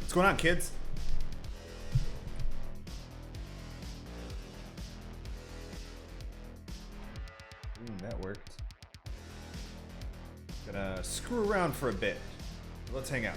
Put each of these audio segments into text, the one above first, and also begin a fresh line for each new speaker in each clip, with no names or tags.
What's going on, kids? That worked. Gonna screw around for a bit. Let's hang out.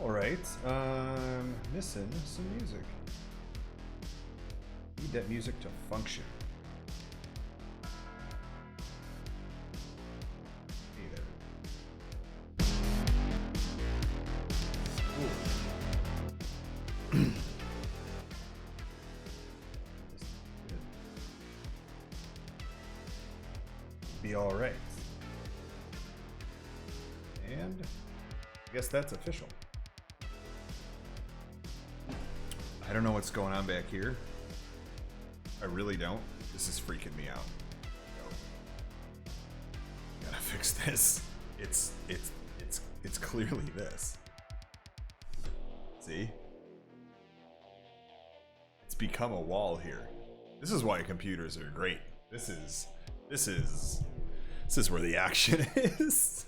Alright, missing some music. Need that music to function. Hey there. Ooh. Be alright. And I guess that's official. I don't know what's going on back here. I really don't. This is freaking me out. Gotta fix this. It's clearly this. See? It's become a wall here. This is why computers are great. This is where the action is.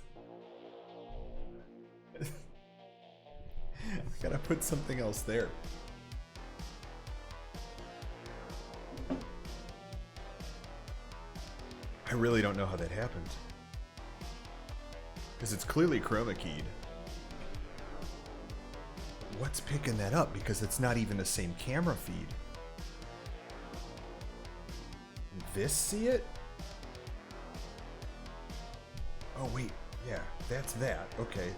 I gotta put something else there. I really don't know how that happened. Because it's clearly chroma keyed. What's picking that up? Because it's not even the same camera feed. This see it? Oh wait, yeah, that's that. Okay.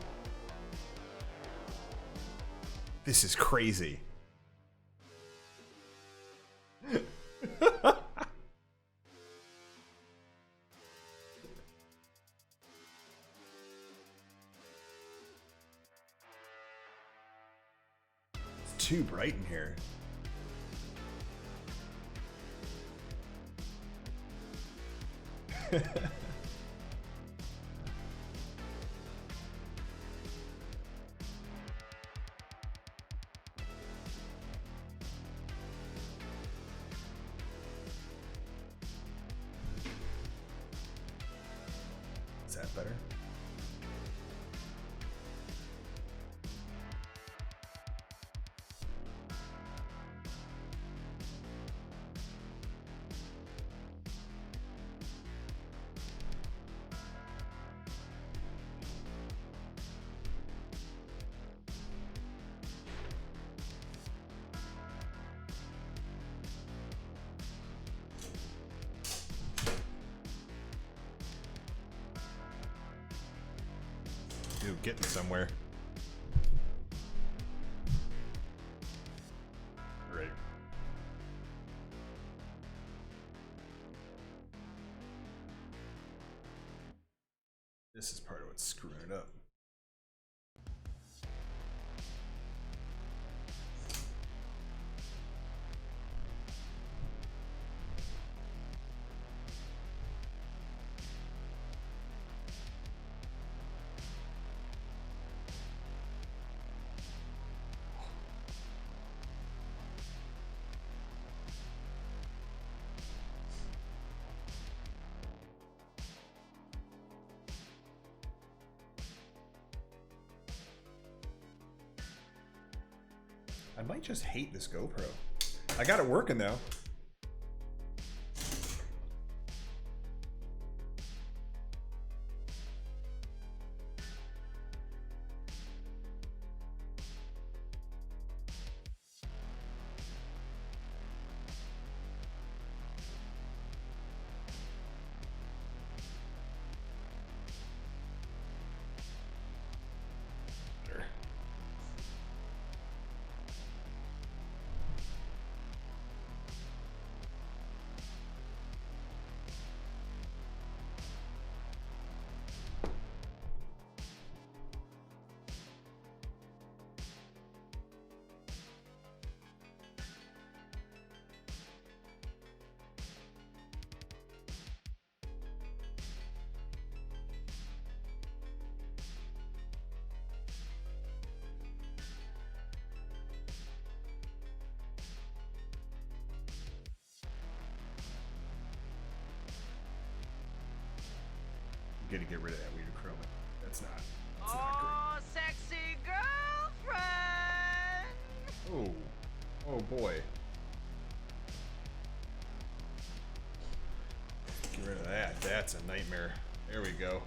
This is crazy. Too bright in here. Is that better? Dude, getting somewhere. Right. This is part of what's screwing it up. I might just hate this GoPro. I got it working though. Gotta get rid of that weird chroma. That's not
sexy girlfriend!
Oh. Oh boy. Get rid of that. That's a nightmare. There we go.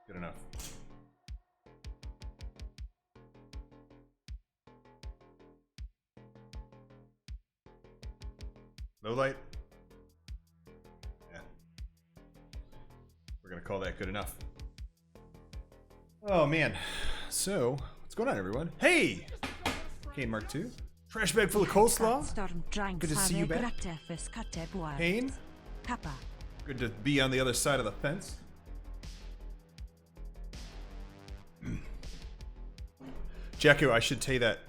Good enough. Low light? Yeah. We're gonna call that good enough. Oh man. So, what's going on, everyone? Hey! Kane Mark II. Trash bag full of coleslaw. Good to see you back. Kane. Good to be on the other side of the fence. Jacko, I should tell you that.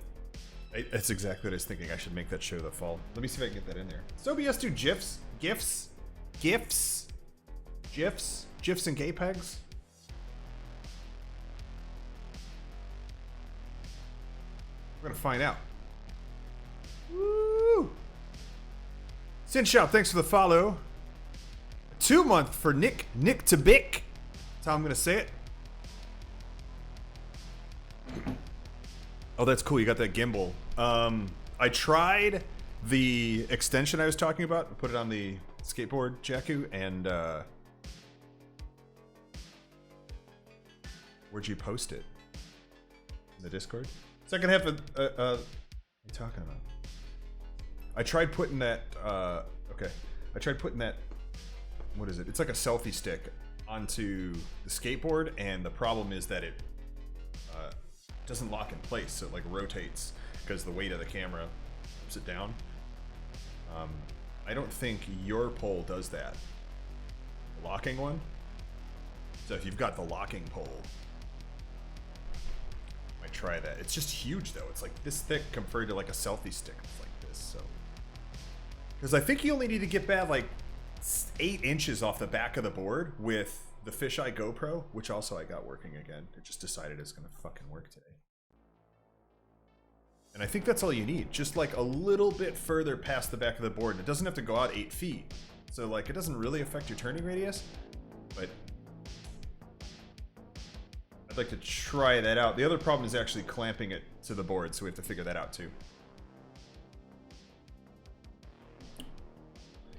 That's exactly what I was thinking. I should make that show the fall. Let me see if I can get that in there. Does OBS do GIFs? GIFs? GIFs? GIFs? GIFs and JPEGs? We're gonna find out. Woo! Sin Shop, thanks for the follow. 2 month for Nick to Bick. That's how I'm gonna say it. Oh, that's cool. You got that gimbal. I tried the extension I was talking about. Put it on the skateboard, Jakku, and where'd you post it? In the Discord? Second half of what are you talking about? I tried putting that. Okay, I tried putting that. What is it? It's like a selfie stick onto the skateboard, and the problem is that it doesn't lock in place, so it like rotates because the weight of the camera puts it down. I don't think your pole does that. The locking one. So if you've got the locking pole, might try that. It's just huge though. It's like this thick compared to like a selfie stick. It's like this. So because I think you only need to get bad like 8 inches off the back of the board with the fisheye GoPro, which also I got working again. It just decided it's gonna fucking work today. And I think that's all you need. Just like a little bit further past the back of the board. And it doesn't have to go out 8 feet. So like it doesn't really affect your turning radius. But I'd like to try that out. The other problem is actually clamping it to the board, so we have to figure that out too.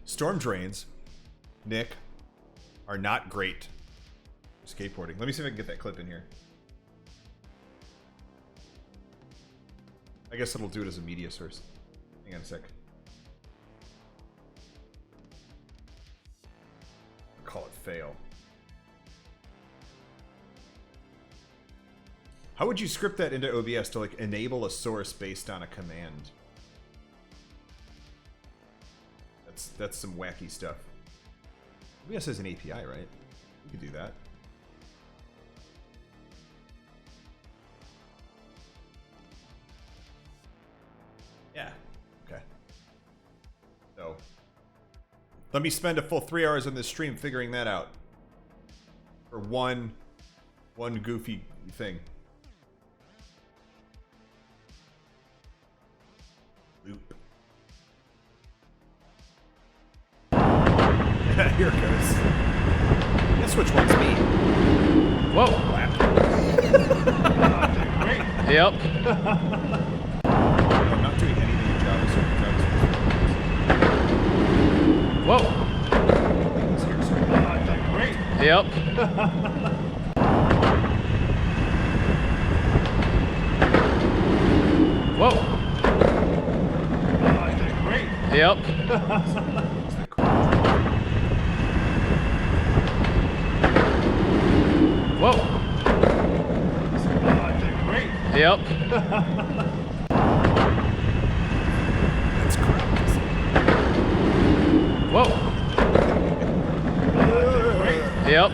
Storm drains, Nick, are not great for skateboarding. Let me see if I can get that clip in here. I guess it'll do it as a media source. Hang on a sec. I'll call it fail. How would you script that into OBS to like enable a source based on a command? That's some wacky stuff. OBS has an API, right? We could do that. Yeah. Okay. So, let me spend a full 3 hours on this stream figuring that out. For one goofy thing. Loop. Here it goes. Guess which one's me?
Whoa.
Great.
Yep.
I'm not doing anything in JavaScript.
Whoa.
Great.
Yep. Whoa.
Great.
Yep. Whoa.
Great.
Yep.
That's crap.
Whoa. Yep.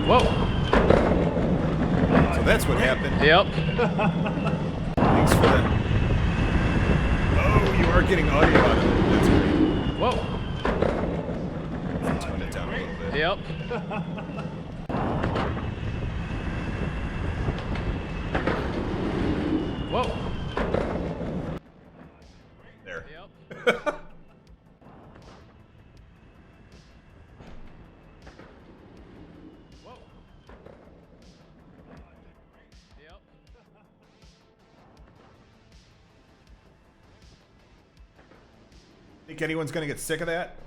Whoa.
So that's what happened.
Yep.
Thanks for that. Oh, you are getting audio out of it. That's great.
Whoa.
Tone it down a little bit.
Yep. Whoa.
There.
Yep. Whoa. Yep.
Think anyone's gonna get sick of that?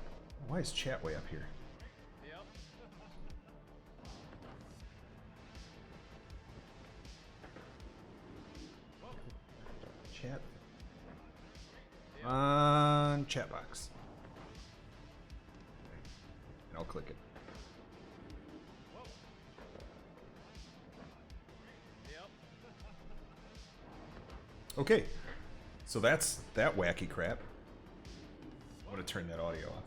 Why is chat way up here?
Yep.
Chat. On chat box. And I'll click it.
Yep.
Okay. So that's that wacky crap. I'm gonna turn that audio off.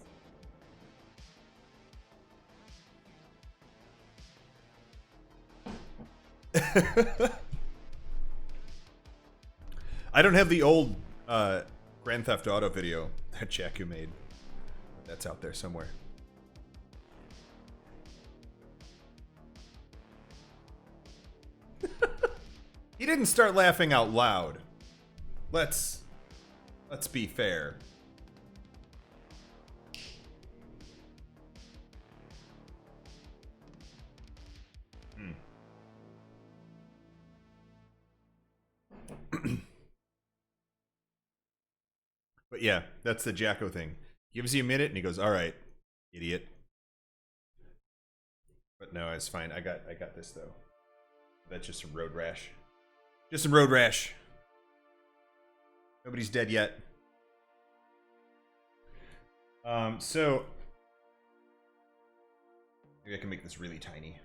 I don't have the old Grand Theft Auto video that Jakku made. That's out there somewhere. He didn't start laughing out loud. Let's be fair. But yeah, that's the Jacko thing. Gives you a minute and he goes, "All right, idiot." But no, it's fine. I got this though. That's just some road rash. Just some road rash. Nobody's dead yet. So maybe I can make this really tiny.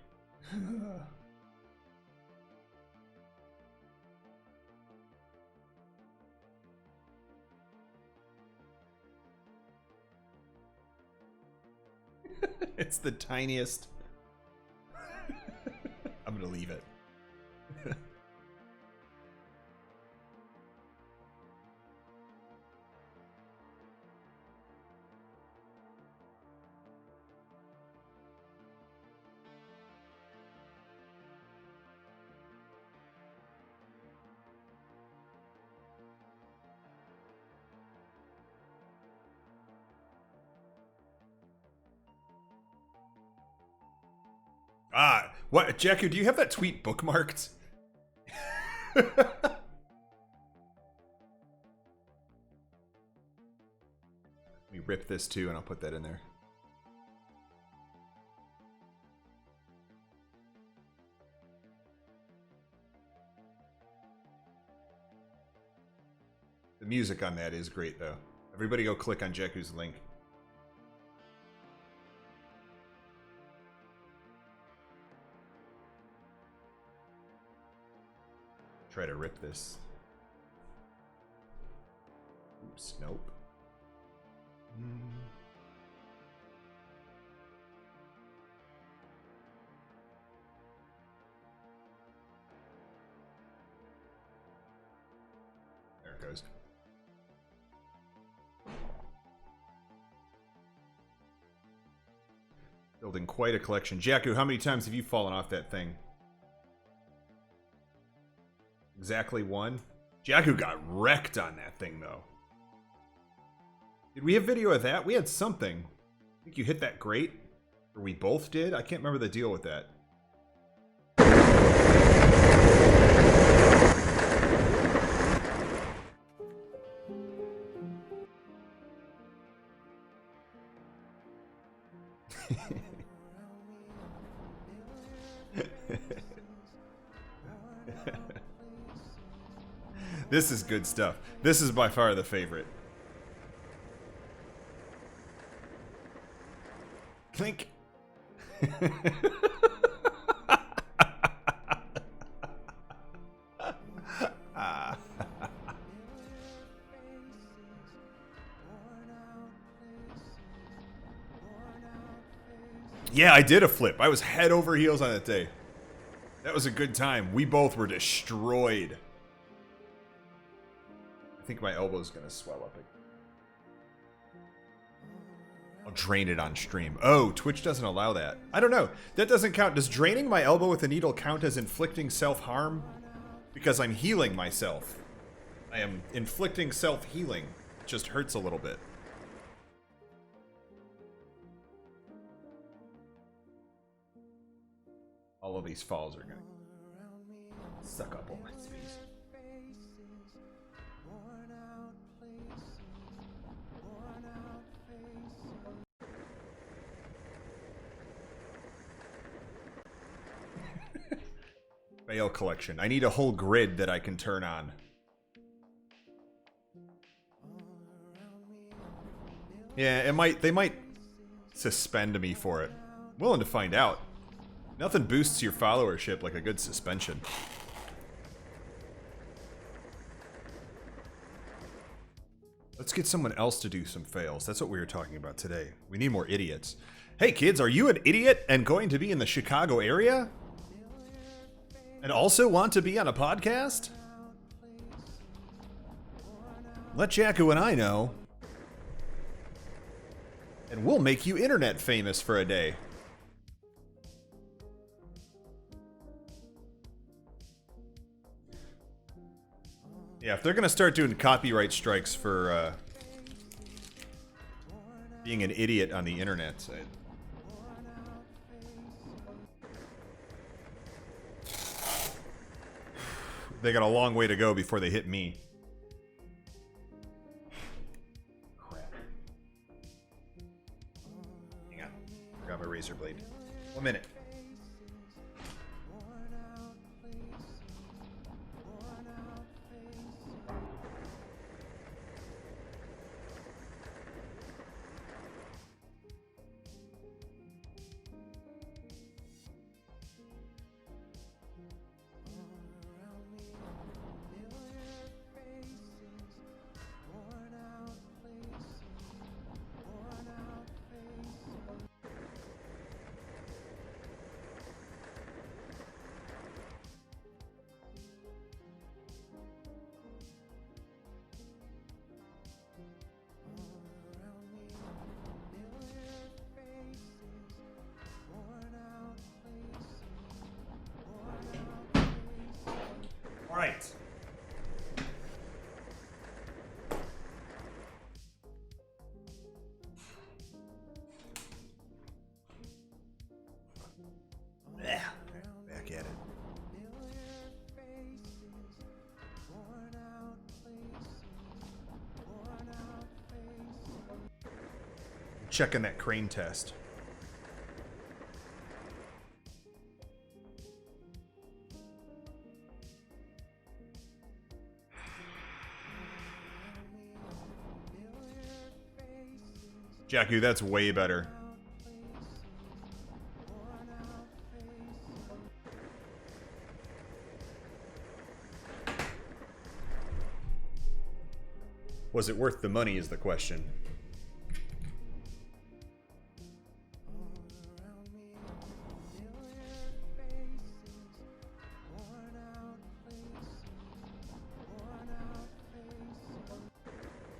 It's the tiniest. I'm gonna leave it. Ah, what, Jakku, do you have that tweet bookmarked? Let me rip this too, and I'll put that in there. The music on that is great, though. Everybody go click on Jakku's link. Try to rip this. Oops, nope. There it goes. Building quite a collection. Jakku, how many times have you fallen off that thing? Exactly one. Jakku got wrecked on that thing, though. Did we have video of that? We had something. I think you hit that grate. Or we both did? I can't remember the deal with that. This is good stuff. This is by far the favorite. Clink. Yeah, I did a flip. I was head over heels on that day. That was a good time. We both were destroyed. I think my elbow's gonna swell up again. I'll drain it on stream. Oh, Twitch doesn't allow that. I don't know. That doesn't count. Does draining my elbow with a needle count as inflicting self-harm? Because I'm healing myself. I am inflicting self-healing. It just hurts a little bit. All of these falls are gonna suck up all my space. Fail collection. I need a whole grid that I can turn on. Yeah, they might suspend me for it. I'm willing to find out. Nothing boosts your followership like a good suspension. Let's get someone else to do some fails. That's what we were talking about today. We need more idiots. Hey kids, are you an idiot and going to be in the Chicago area? And also want to be on a podcast? Let Jacko and I know. And we'll make you internet famous for a day. Yeah, if they're gonna start doing copyright strikes for being an idiot on the internet, they got a long way to go before they hit me. Crap. Hang on. Forgot my razor blade. 1 minute. All right. Back at it. Checking that crane test. Jackie, that's way better. Was it worth the money is the question.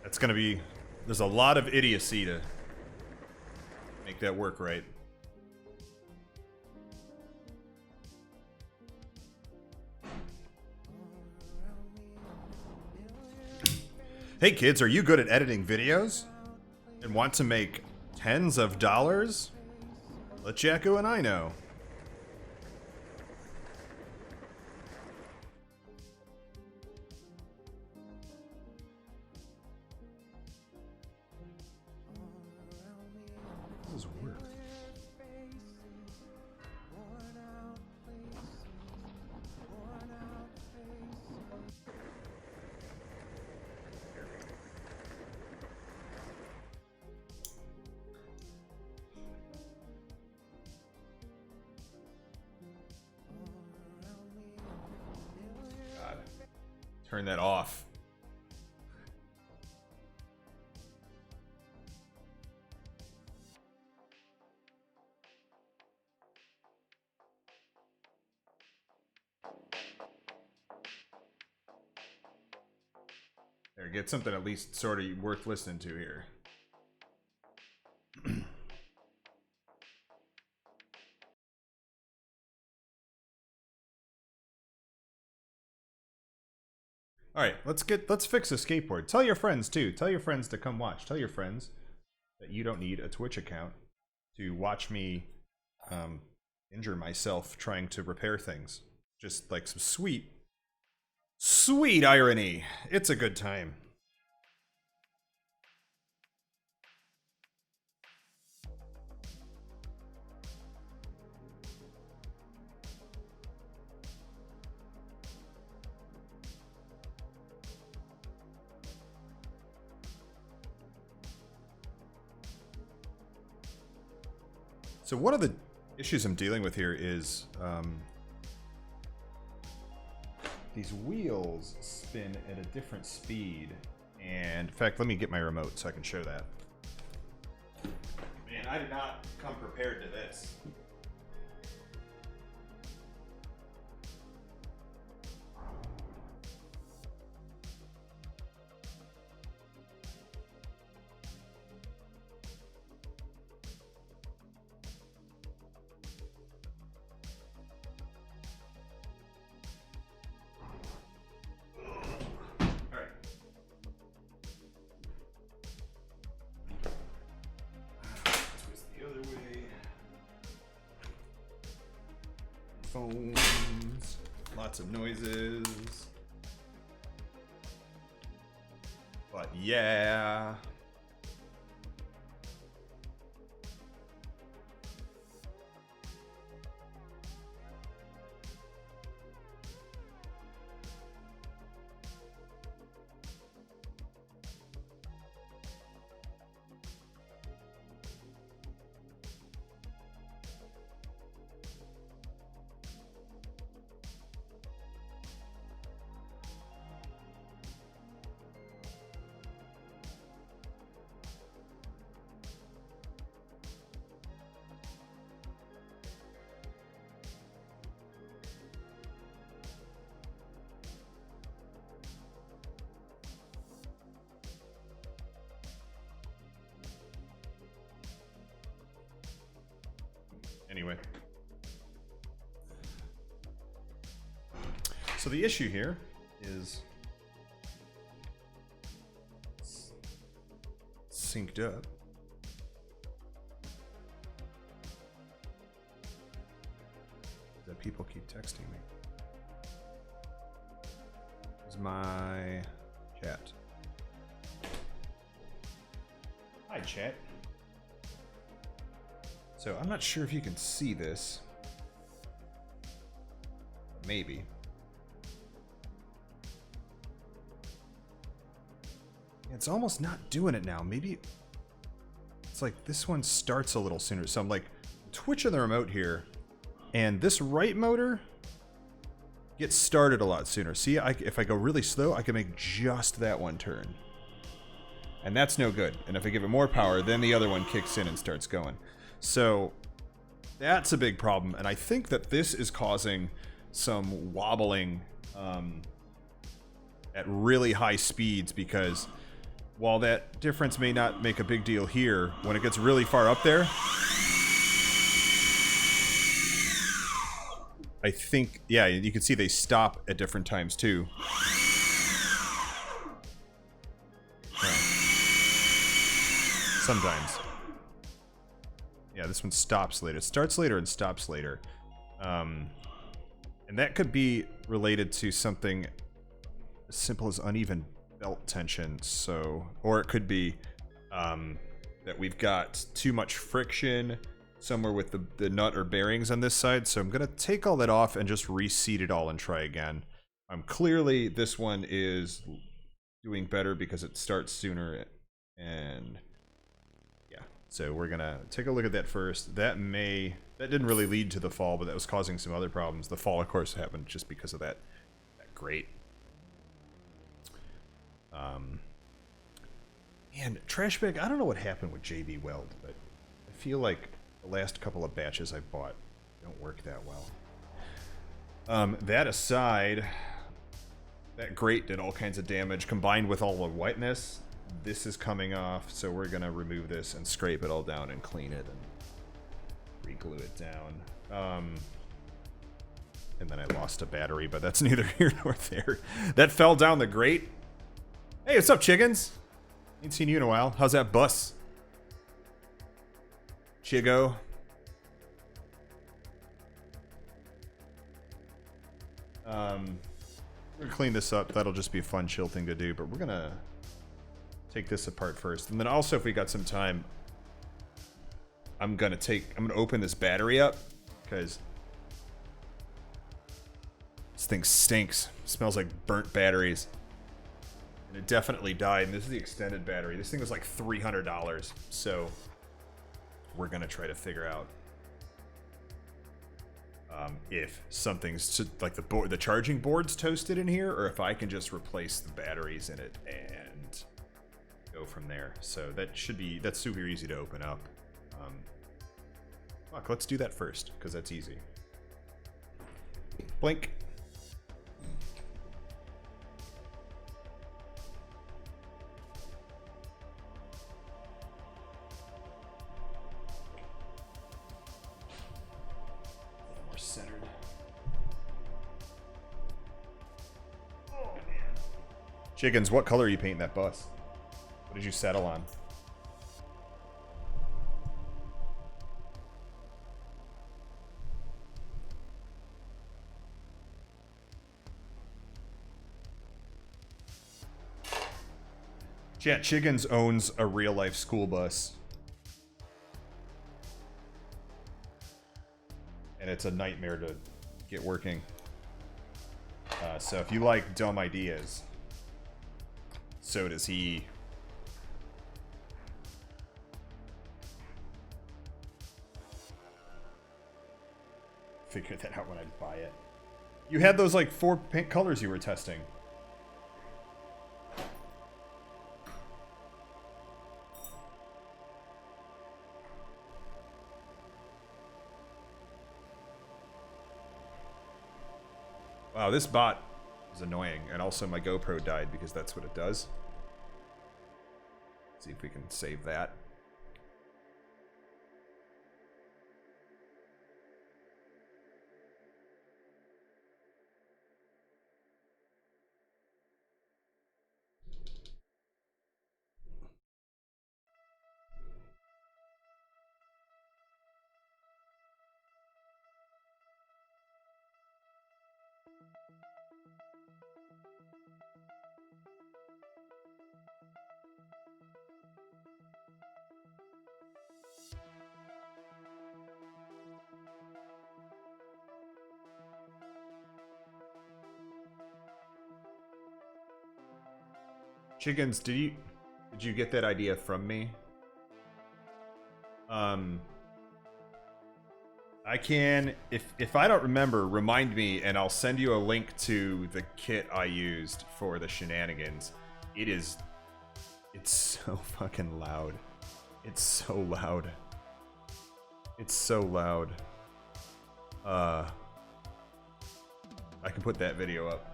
That's gonna be... There's a lot of idiocy to make that work right. Hey kids, are you good at editing videos? And want to make tens of dollars? Let Jacko and I know. How does it work? God. Turn that off. There, get something at least sort of worth listening to here. All right, let's fix a skateboard. Tell your friends too. Tell your friends to come watch. Tell your friends that you don't need a Twitch account to watch me injure myself trying to repair things. Just like some sweet irony. It's a good time. So one of the issues I'm dealing with here is these wheels spin at a different speed. And in fact, let me get my remote so I can show that. Man, I did not come prepared to this. Phones, lots of noises, but yeah. Anyway. So the issue here is it's synced up. That people keep texting me. Is my chat. Hi, chat. So I'm not sure if you can see this. Maybe. It's almost not doing it now. Maybe it's like this one starts a little sooner. So I'm like twitching the remote here, and this right motor gets started a lot sooner. See, if I go really slow, I can make just that one turn. And that's no good. And if I give it more power, then the other one kicks in and starts going. So that's a big problem, and I think that this is causing some wobbling at really high speeds, because while that difference may not make a big deal here, when it gets really far up there, I think, yeah, you can see they stop at different times too. Yeah. Sometimes. Yeah, this one stops later. It starts later and stops later. And that could be related to something as simple as uneven belt tension. So, or it could be that we've got too much friction somewhere with the nut or bearings on this side. So I'm going to take all that off and just reseat it all and try again. Clearly, this one is doing better because it starts sooner, and so we're gonna take a look at that first. That didn't really lead to the fall, but that was causing some other problems. The fall, of course, happened just because of that grate. And trash bag, I don't know what happened with JB Weld, but I feel like the last couple of batches I bought don't work that well. That aside, that grate did all kinds of damage combined with all the wetness. This is coming off, so we're gonna remove this and scrape it all down and clean it and re-glue it down. and then I lost a battery, but that's neither here nor there. That fell down the grate. Hey, what's up, chickens? Ain't seen you in a while. How's that bus? Chigo. We're gonna clean this up. That'll just be a fun, chill thing to do, but we're gonna take this apart first. And then also, if we got some time, I'm gonna open this battery up, because this thing stinks. It smells like burnt batteries. And it definitely died, and this is the extended battery. This thing was like $300, so we're gonna try to figure out if something's like the charging board's toasted in here, or if I can just replace the batteries in it and go from there. So that's super easy to open up. Fuck, let's do that first, because that's easy. Blink. More centered. Oh, man. Chickens, what color are you painting that bus? What did you settle on? Yeah, Chickens owns a real-life school bus. And it's a nightmare to get working. So if you like dumb ideas, so does he. Figure that out when I buy it. You had those like 4 pink colors you were testing. Wow, this bot is annoying, and also my GoPro died because that's what it does. Let's see if we can save that. Chickens, did you get that idea from me? I can, if I don't remember, remind me, and I'll send you a link to the kit I used for the shenanigans. It's so fucking loud. It's so loud. It's so loud. I can put that video up.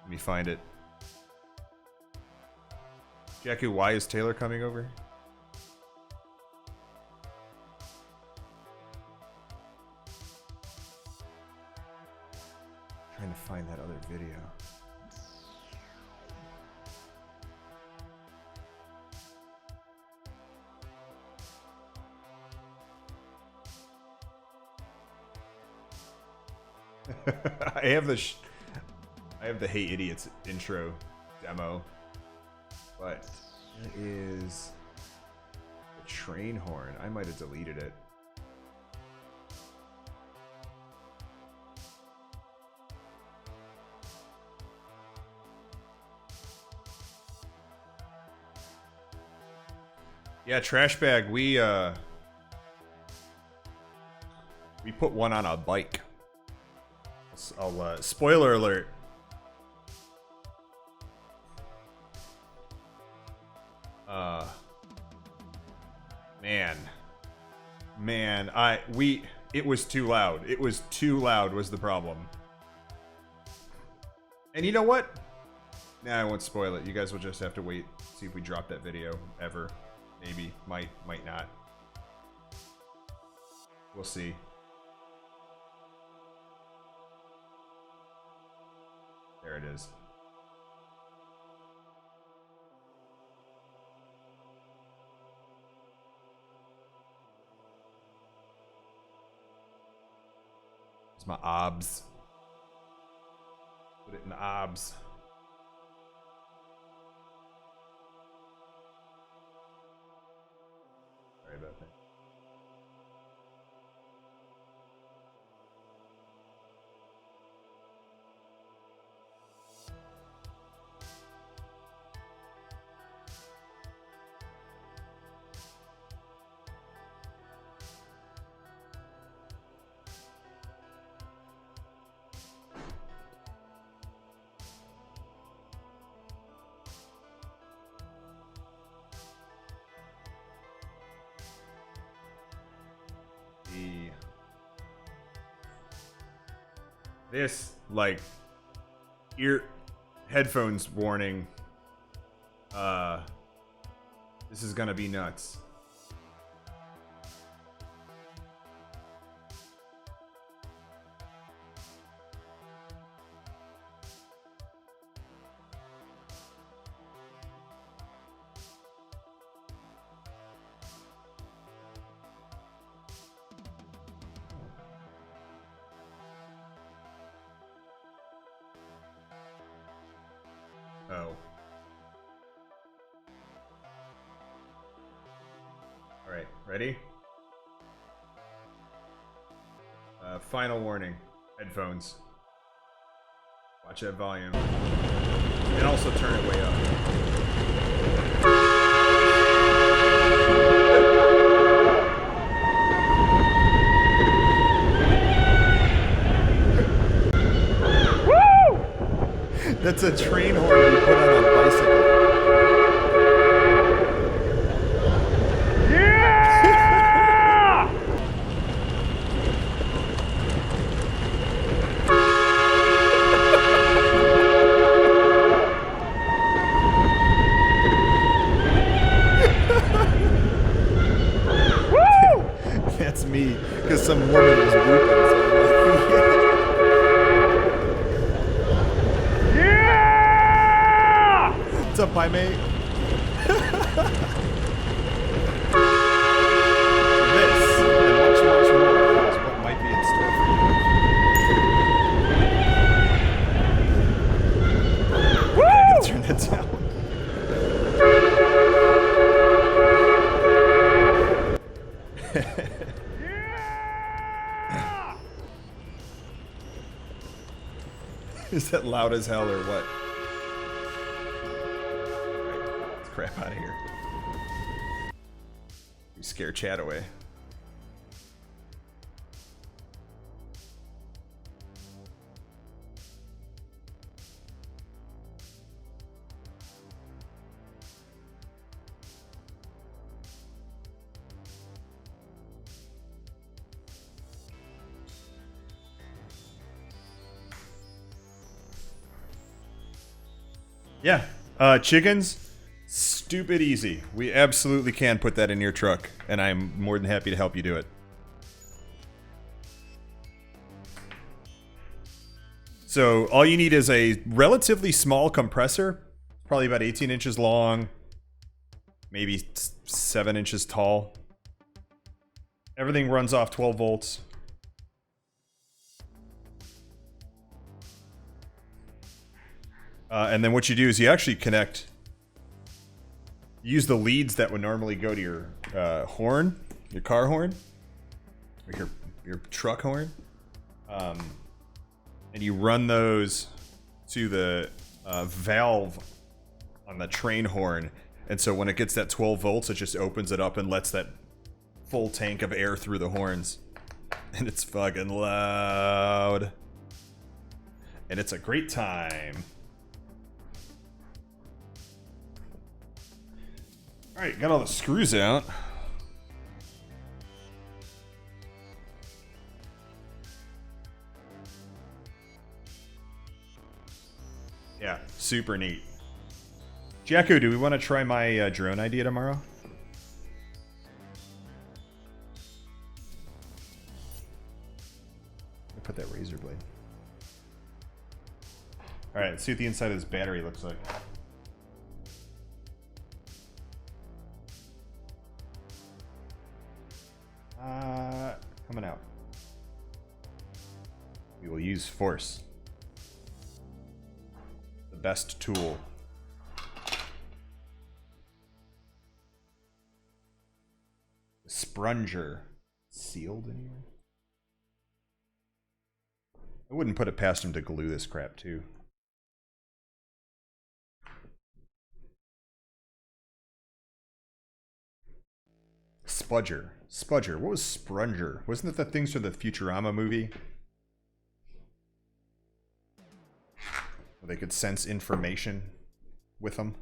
Let me find it. Jackie, why is Taylor coming over? Trying to find that other video. I have the Hey Idiots intro demo, but it is a train horn. I might have deleted it. Yeah, trash bag. We put one on a bike. I'll spoiler alert. Man, it was too loud. It was too loud was the problem. And you know what? Nah, I won't spoil it. You guys will just have to wait, see if we drop that video ever. Maybe, might not. We'll see. There it is. It's my obs. Put it in the obs. Sorry about that. This, like, headphones warning. This is gonna be nuts. Oh. Alright, ready? Final warning. Headphones. Watch that volume. And also turn it way up. That's a train horn you put on a bicycle. Yeah! That's me, because some woman was whooping. So what's up, pie mate? This and much more is what might be in store for you. Woo! I gotta turn that down. Is that loud as hell or what? Crap out of here. You scare Chad away. Yeah, chickens. Stupid easy. We absolutely can put that in your truck, and I'm more than happy to help you do it. So all you need is a relatively small compressor, probably about 18 inches long, maybe 7 inches tall. Everything runs off 12 volts. And then what you do is you actually connect... Use the leads that would normally go to your horn, your car horn, or your truck horn, and you run those to the valve on the train horn, and so when it gets that 12 volts, it just opens it up and lets that full tank of air through the horns, and it's fucking loud, and it's a great time. Alright, got all the screws out. Yeah, super neat. Jacko, do we want to try my drone idea tomorrow? Alright, let's see what the inside of this battery looks like. Coming out. We will use force. The best tool. The Sprunger. Sealed anywhere? I wouldn't put it past him to glue this crap too. Spudger. Spudger. What was Sprunger? Wasn't it the things from the Futurama movie? Where they could sense information with them?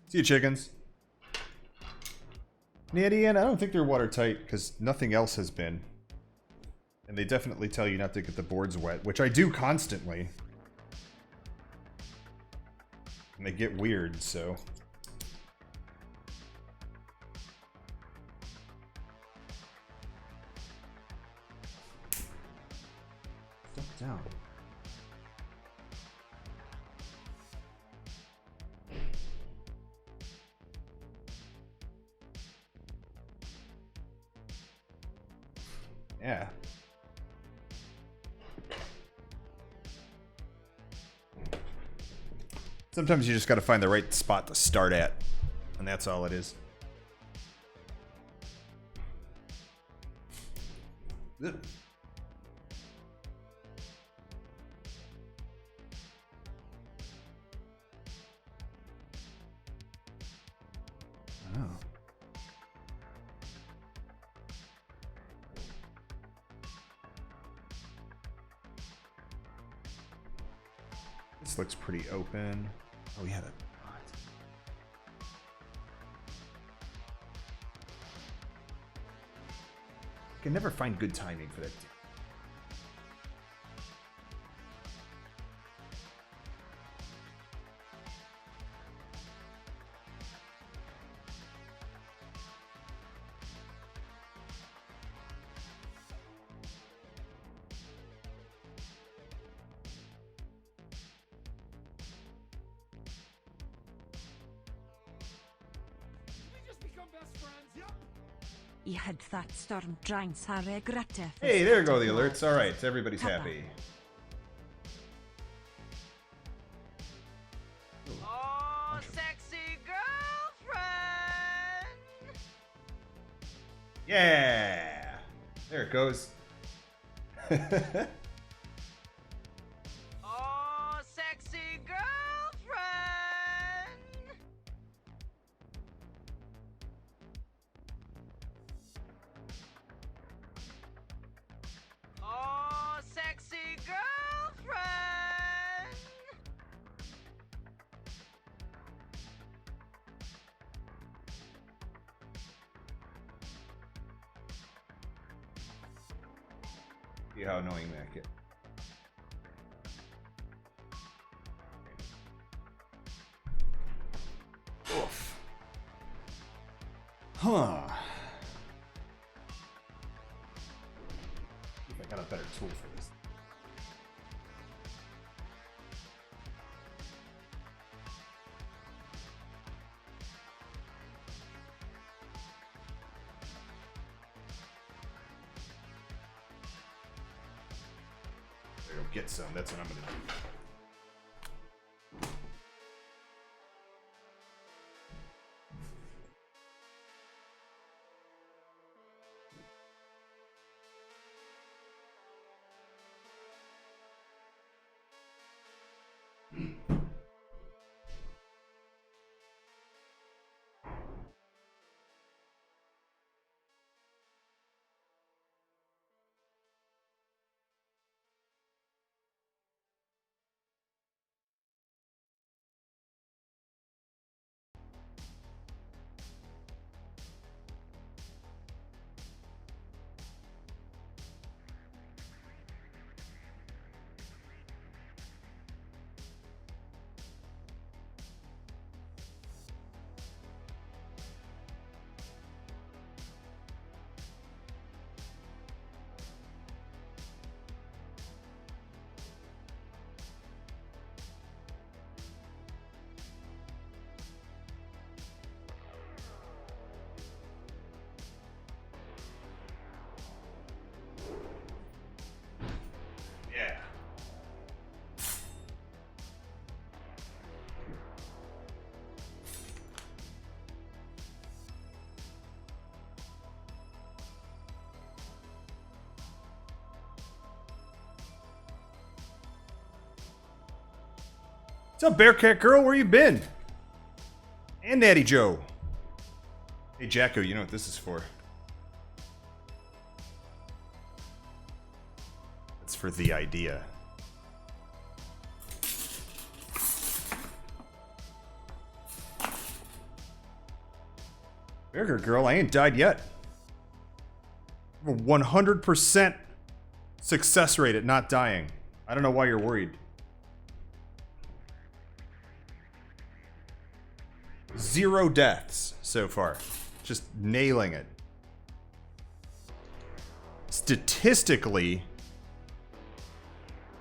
See you, chickens. Natty, and I don't think they're watertight because nothing else has been. And they definitely tell you not to get the boards wet, which I do constantly. And they get weird, so. Step down. Yeah. Sometimes you just got to find the right spot to start at, and that's all it is. Ugh. Oh. This looks pretty open. Oh, yeah, that. I can never find good timing for that.
I had that storm drains har regrettet.
Hey, there go the alerts. All right, everybody's happy.
Oh, sexy girlfriend.
Yeah, there it goes.
Oh, sexy girlfriend. Oh, sexy girlfriend.
See how annoying that gets. Oof. Huh. See if I got a better tool for this. There, go get some. That's what I'm gonna do. What's up, Bearcat Girl? Where you been? And Natty Joe. Hey, Jacko, you know what this is for? It's for the idea. Bearcat Girl, I ain't died yet. I have a 100% success rate at not dying. I don't know why you're worried. 0 deaths so far. Just nailing it. Statistically,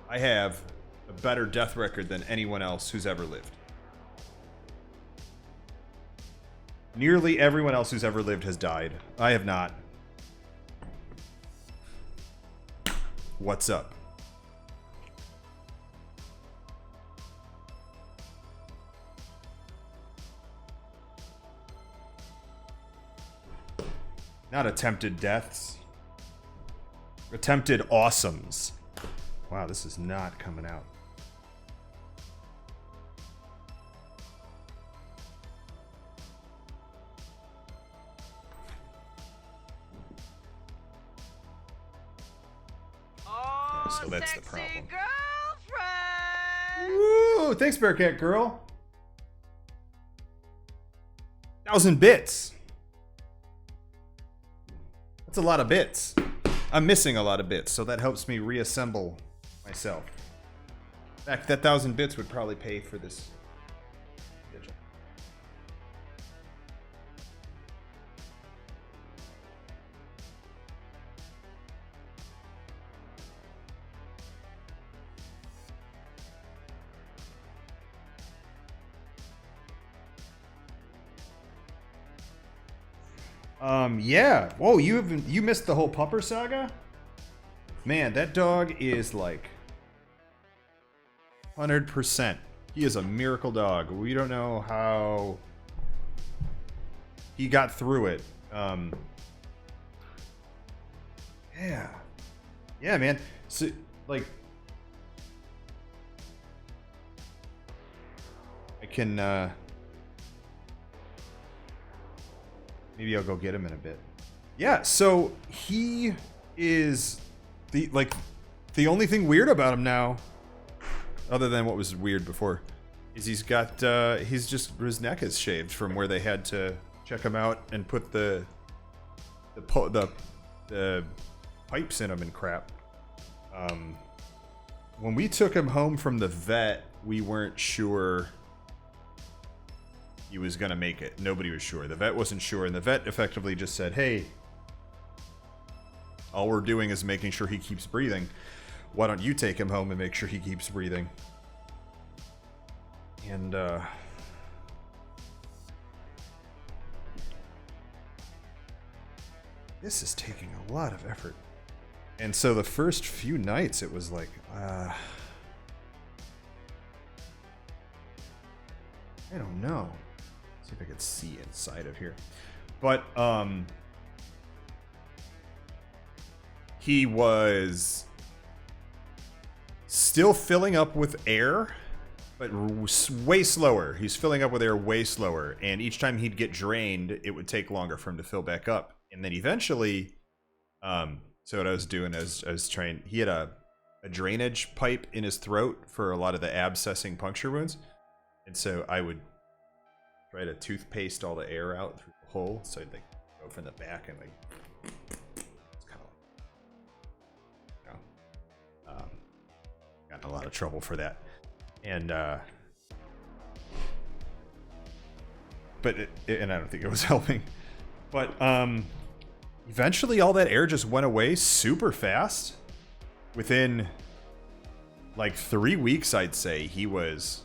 I have a better death record than anyone else who's ever lived. Nearly everyone else who's ever lived has died. I have not. What's up? Not attempted deaths. Attempted awesomes. Wow, this is not coming out.
Oh,
so that's the
sexy
problem.
girlfriend.
Woo! Thanks, Bearcat Girl. 1,000 bits. That's a lot of bits. I'm missing a lot of bits, so that helps me reassemble myself. In fact, that 1,000 bits would probably pay for this. Yeah. Whoa, you missed the whole Pupper saga? Man, that dog is like 100%. He is a miracle dog. We don't know how he got through it. Yeah. Yeah, man. So, like, I can, maybe I'll go get him in a bit. Yeah, so he is the only thing weird about him now, other than what was weird before, is he's got his neck is shaved from where they had to check him out and put the pipes in him and crap. When we took him home from the vet, we weren't sure he was gonna make it. Nobody was sure. The vet wasn't sure, and the vet effectively just said, hey, all we're doing is making sure he keeps breathing. Why don't you take him home and make sure he keeps breathing? And this is taking a lot of effort. And so the first few nights it was like, I don't know. See if I could see inside of here. But he was still filling up with air, but way slower. He's filling up with air way slower, and each time he'd get drained, it would take longer for him to fill back up. And then eventually, so what I was doing is I was trying. He had a drainage pipe in his throat for a lot of the abscessing puncture wounds, and so I would try to toothpaste all the air out through the hole, so I'd like go from the back and like, it's kind of, you know, got in a lot of trouble for that, and but and I don't think it was helping, but eventually all that air just went away super fast. Within like 3 weeks, I'd say he was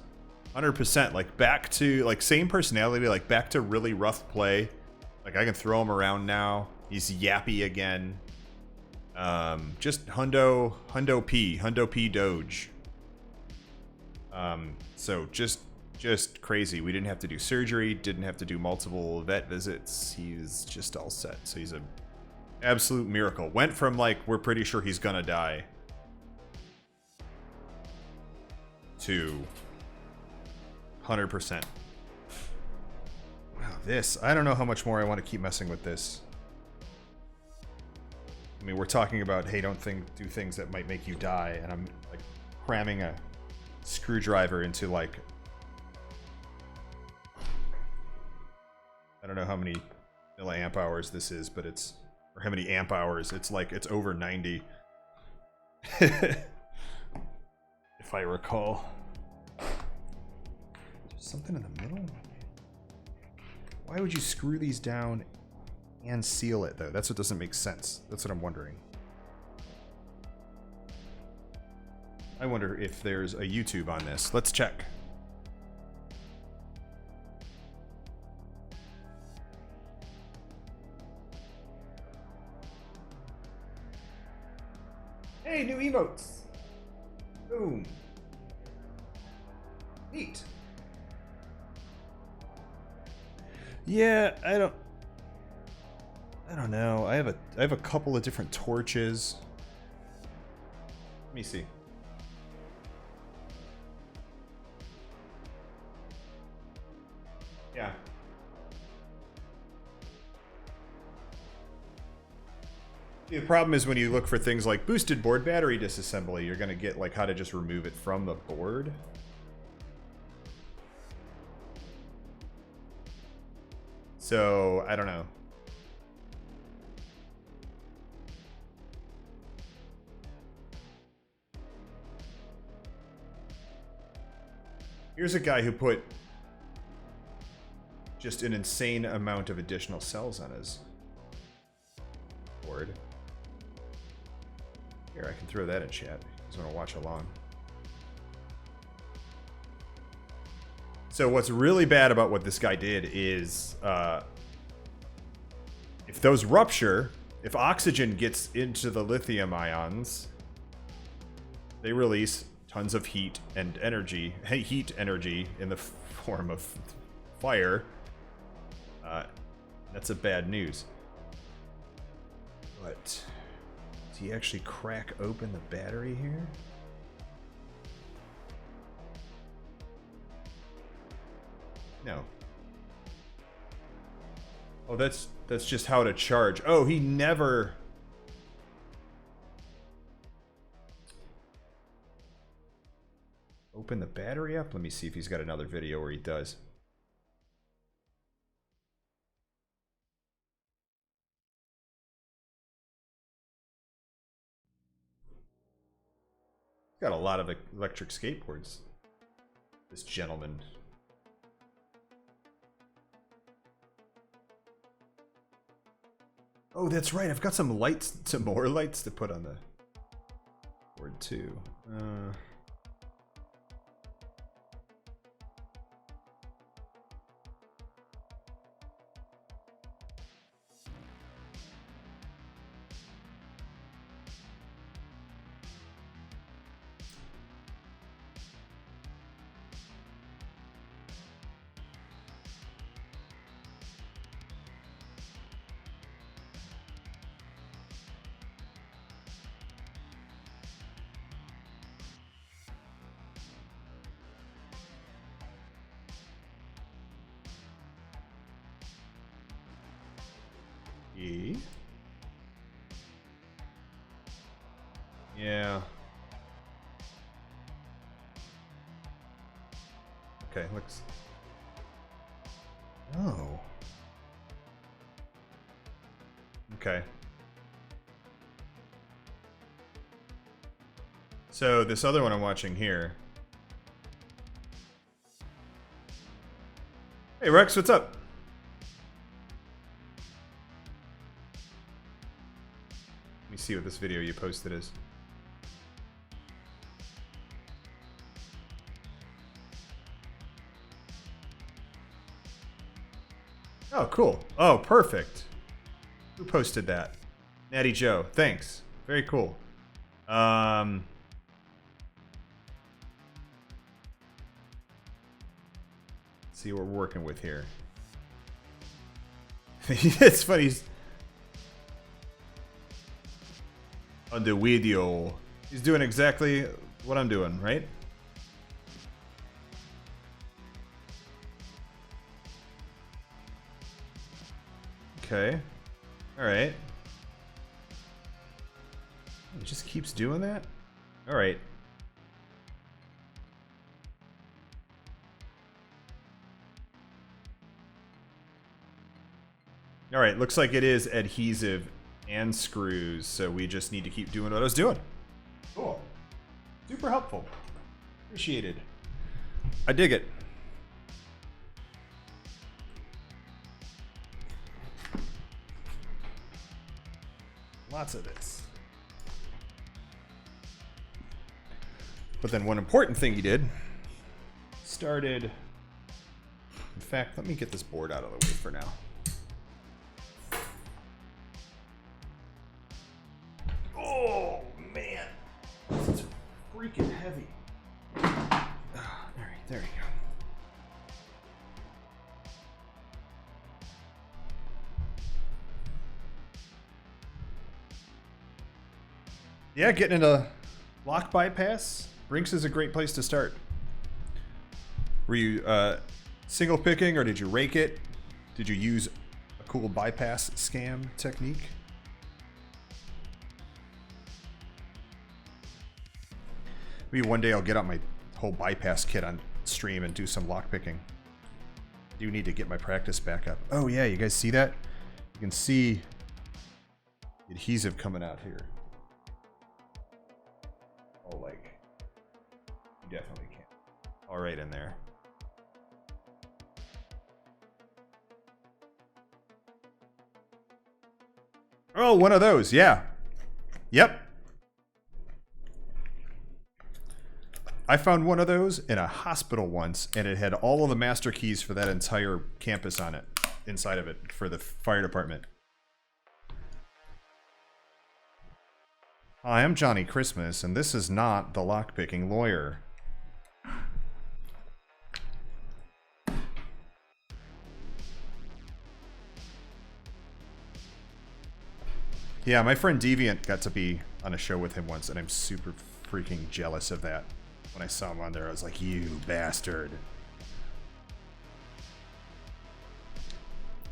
100%, like back to like same personality, like back to really rough play. Like I can throw him around now. He's yappy again. Just Hundo P Doge. So just crazy. We didn't have to do surgery, didn't have to do multiple vet visits. He's just all set. So he's a absolute miracle. Went from like we're pretty sure he's gonna die to 100%. Wow, this. I don't know how much more I want to keep messing with this. I mean, we're talking about, hey, don't do things that might make you die, and I'm like cramming a screwdriver into like, I don't know how many milliamp hours this is, but it's, or how many amp hours. It's like, it's over 90. If I recall. There's something in the middle? Why would you screw these down and seal it, though? That's what doesn't make sense. That's what I'm wondering. I wonder if there's a YouTube on this. Let's check. Hey, new emotes! Boom. Neat. Yeah, I don't know. I have a couple of different torches. Let me see. Yeah. The problem is when you look for things like boosted board battery disassembly, you're gonna get like how to just remove it from the board. So, I don't know. Here's a guy who put just an insane amount of additional cells on his board. Here, I can throw that in chat. If you want to watch along. So what's really bad about what this guy did is, if those rupture, if oxygen gets into the lithium ions, they release tons of heat and energy, heat energy in the form of fire. That's a bad news. But does he actually crack open the battery here? No. Oh, that's just how to charge. Oh, he never... Open the battery up? Let me see if he's got another video where he does. Got a lot of electric skateboards. This gentleman. Oh, that's right. I've got some lights, some more lights to put on the board too. Yeah. Okay, looks... Oh. Okay. So this other one I'm watching here. Hey Rex, what's up? Let me see what this video you posted is. Oh, cool. Oh, perfect. Who posted that? Natty Joe. Thanks. Very cool. Let's see what we're working with here. It's funny. He's on the video. He's doing exactly what I'm doing, right? Okay. Alright. It just keeps doing that? Alright. Alright, looks like it is adhesive and screws, so we just need to keep doing what I was doing. Cool. Super helpful. Appreciated. I dig it. Lots of this. But then one important thing he did, started... In fact, let me get this board out of the way for now. Oh, man. This is freaking heavy. Alright, there you go. Yeah, getting into lock bypass. Brinks is a great place to start. Were you single picking or did you rake it? Did you use a cool bypass scam technique? Maybe one day I'll get out my whole bypass kit on stream and do some lock picking. I do need to get my practice back up. Oh yeah, you guys see that? You can see adhesive coming out here. Oh, like, you definitely can. All right in there. Oh, one of those, yeah. Yep. I found one of those in a hospital once, and it had all of the master keys for that entire campus on it, inside of it, for the fire department. Hi, I'm Johnny Christmas, and this is not the lockpicking lawyer. Yeah, my friend Deviant got to be on a show with him once, and I'm super freaking jealous of that. When I saw him on there, I was like, you bastard.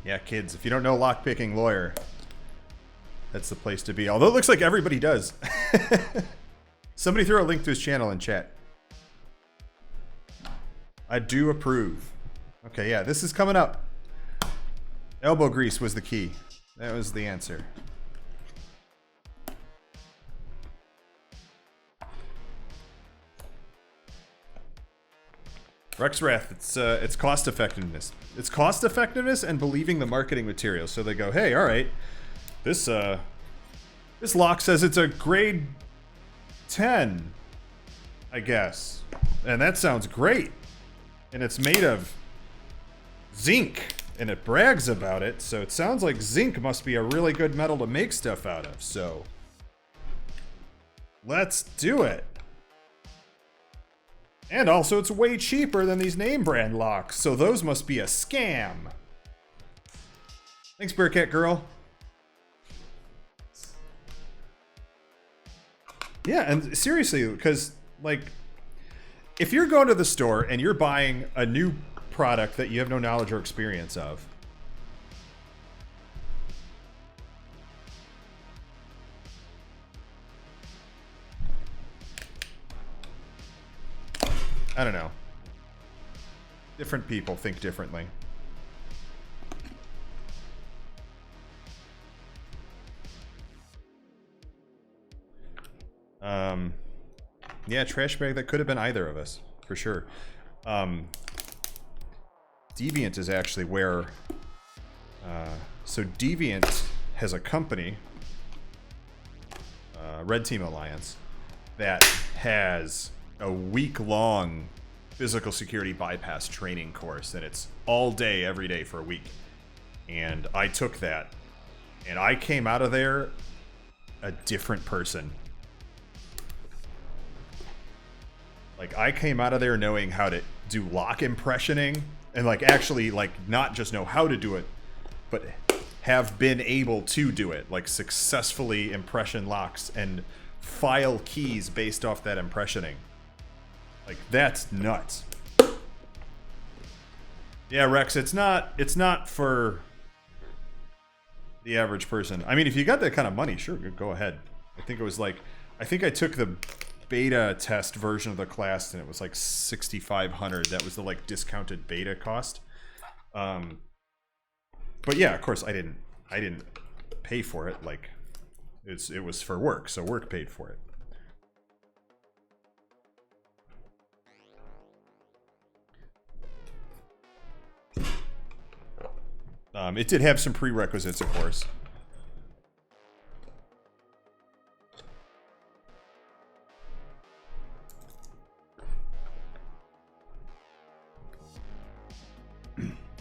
Yeah, kids, if you don't know lockpicking lawyer, that's the place to be. Although it looks like everybody does. Somebody throw a link to his channel in chat. I do approve. Okay, yeah, this is coming up. Elbow grease was the key. That was the answer. Rexwrath, it's cost effectiveness. It's cost effectiveness and believing the marketing material. So they go, hey, all right, this lock says it's a grade 10, I guess, and that sounds great. And it's made of zinc, and it brags about it. So it sounds like zinc must be a really good metal to make stuff out of. So let's do it. And also, it's way cheaper than these name brand locks, so those must be a scam. Thanks, Bearcat Girl. Yeah, and seriously, because, like, if you're going to the store and you're buying a new product that you have no knowledge or experience of, I don't know. Different people think differently. Yeah, trash bag, that could have been either of us, for sure. Deviant is actually where... so Deviant has a company, Red Team Alliance, that has a week-long physical security bypass training course, and it's all day, every day for a week. And I took that, and I came out of there a different person. Like, I came out of there knowing how to do lock impressioning, and like actually like not just know how to do it, but have been able to do it, like successfully impression locks and file keys based off that impressioning. Like, that's nuts. Yeah, Rex, it's not for the average person. I mean, if you got that kind of money, sure, go ahead. I think it was like, I think I took the beta test version of the class and it was like 6,500. That was the like discounted beta cost. But yeah, of course I didn't pay for it. Like it was for work, so work paid for it. It did have some prerequisites, of course.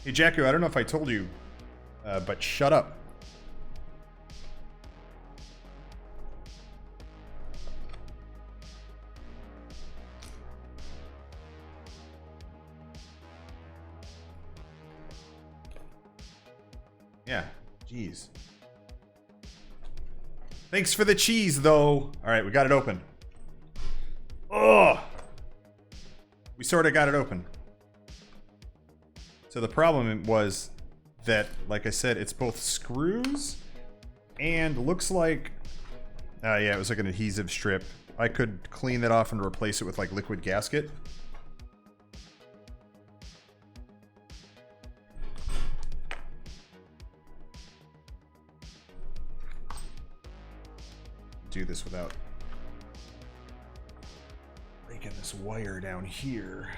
Hey, Jacko, I don't know if I told you, but shut up. Yeah, jeez. Thanks for the cheese, though. All right, we got it open. Oh, we sort of got it open. So the problem was that, like I said, it's both screws and looks like, yeah, it was like an adhesive strip. I could clean that off and replace it with like liquid gasket. Do this without breaking this wire down here.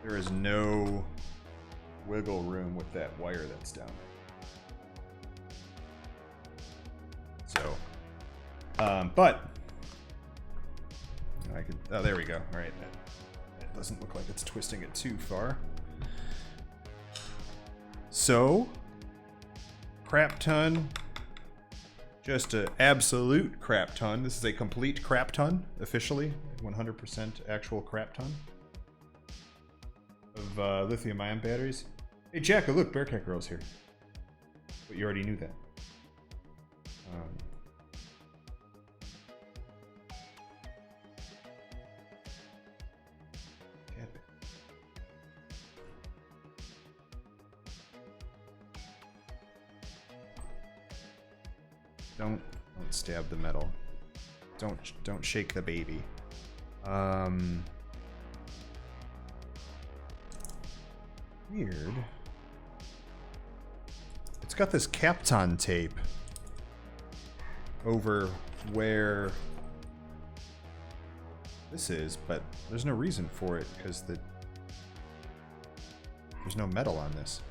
There is no wiggle room with that wire that's down there. So, but I could, oh, there we go. All right, that doesn't look like it's twisting it too far. So, crap ton, just an absolute crap ton. This is a complete crap ton, officially, 100% actual crap ton of lithium-ion batteries. Hey, Jacko, look, Bearcat Girl's here. But you already knew that. Don't stab the metal. Don't shake the baby. Weird. It's got this Kapton tape over where this is, but there's no reason for it because there's no metal on this.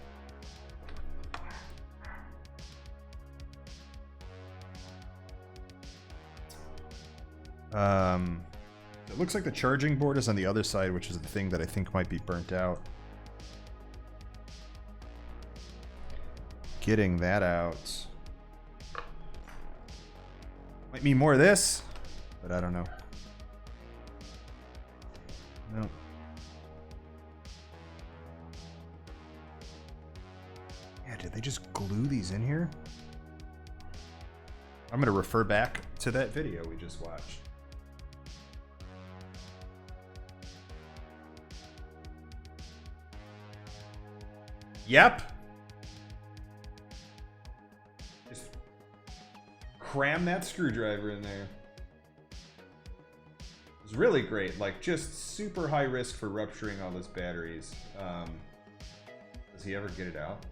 It looks like the charging board is on the other side, which is the thing that I think might be burnt out. Getting that out might mean more of this, but I don't know. No. Yeah, did they just glue these in here? I'm gonna refer back to that video we just watched. Yep. Just cram that screwdriver in there. It's really great. Like, just super high risk for rupturing all those batteries. Does he ever get it out?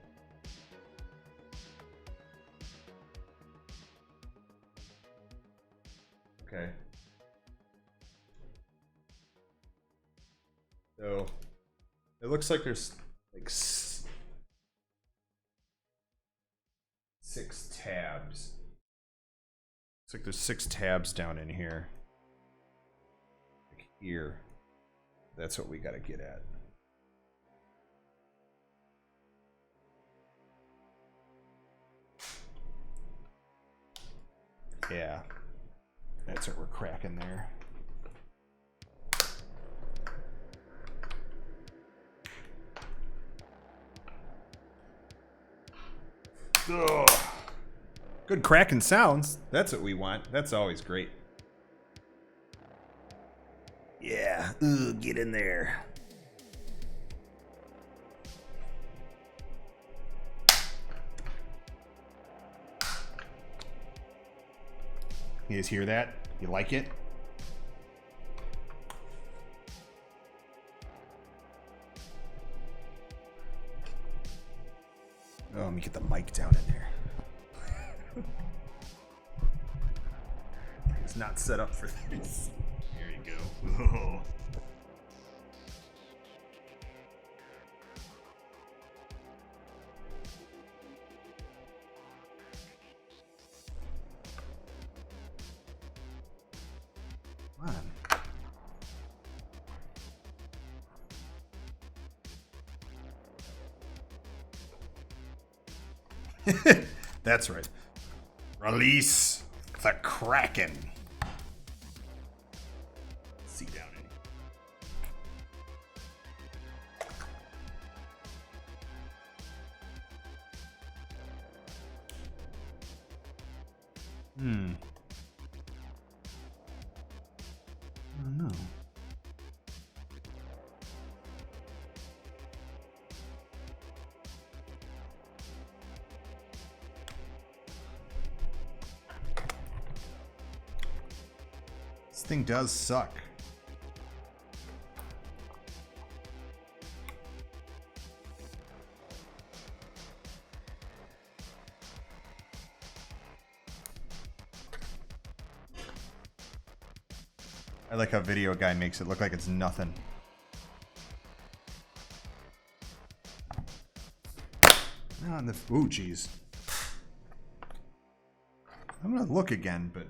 Okay. So, it looks like there's like 6 tabs. Looks like there's 6 tabs down in here. Like here. That's what we gotta get at. Yeah. That's what we're cracking there. Ugh. Good cracking sounds. That's what we want. That's always great. Yeah. Ooh, get in there. You guys hear that? You like it? Oh, let me get the mic down in there. It's not set up for this. There you go. Oh. Come on. That's right. Release the Kraken. Sit down, Eddie. I don't know. This thing does suck. I like how Video Guy makes it look like it's nothing. Not in the... Ooh, jeez. I'm gonna look again, but...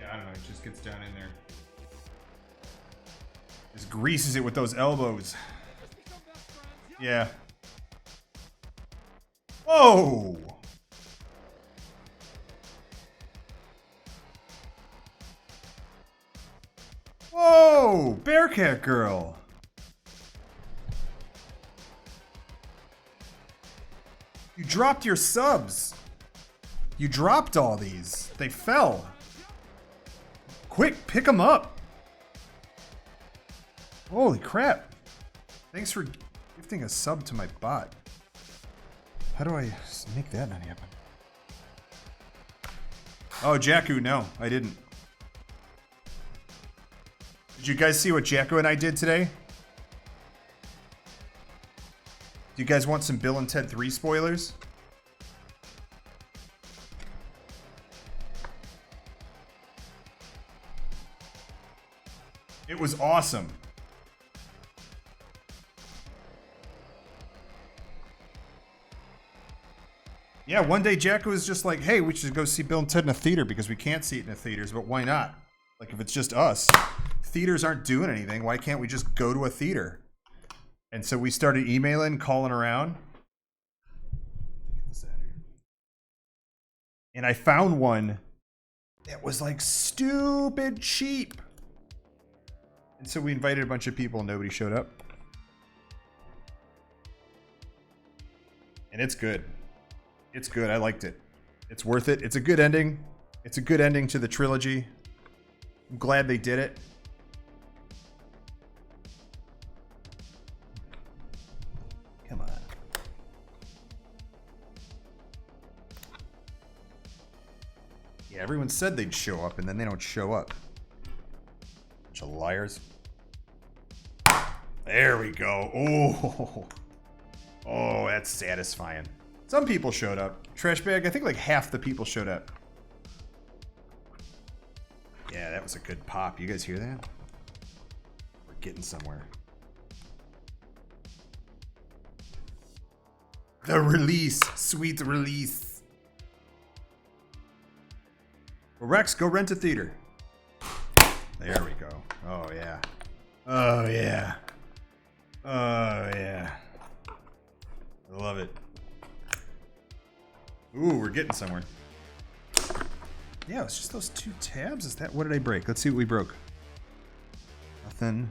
I don't know, it just gets down in there. Just greases it with those elbows. Yeah. Whoa! Whoa! Bearcat girl! You dropped your subs! You dropped all these. They fell. Quick, pick them up. Holy crap. Thanks for gifting a sub to my bot. How do I make that not happen? Oh, Jakku, no, I didn't. Did you guys see what Jakku and I did today? Do you guys want some Bill and Ted 3 spoilers? It was awesome. Yeah, one day Jakku was just like, hey, we should go see Bill and Ted in a theater because we can't see it in the theaters, but why not? Like, if it's just us, theaters aren't doing anything, why can't we just go to a theater? And so we started emailing, calling around. Get this out of here. And I found one that was like stupid cheap. And so we invited a bunch of people and nobody showed up. And it's good. It's good. I liked it. It's worth it. It's a good ending. It's a good ending to the trilogy. I'm glad they did it. Come on. Yeah, everyone said they'd show up and then they don't show up. Bunch of liars. There we go. Oh. Oh, that's satisfying. Some people showed up. Trash bag, I think like half the people showed up. Yeah, that was a good pop. You guys hear that? We're getting somewhere. The release. Sweet release. Well, Rex, go rent a theater. There we go. Oh, yeah. Oh, yeah. Yeah. I love it. Ooh, we're getting somewhere. Yeah, it's just those 2 tabs. Is that what did I break? Let's see what we broke. Nothing.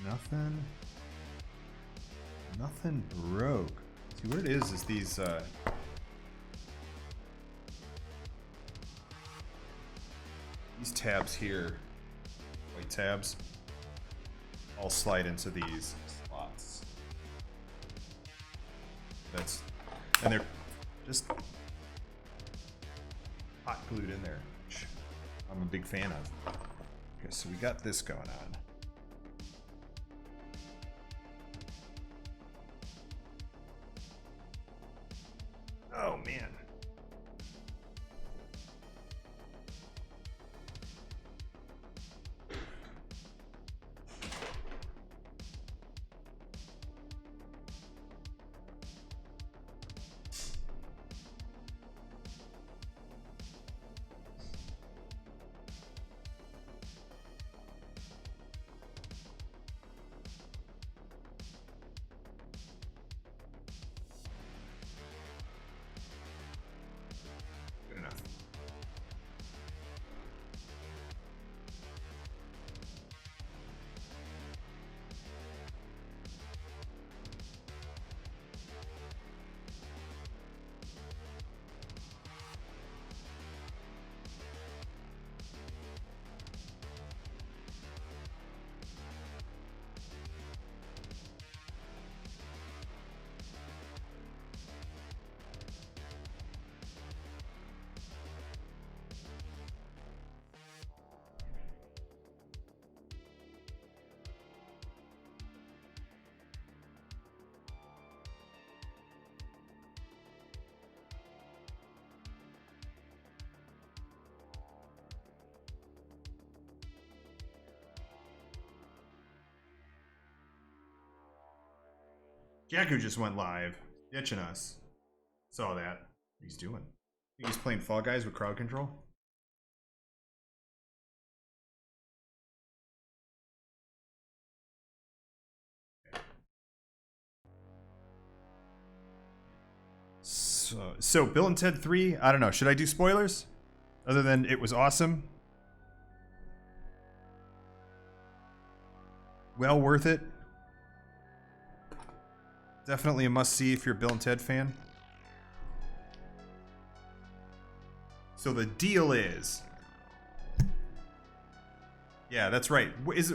Nothing. Nothing broke. See what it is these tabs here, white tabs, all slide into these slots. And they're just hot glued in there, which I'm a big fan of. Okay, so we got this going on. Oh man. Good enough. Jakku just went live, ditching us. Saw that. What he's doing. He's playing Fall Guys with crowd control. So Bill and Ted 3, I don't know. Should I do spoilers? Other than it was awesome? Well worth it. Definitely a must-see if you're a Bill and Ted fan. So the deal is... Yeah, that's right.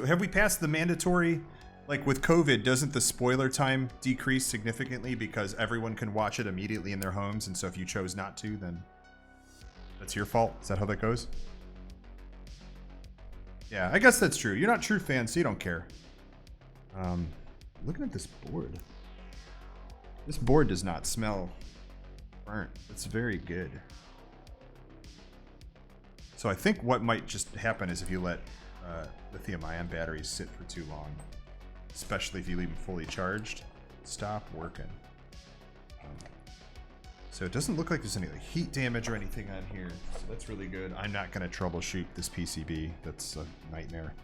Have we passed the mandatory... Like with COVID, doesn't the spoiler time decrease significantly because everyone can watch it immediately in their homes, and so if you chose not to, then that's your fault? Is that how that goes? Yeah, I guess that's true. You're not true fans, so you don't care. Looking at this board. This board does not smell burnt. It's very good. So I think what might just happen is if you let lithium-ion batteries sit for too long, especially if you leave them fully charged, stop working. So it doesn't look like there's any like, heat damage or anything on here, so that's really good. I'm not going to troubleshoot this PCB. That's a nightmare.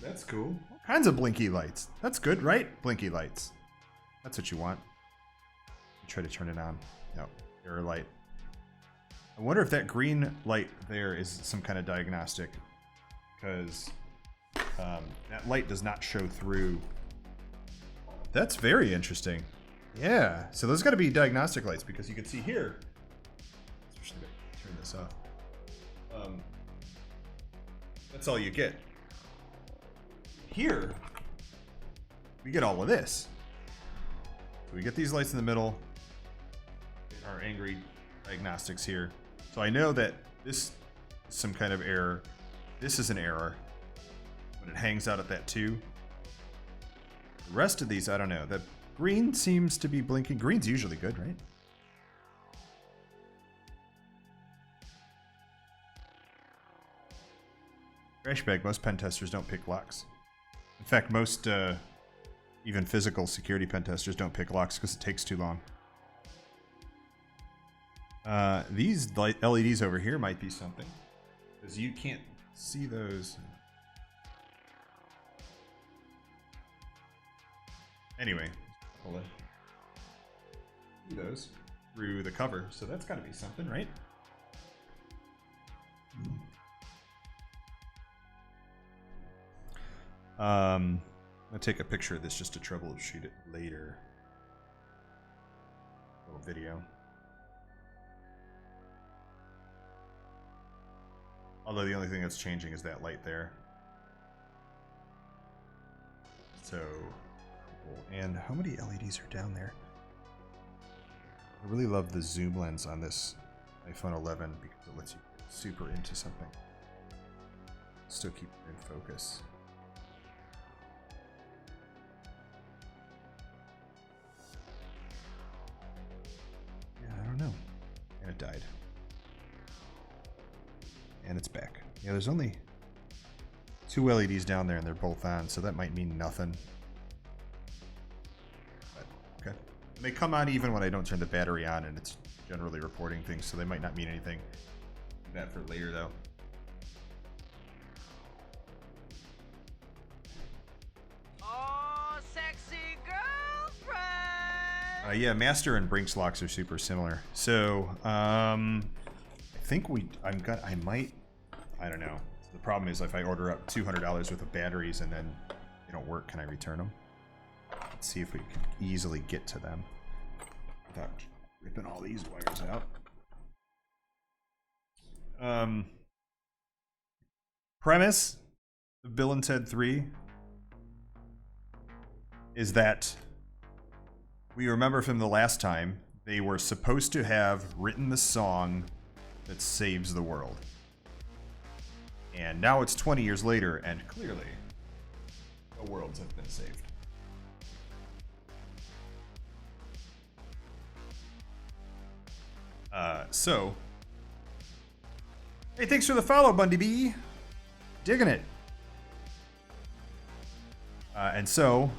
That's cool. All kinds of blinky lights. That's good, right? Blinky lights. That's what you want. Try to turn it on. No, error light. I wonder if that green light there is some kind of diagnostic, because that light does not show through. That's very interesting. Yeah, so those got to be diagnostic lights, because you can see here. Especially if I turn this off. That's all you get. Here, we get all of this. So we get these lights in the middle. Our angry diagnostics here. So I know that this is some kind of error. This is an error when it hangs out at that 2. The rest of these, I don't know. The green seems to be blinking. Green's usually good, right? Trash bag, most pen testers don't pick locks. In fact, most even physical security pen testers don't pick locks because it takes too long. These LEDs over here might be something, because you can't see those. Anyway, we'll see those through the cover, so that's got to be something, right? I'll take a picture of this just to troubleshoot it later. Little video. Although the only thing that's changing is that light there. So, cool. And how many LEDs are down there? I really love the zoom lens on this iPhone 11 because it lets you get super into something. Still keep it in focus. Yeah, I don't know. And it died. And it's back. Yeah, there's only 2 LEDs down there and they're both on, so that might mean nothing. But, okay. And they come on even when I don't turn the battery on, and it's generally reporting things, so they might not mean anything. That for later, though.
Oh, sexy girlfriend.
Yeah, Master and Brinks locks are super similar. So, I think I don't know. The problem is if I order up $200 worth of batteries and then they don't work, can I return them? Let's see if we can easily get to them without ripping all these wires out. Premise of Bill and Ted 3 is that we remember from the last time they were supposed to have written the song that saves the world. And now it's 20 years later, and clearly, the worlds have been saved. So, hey, thanks for the follow, Bundy B. Digging it. And so,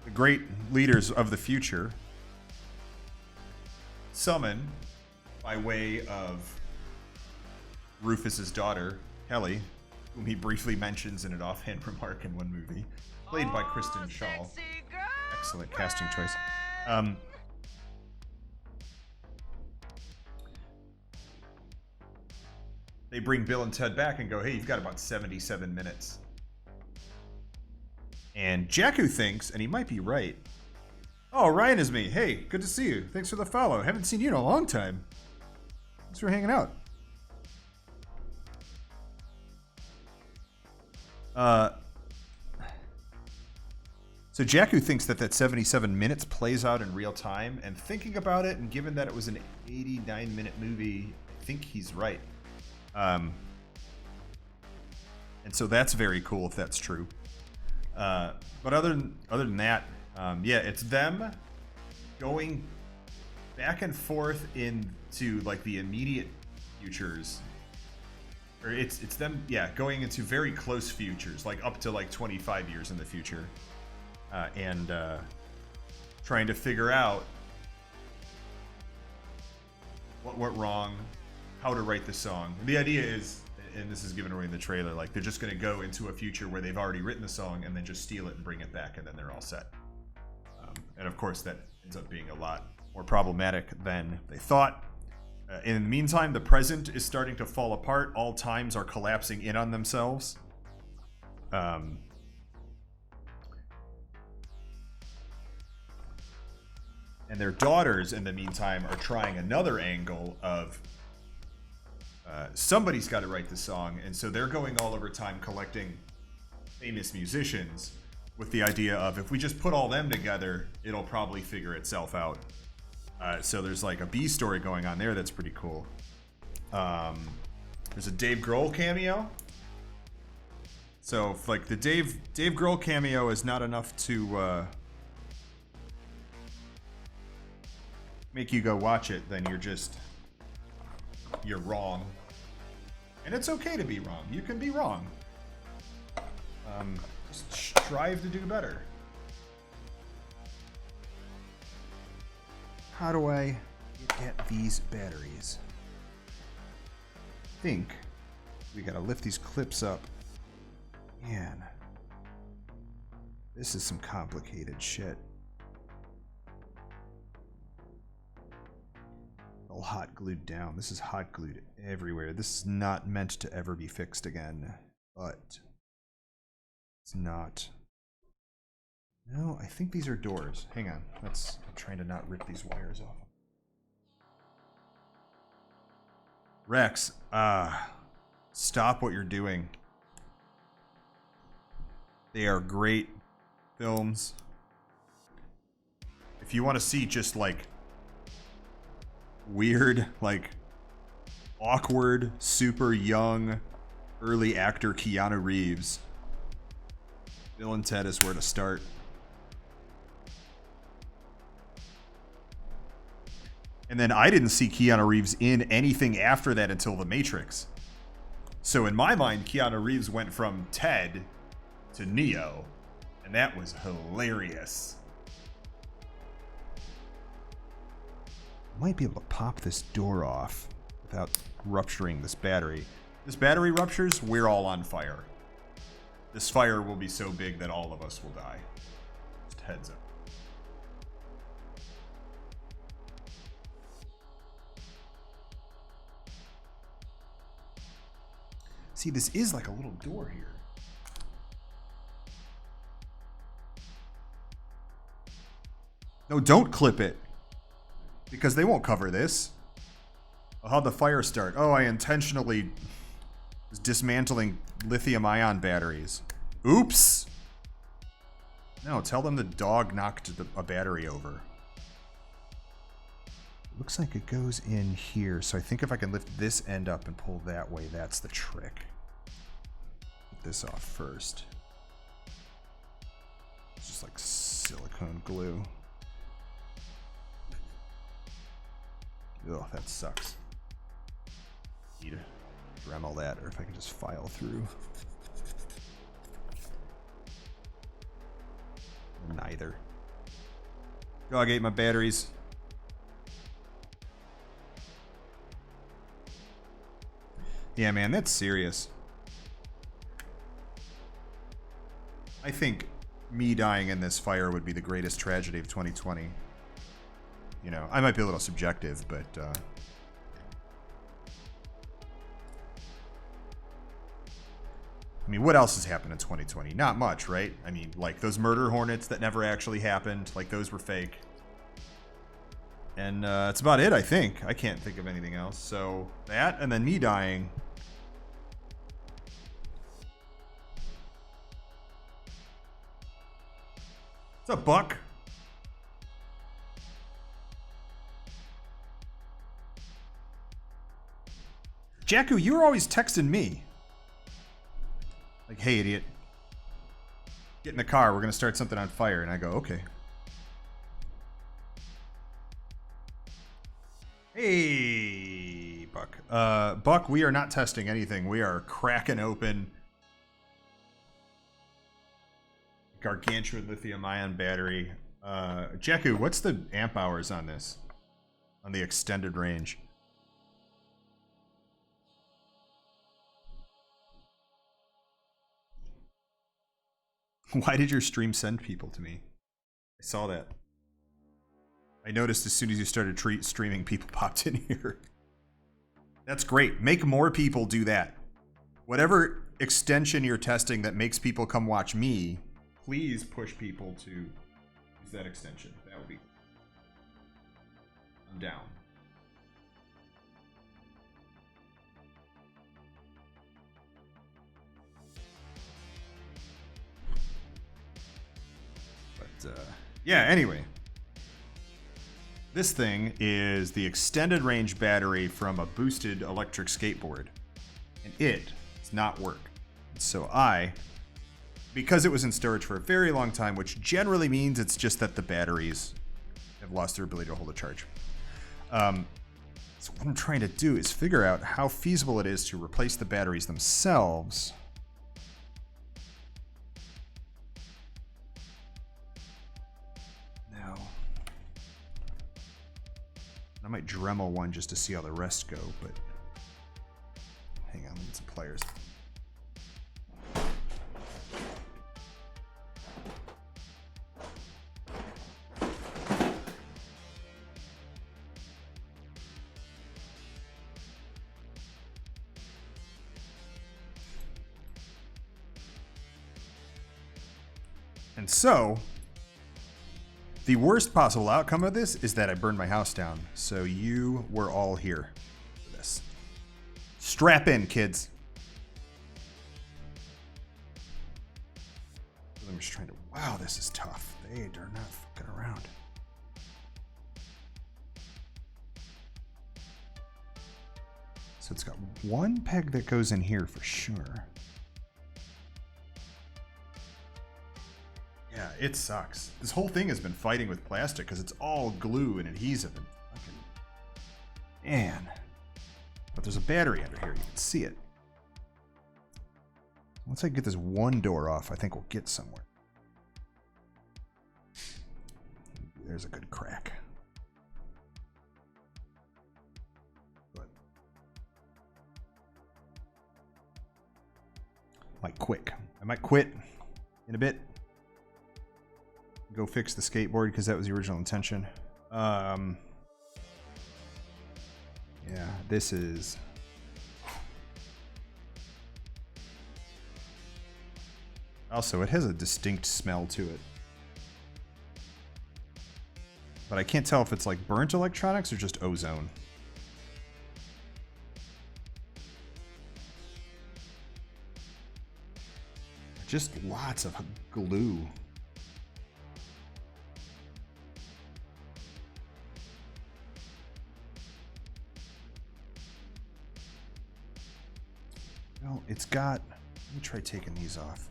the great leaders of the future summon, by way of Rufus's daughter, Kelly, whom he briefly mentions in an offhand remark in one movie, played by Kristen Shaw. Excellent casting choice. They bring Bill and Ted back and go, hey, you've got about 77 minutes. And Jakku thinks, and he might be right. Oh, Ryan is me. Hey, good to see you. Thanks for the follow. Haven't seen you in a long time. Thanks for hanging out. So Jakku thinks that 77 minutes plays out in real time, and thinking about it, and given that it was an 89-minute movie, I think he's right. And so that's very cool if that's true. But other than that, yeah, it's them going back and forth into like the immediate futures. Or it's them, yeah, going into very close futures, like up to like 25 years in the future, and trying to figure out what went wrong, how to write the song. The idea is, and this is given away in the trailer, like they're just going to go into a future where they've already written the song and then just steal it and bring it back, and then they're all set. And of course, that ends up being a lot more problematic than they thought. In the meantime, the present is starting to fall apart. All times are collapsing in on themselves. And their daughters, in the meantime, are trying another angle of somebody's got to write the song. And so they're going all over time collecting famous musicians with the idea of if we just put all them together, it'll probably figure itself out. So there's like a B story going on there that's pretty cool. There's a Dave Grohl cameo. So if like the Dave Grohl cameo is not enough to make you go watch it, then you're wrong. And it's okay to be wrong. You can be wrong. Just strive to do better. How do I get these batteries? I think We gotta lift these clips up. Man. This is some complicated shit. All hot glued down. This is hot glued everywhere. This is not meant to ever be fixed again. But it's not. No, I think these are doors. Hang on. I'm trying to not rip these wires off. Rex, stop what you're doing. They are great films. If you want to see just like weird, like awkward, super young, early actor Keanu Reeves, Bill and Ted is where to start. And then I didn't see Keanu Reeves in anything after that until The Matrix. So in my mind, Keanu Reeves went from Ted to Neo, and that was hilarious. Might be able to pop this door off without rupturing this battery. This battery ruptures, we're all on fire. This fire will be so big that all of us will die. Just heads up. See, this is like a little door here. No, don't clip it. Because they won't cover this. How'd the fire start? Oh, I intentionally was dismantling lithium-ion batteries. Oops! No, tell them the dog knocked a battery over. Looks like it goes in here, so I think if I can lift this end up and pull that way, that's the trick. Get this off first. It's just like silicone glue. Ugh, that sucks. Need to Dremel that, or if I can just file through. Neither. Dog ate my batteries. Yeah, man, that's serious. I think me dying in this fire would be the greatest tragedy of 2020. You know, I might be a little subjective, but I mean, what else has happened in 2020? Not much, right? I mean, like those murder hornets that never actually happened, like those were fake. And that's about it, I think. I can't think of anything else. So that, and then me dying. What's up, Buck? Jacku, you were always texting me. Like, hey, idiot. Get in the car. We're going to start something on fire. And I go, okay. Hey, Buck. Buck, we are not testing anything. We are cracking open gargantuan lithium-ion battery. Jacku, what's the amp hours on this? On the extended range? Why did your stream send people to me? I saw that. I noticed as soon as you started streaming, people popped in here. That's great. Make more people do that. Whatever extension you're testing that makes people come watch me, please push people to use that extension. That would be... I'm down. Yeah, anyway. This thing is the extended range battery from a boosted electric skateboard. And it does not work. So because it was in storage for a very long time, which generally means it's just that the batteries have lost their ability to hold a charge. So what I'm trying to do is figure out how feasible it is to replace the batteries themselves. I might Dremel one just to see how the rest go, but hang on, let me need some pliers. And so, the worst possible outcome of this is that I burned my house down. So you were all here for this. Strap in, kids. I'm just trying to... Wow, this is tough. They are not fucking around. So it's got one peg that goes in here for sure. Yeah, it sucks. This whole thing has been fighting with plastic because it's all glue and adhesive and fucking... Man. But there's a battery under here. You can see it. Once I get this one door off, I think we'll get somewhere. There's a good crack. But I might quit in a bit. Go fix the skateboard because that was the original intention. Yeah, this is... Also, it has a distinct smell to it. But I can't tell if it's like burnt electronics or just ozone. Just lots of glue. Well, it's got... Let me try taking these off.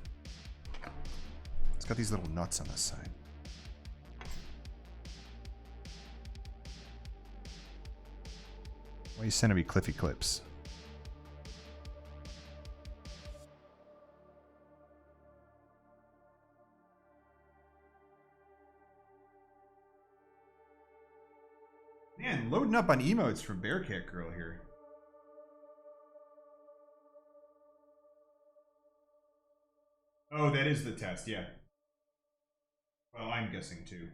It's got these little nuts on this side. Why are you sending me Cliffy clips? Man, loading up on emotes from Bearcat Girl here. Oh, that is the test, yeah. Well, I'm guessing too.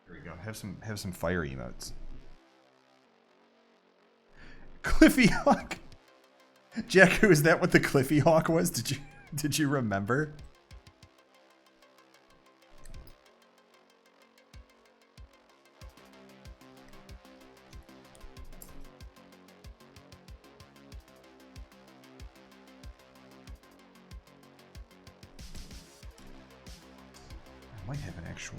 Here we go. Have some fire emotes. Cliffy Hawk. Jacko, is that what the Cliffy Hawk was? Did you remember? I might have an actual...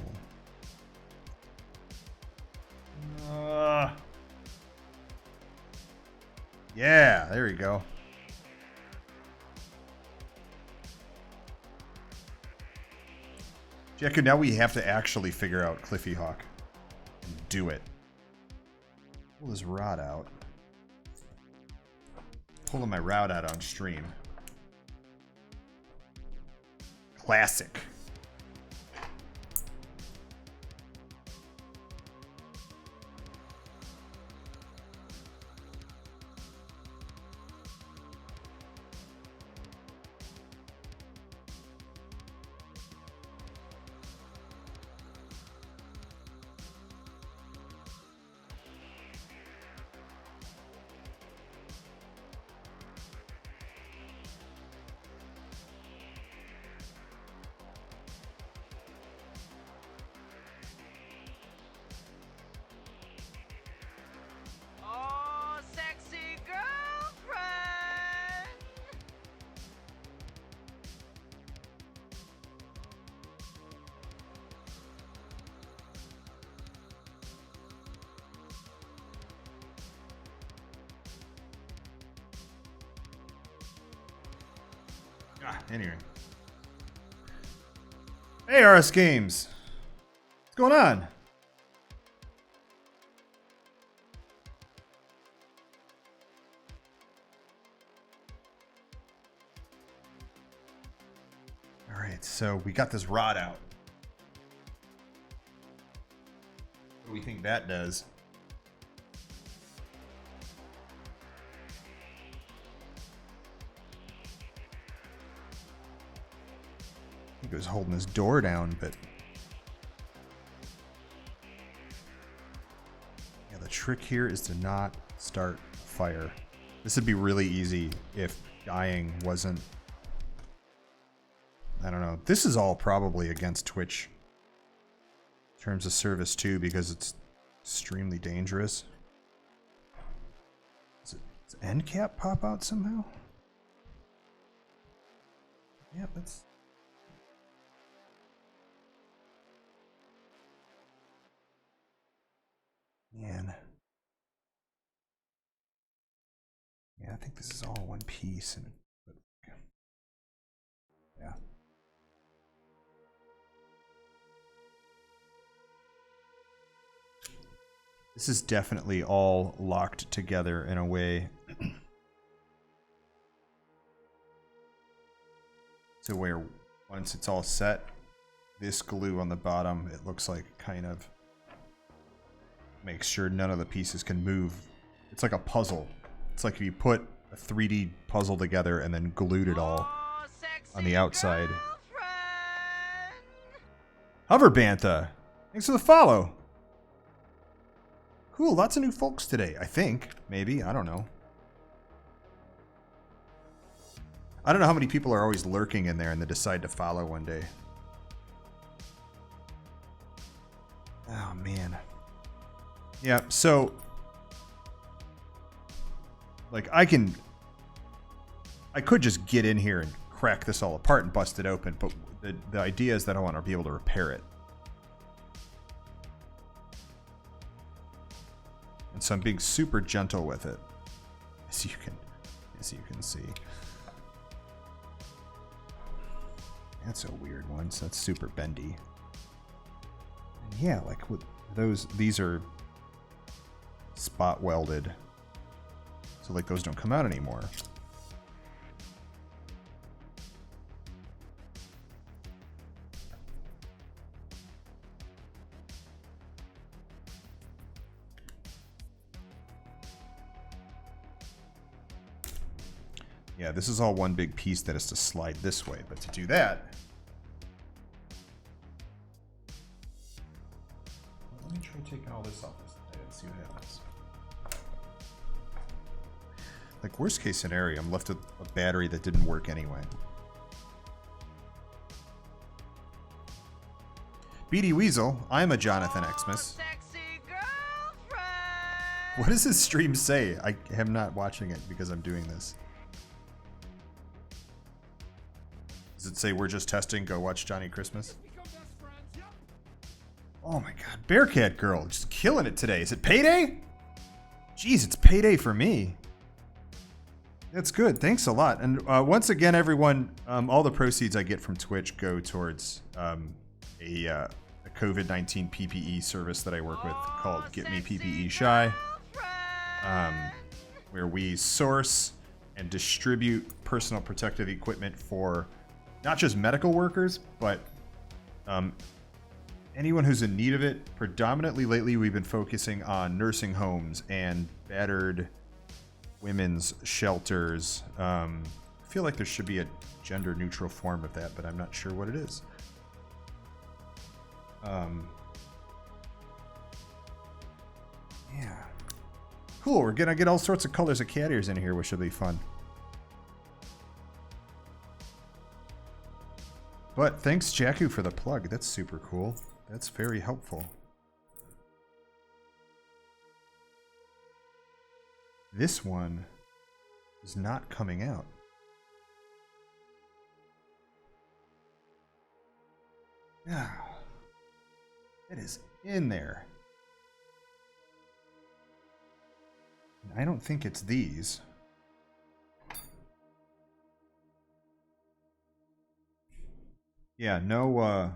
yeah, there we go. Jacko, now we have to actually figure out Cliffy Hawk and do it. Pull this rod out. Pulling my rod out on stream. Classic.
Oh, sexy girlfriend.
Anyway. Hey, RS Games. What's going on? All right, so we got this rod out. do you think that does? I think it was holding his door down, but yeah, the trick here is to not start a fire. This would be really easy if dying wasn't, I don't know. This is all probably against Twitch terms of service too, because it's extremely dangerous. Does end cap pop out somehow? Yeah, that's... Man. Yeah, I think this is all one piece. And yeah. This is definitely all locked together in a way to where once it's all set, this glue on the bottom, it looks like kind of makes sure none of the pieces can move. It's like a puzzle. It's like if you put a 3D puzzle together and then glued it all on the outside. Hover Bantha, thanks for the follow. Cool, lots of new folks today, I think. Maybe, I don't know. I don't know how many people are always lurking in there and they decide to follow one day. Oh, man. Yeah, so... like, I could just get in here and crack this all apart and bust it open, but the idea is that I want to be able to repair it. And so I'm being super gentle with it, as you can see. That's a weird one. So that's super bendy. And yeah, like with these are spot welded, so like those don't come out anymore. Yeah, this is all one big piece that has to slide this way, but to do that... let me try taking all this off and see what happens. Like, worst case scenario, I'm left with a battery that didn't work anyway. BD Weasel, I'm a Jonathan Xmas. What does his stream say? I am not watching it because I'm doing this. Does it say we're just testing, go watch Johnny Christmas? Oh my god, Bearcat Girl, just killing it today. Is it payday? Jeez, it's payday for me. That's good, thanks a lot. And once again, everyone, all the proceeds I get from Twitch go towards a COVID-19 PPE service that I work with called Get Me PPE Shy, where we source and distribute personal protective equipment for not just medical workers, but anyone who's in need of it. Predominantly lately, we've been focusing on nursing homes and battered women's shelters. I feel like there should be a gender-neutral form of that, but I'm not sure what it is. Yeah. Cool, we're gonna get all sorts of colors of cat ears in here, which should be fun. But thanks, Jakku, for the plug. That's super cool. That's very helpful. This one is not coming out. Yeah. It is in there. I don't think it's these. Yeah, no,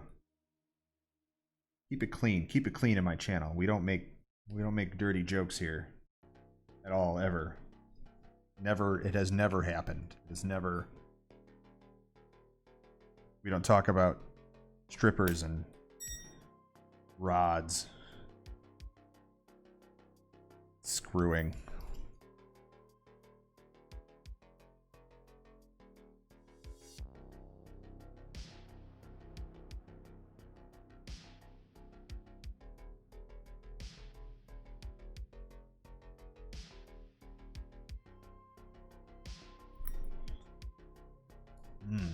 keep it clean. Keep it clean in my channel. We don't make dirty jokes here at all, ever. Never, it has never happened. It has never. We don't talk about strippers and rods. screwing.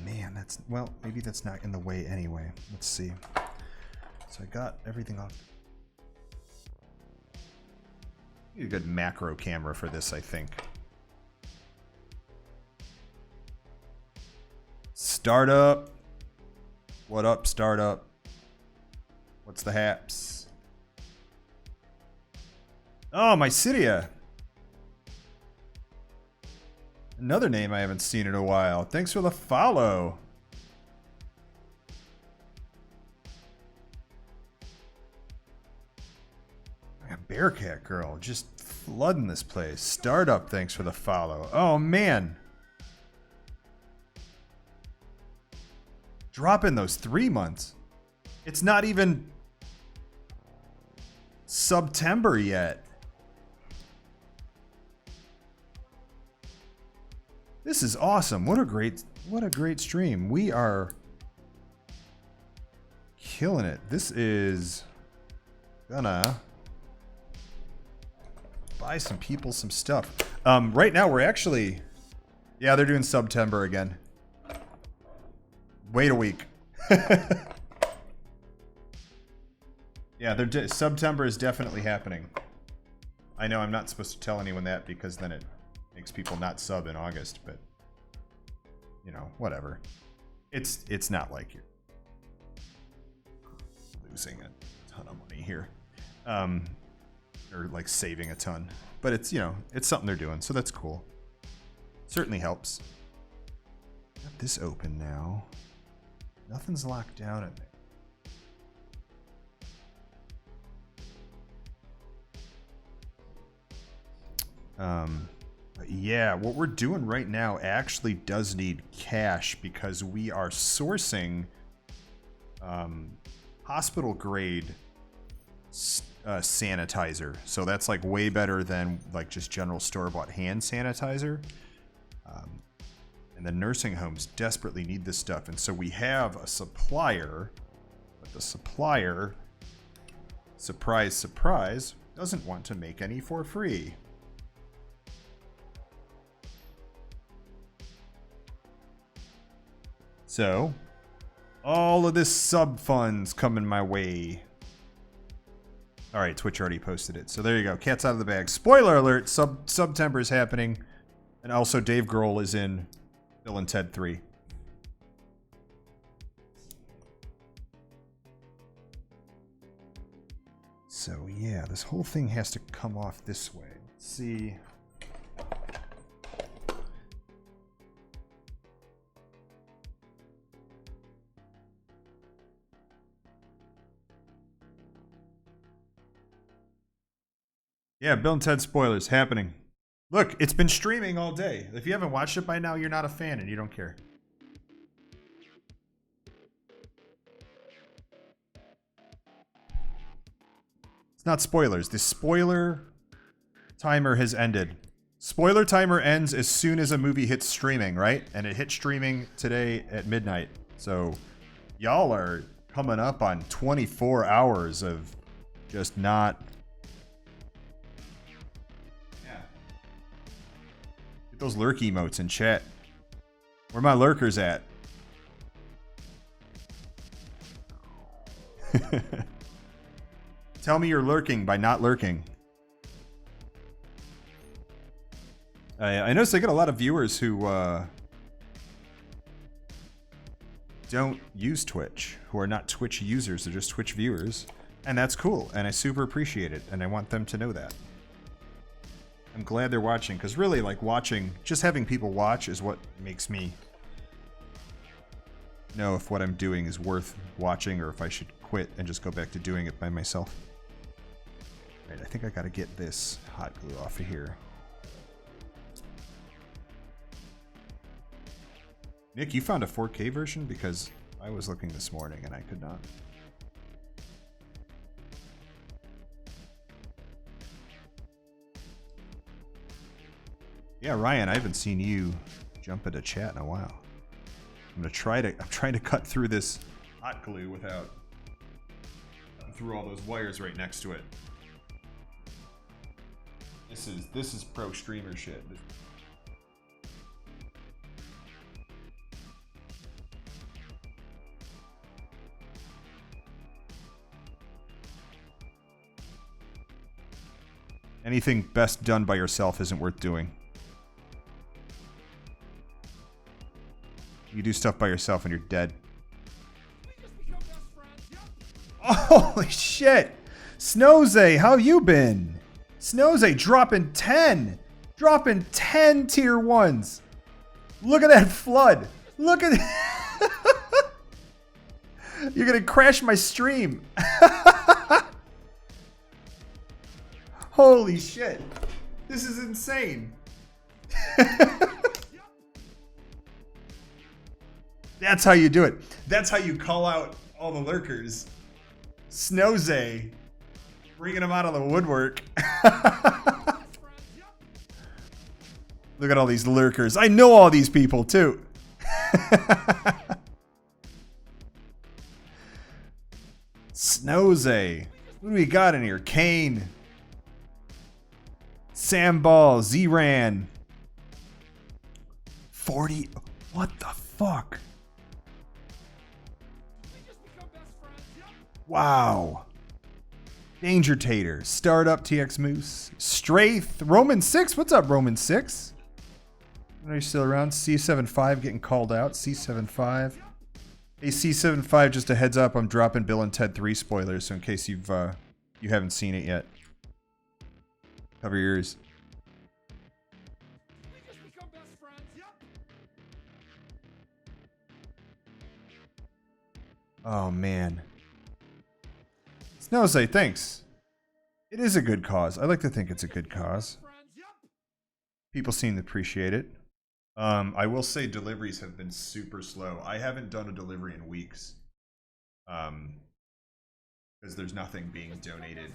Man, that's, well, maybe that's not in the way anyway. Let's see. So I got everything off. Need a good macro camera for this, I think. Startup. What up, startup? What's the haps? Oh, Mycidia. Another name I haven't seen in a while. Thanks for the follow. A Bearcat girl just flooding this place. Startup, thanks for the follow. Oh man. Drop in those 3 months. It's not even September yet. This is awesome. What a great stream. We are killing it. This is gonna buy some people some stuff. Right now we're actually, yeah, they're doing September again. Wait a week. Yeah, September is definitely happening. I know I'm not supposed to tell anyone that because then it makes people not sub in August, but you know, whatever. It's not like you're losing a ton of money here, or like saving a ton. But it's, you know, it's something they're doing, so that's cool. Certainly helps. Got this open now. Nothing's locked down in there. But yeah, what we're doing right now actually does need cash because we are sourcing hospital grade sanitizer. So that's like way better than like just general store-bought hand sanitizer. And the nursing homes desperately need this stuff. And so we have a supplier, but the supplier, surprise, surprise, doesn't want to make any for free. So, all of this sub funds coming my way. All right, Twitch already posted it. So there you go. Cat's out of the bag. Spoiler alert, September is happening. And also Dave Grohl is in Bill and Ted 3. So yeah, this whole thing has to come off this way. Let's see. Yeah, Bill and Ted spoilers happening. Look, it's been streaming all day. If you haven't watched it by now, you're not a fan and you don't care. It's not spoilers. The spoiler timer has ended. Spoiler timer ends as soon as a movie hits streaming, right? And it hit streaming today at midnight. So y'all are coming up on 24 hours of just not... Those lurk emotes in chat. Where my lurkers at? Tell me you're lurking by not lurking. I noticed I get a lot of viewers who don't use Twitch, who are not Twitch users, they're just Twitch viewers. And that's cool, and I super appreciate it, and I want them to know that. I'm glad they're watching, because really, like, watching, just having people watch is what makes me know if what I'm doing is worth watching or if I should quit and just go back to doing it by myself. Alright, I think I gotta get this hot glue off of here. Nick, you found a 4K version? Because I was looking this morning and I could not. Yeah, Ryan, I haven't seen you jump into chat in a while. I'm trying to cut through this hot glue without cutting through all those wires right next to it. This is pro streamer shit. Anything best done by yourself isn't worth doing. You do stuff by yourself and you're dead. Holy shit! Snowze, how you been? Snowze dropping 10! Dropping 10 tier 1s! Look at that flood! Look at You're gonna crash my stream! Holy shit! This is insane! That's how you do it. That's how you call out all the lurkers. Snowze. Bringing them out of the woodwork. Look at all these lurkers. I know all these people too. Snowze. What do we got in here? Kane. Samball. Z-Ran. 40. What the fuck? Wow. Danger Tater. Startup TX Moose. Straith. Roman 6. What's up, Roman 6? Are you still around? C75 getting called out. C75. Hey, C75, just a heads up. I'm dropping Bill and Ted 3 spoilers, so in case you haven't seen it yet. Cover your ears. Oh, man. Snowze, thanks. It is a good cause. I like to think it's a good cause. People seem to appreciate it. I will say deliveries have been super slow. I haven't done a delivery in weeks. Because there's nothing being donated.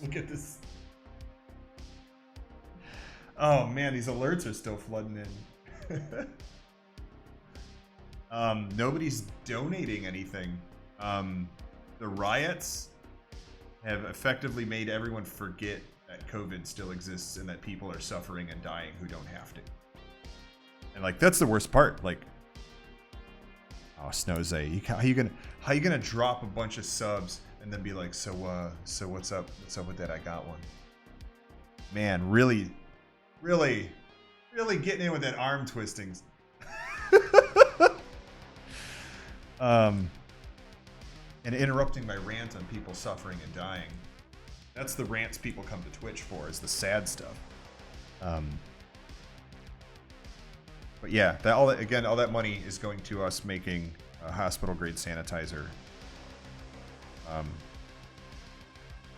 Look at this. Oh man, these alerts are still flooding in. Nobody's donating anything. The riots have effectively made everyone forget that COVID still exists and that people are suffering and dying who don't have to. And like, that's the worst part. Like, oh, Snowze, how you gonna drop a bunch of subs and then be like, so what's up with that? I got one. Man, really getting in with that arm twisting. And interrupting my rant on people suffering and dying. That's the rants people come to Twitch for, is the sad stuff. But yeah, all that money is going to us making a hospital-grade sanitizer. And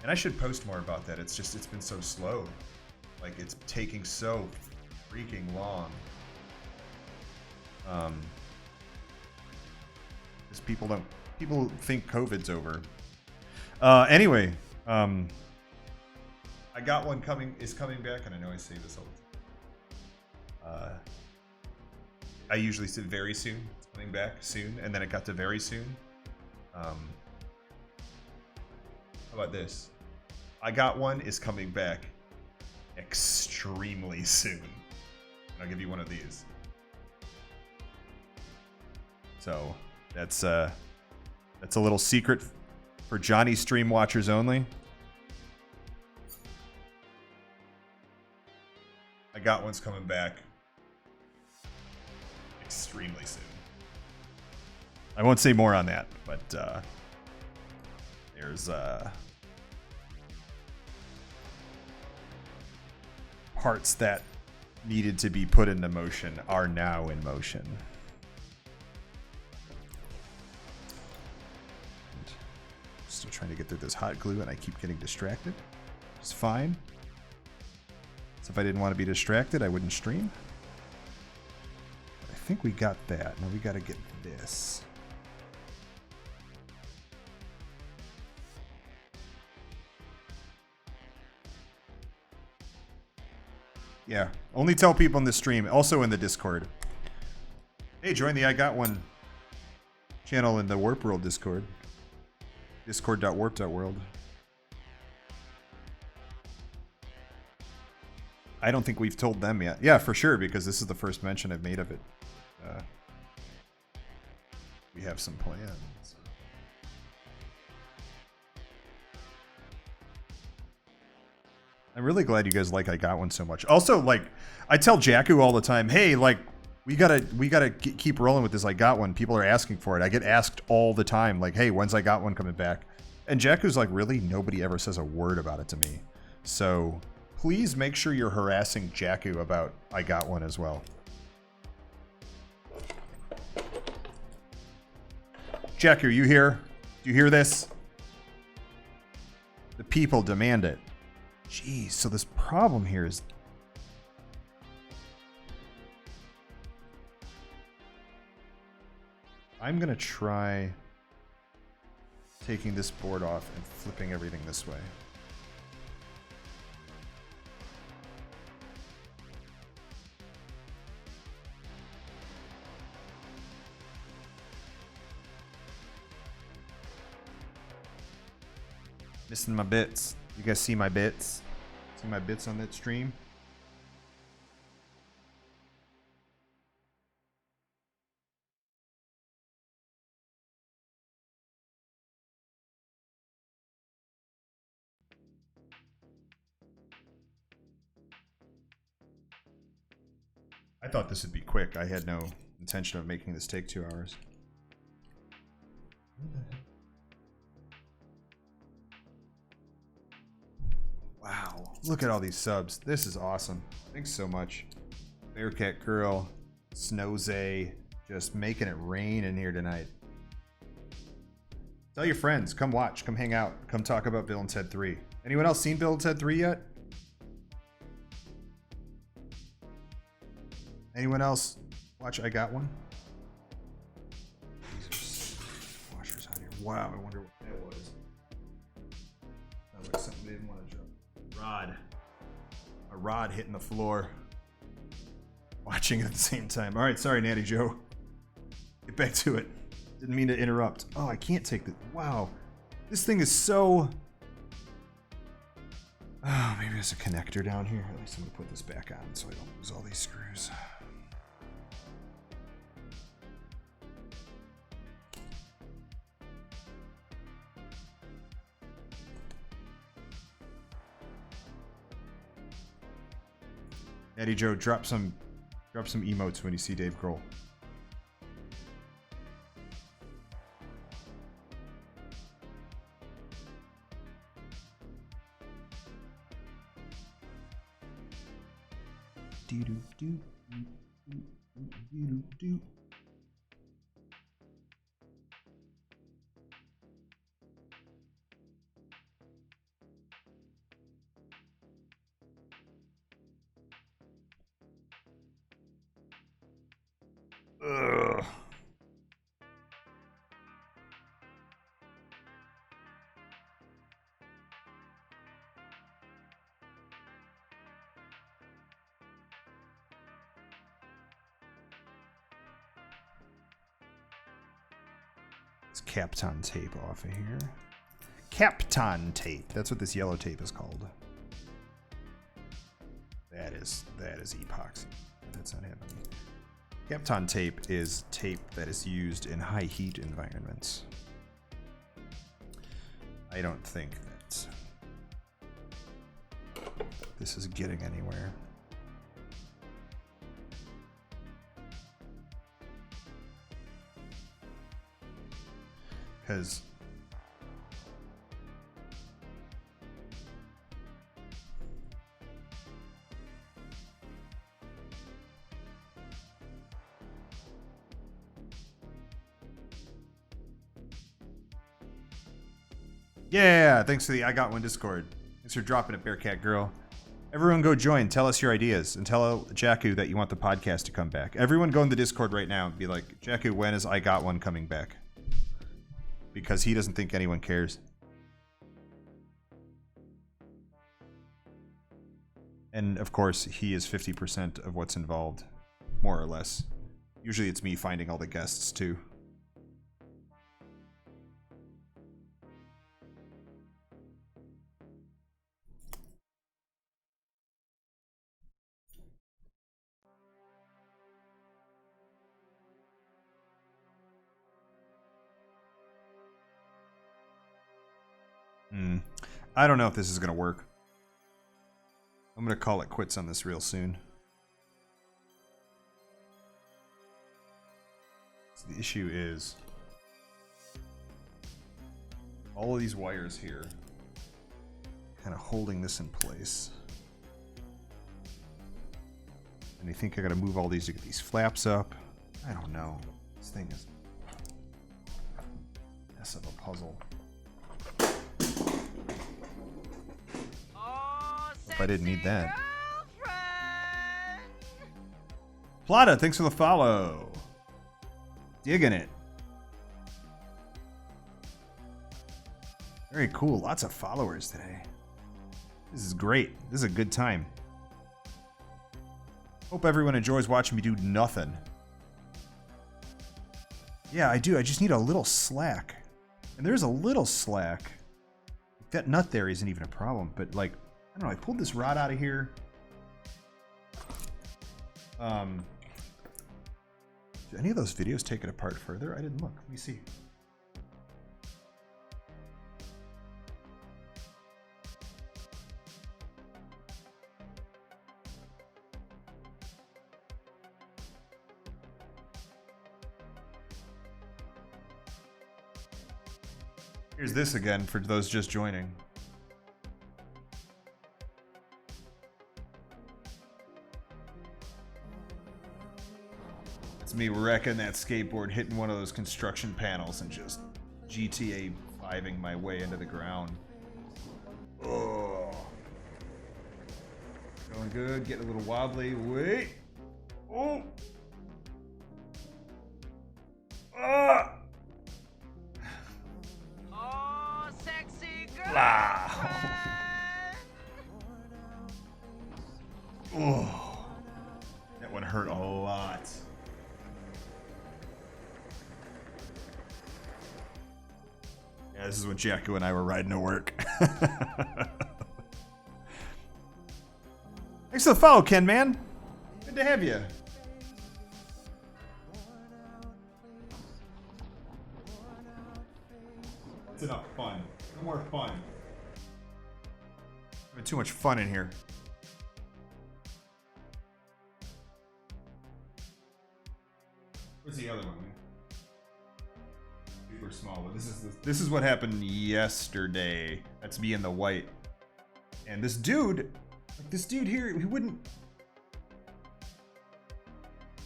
I should post more about that. It's been so slow. Like, it's taking so freaking long. Because people think COVID's over. Anyway, I got one coming back, and I know I say this all the time. I usually say very soon. It's coming back soon, and then it got to very soon. How about this? I got one is coming back extremely soon. And I'll give you one of these. So that's a little secret for Johnny stream watchers only. I got one's coming back extremely soon. I won't say more on that, but there's parts that needed to be put into motion are now in motion. And still trying to get through this hot glue and I keep getting distracted. It's fine. So if I didn't want to be distracted, I wouldn't stream. But I think we got that. Now we got to get this. Yeah, only tell people in the stream, also in the Discord. Hey, join the I Got One channel in the Warp World Discord. Discord.warp.world. I don't think we've told them yet. Yeah, for sure, because this is the first mention I've made of it. We have some plans. I'm really glad you guys like I Got One so much. Also, like, I tell Jakku all the time, hey, like, we gotta keep rolling with this I Got One. People are asking for it. I get asked all the time, like, hey, when's I Got One coming back? And Jakku's like, really? Nobody ever says a word about it to me. So please make sure you're harassing Jakku about I Got One as well. Jakku, you here? Do you hear this? The people demand it. Jeez, so this problem here is... I'm gonna try taking this board off and flipping everything this way. Missing my bits. You guys see my bits? See my bits on that stream? I thought this would be quick. I had no intention of making this take 2 hours. Wow, look at all these subs. This is awesome. Thanks so much. Bearcat Girl, Snowzay, just making it rain in here tonight. Tell your friends, come watch, come hang out, come talk about Bill and Ted 3. Anyone else seen Bill and Ted 3 yet? Anyone else watch I Got One? These are washers on here. Wow, I wonder what that was. Sounds like something they didn't want to drop. Rod. A rod hitting the floor. Watching at the same time. Alright, sorry, Natty Joe. Get back to it. Didn't mean to interrupt. Oh, I can't take this. Wow. This thing is so... Oh, maybe there's a connector down here. At least I'm going to put this back on so I don't lose all these screws. Natty Joe, drop some emotes when you see Dave Grohl. Ugh. Let's Kapton tape off of here. Kapton tape. That's what this yellow tape is called. That is epoxy. That's not happening. Kapton tape is tape that is used in high heat environments. I don't think that this is getting anywhere. Because yeah, thanks for the I Got One Discord. Thanks for dropping it, Bearcat Girl. Everyone go join. Tell us your ideas. And tell Jakku that you want the podcast to come back. Everyone go in the Discord right now and be like, Jakku, when is I Got One coming back? Because he doesn't think anyone cares. And of course, he is 50% of what's involved, more or less. Usually it's me finding all the guests too. I don't know if this is going to work. I'm going to call it quits on this real soon. So the issue is all of these wires here kind of holding this in place. And I think I got to move all these to get these flaps up. I don't know. This thing is a mess of a puzzle. I didn't need that. Plata, thanks for the follow. Digging it. Very cool. Lots of followers today. This is great. This is a good time. Hope everyone enjoys watching me do nothing. Yeah, I do. I just need a little slack. And there's a little slack. That nut there isn't even a problem, but like, I don't know, I pulled this rod out of here. Did any of those videos take it apart further? I didn't look. Let me see. Here's this again for those just joining. It's me wrecking that skateboard, hitting one of those construction panels, and just GTA 5ing my way into the ground. Oh. Going good, getting a little wobbly. Wait. Oh. Ah.
Oh, sexy girl.
Oh. That one hurt a lot. Yeah, this is when Jacko and I were riding to work. Thanks for the follow, Ken, man. Good to have you. That's enough fun. No more fun. Having too much fun in here. Where's the other one? Super small, but this is what happened yesterday. That's me in the white. And this dude here, he wouldn't.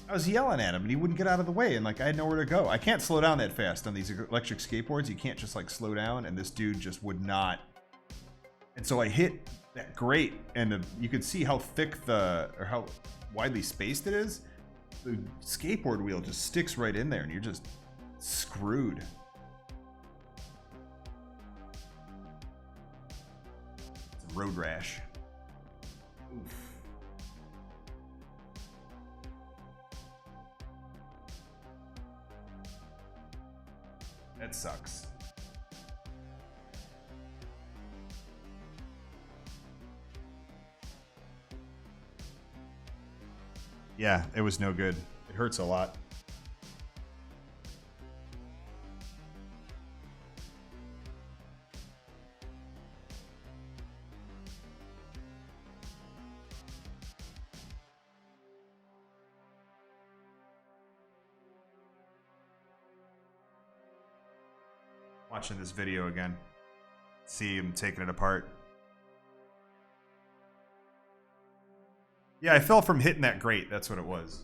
I was yelling at him and he wouldn't get out of the way, and like I had nowhere to go. I can't slow down that fast on these electric skateboards. You can't just like slow down, and this dude just would not. And so I hit that grate, and you could see how thick or how widely spaced it is. The skateboard wheel just sticks right in there, and you're just screwed. It's a road rash. Oof. That sucks. Yeah, it was no good. It hurts a lot. Watching this video again. See him taking it apart. Yeah, I fell from hitting that grate. That's what it was.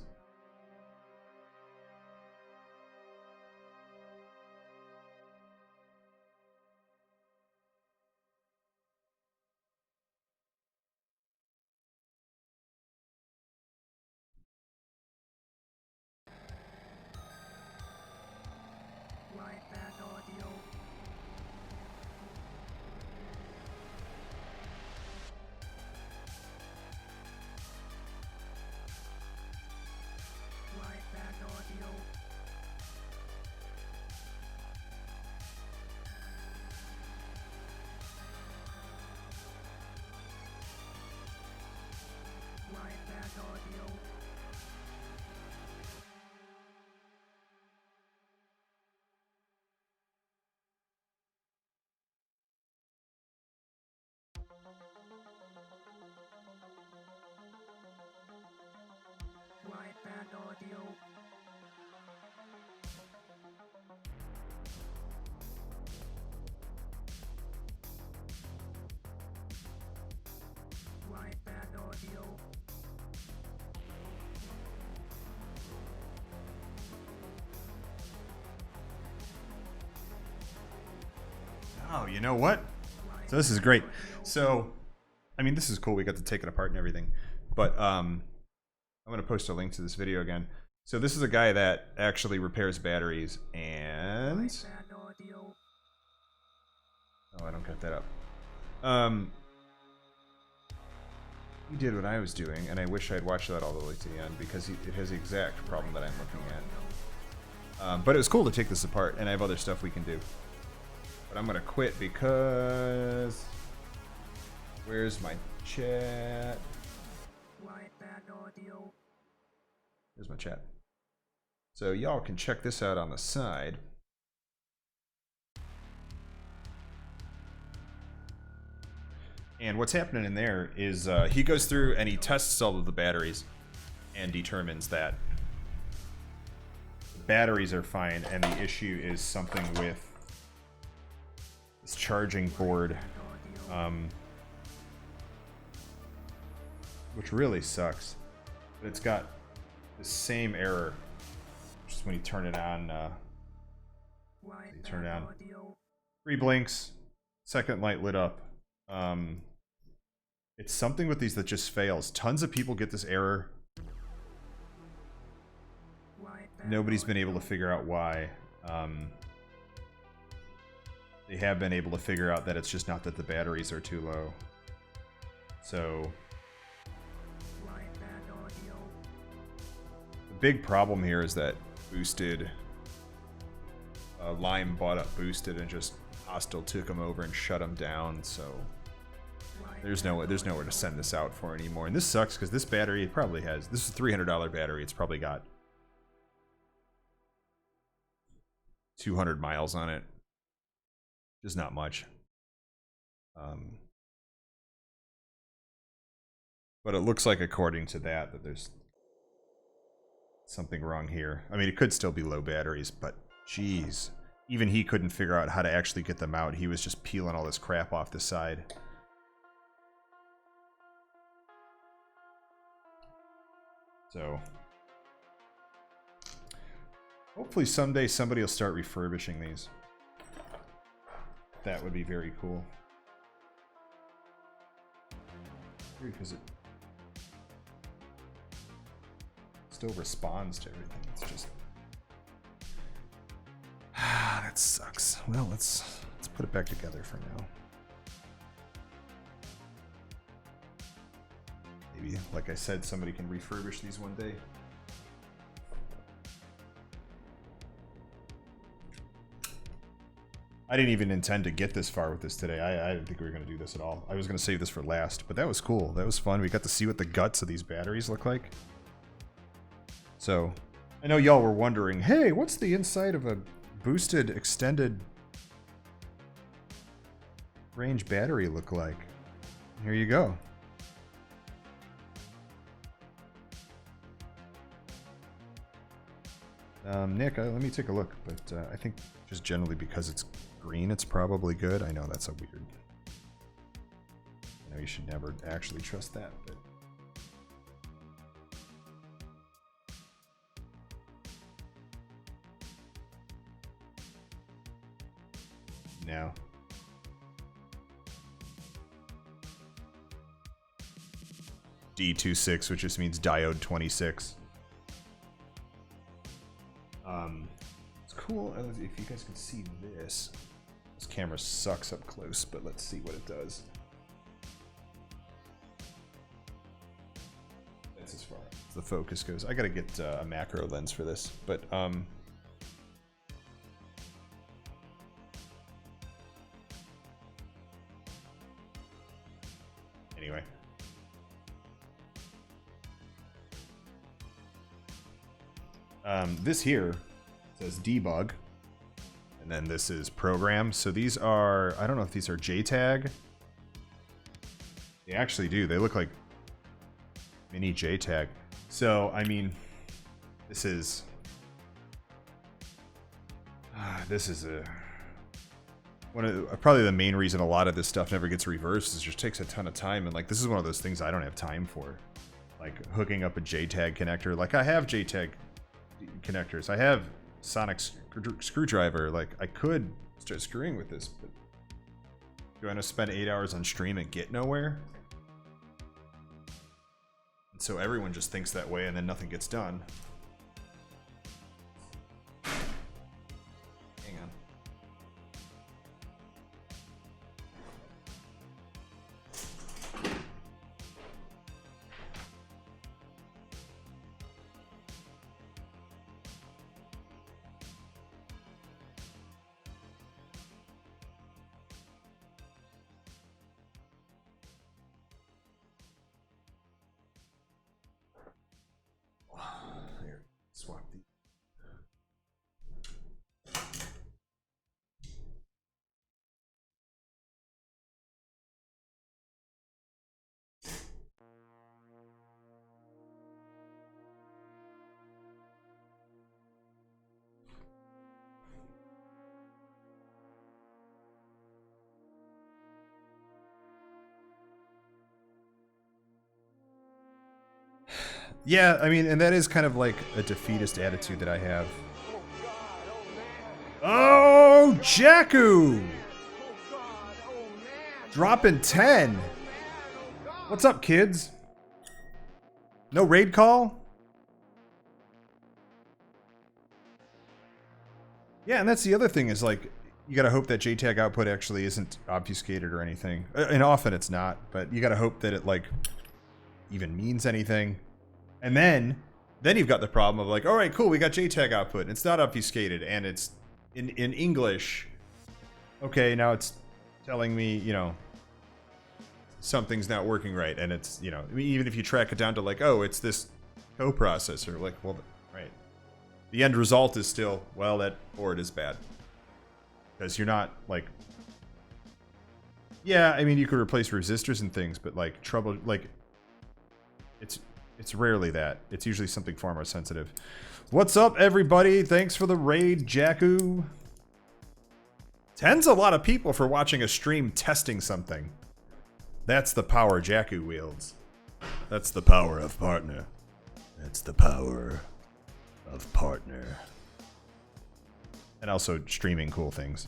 Oh, you know what? So this is great. So, I mean, this is cool. We got to take it apart and everything. But I'm going to post a link to this video again. So this is a guy that actually repairs batteries and... Oh, I don't got that up. He did what I was doing, and I wish I'd watched that all the way to the end because it has the exact problem that I'm looking at. But it was cool to take this apart, and I have other stuff we can do. But I'm gonna quit because... Where's my chat? Here's my chat. So y'all can check this out on the side. And what's happening in there is he goes through and he tests all of the batteries and determines that the batteries are fine and the issue is something with this charging board, which really sucks. But it's got the same error just when you turn it on. You turn it on. 3 blinks, second light lit up. It's something with these that just fails. Tons of people get this error. Nobody's been able to figure out why. They have been able to figure out that it's just not that the batteries are too low. So the big problem here is that Boosted, Lime bought up Boosted and just hostile took them over and shut them down. So there's nowhere to send this out for anymore. And this sucks because this battery, it probably has, this is a $300 battery. It's probably got 200 miles on it. Just not much. But it looks like, according to that there's something wrong here. I mean, it could still be low batteries, but geez. Even he couldn't figure out how to actually get them out. He was just peeling all this crap off the side. So hopefully someday somebody will start refurbishing these. That would be very cool. Because it still responds to everything. It's just... that sucks. Well, let's put it back together for now. Maybe, like I said, somebody can refurbish these one day. I didn't even intend to get this far with this today. I didn't think we were going to do this at all. I was going to save this for last, but that was cool. That was fun. We got to see what the guts of these batteries look like. So, I know y'all were wondering, hey, what's the inside of a Boosted extended range battery look like? Here you go. Nick, let me take a look, but I think just generally because it's green, it's probably good. I know that's a weird... I know you should never actually trust that, but... No. D26, which just means diode 26. It's cool if you guys can see this. This camera sucks up close, but let's see what it does. That's as far as the focus goes. I gotta get a macro lens for this, but anyway. This here says debug, and then this is program. So these are, I don't know if these are JTAG. They actually do. They look like mini JTAG. So, I mean, This is a one of probably the main reason a lot of this stuff never gets reversed is it just takes a ton of time, and like this is one of those things I don't have time for. Like hooking up a JTAG connector. Like I have JTAG connectors. I have sonic screwdriver. Like I could start screwing with this, but do I want to spend 8 hours on stream and get nowhere? And so everyone just thinks that way and then nothing gets done. Hang on. Here, swap these. Yeah, I mean, and that is kind of like a defeatist attitude that I have. Oh, Jakku! Dropping 10. What's up, kids? No raid call? Yeah, and that's the other thing is like, you gotta hope that JTAG output actually isn't obfuscated or anything. And often it's not, but you gotta hope that it like even means anything. And then you've got the problem of like, all right, cool, we got JTAG output. And it's not obfuscated, and it's in English. Okay, now it's telling me, you know, something's not working right, and it's, you know, I mean, even if you track it down to like, oh, it's this coprocessor, like, well, right. The end result is still, well, that board is bad. Because you're not, like... Yeah, I mean, you could replace resistors and things, but, like, trouble... Like, it's rarely that. It's usually something far more sensitive. What's up, everybody? Thanks for the raid, Jakku. 10's a lot of people for watching a stream testing something. That's the power Jakku wields. That's the power of partner. That's the power of partner. And also streaming cool things.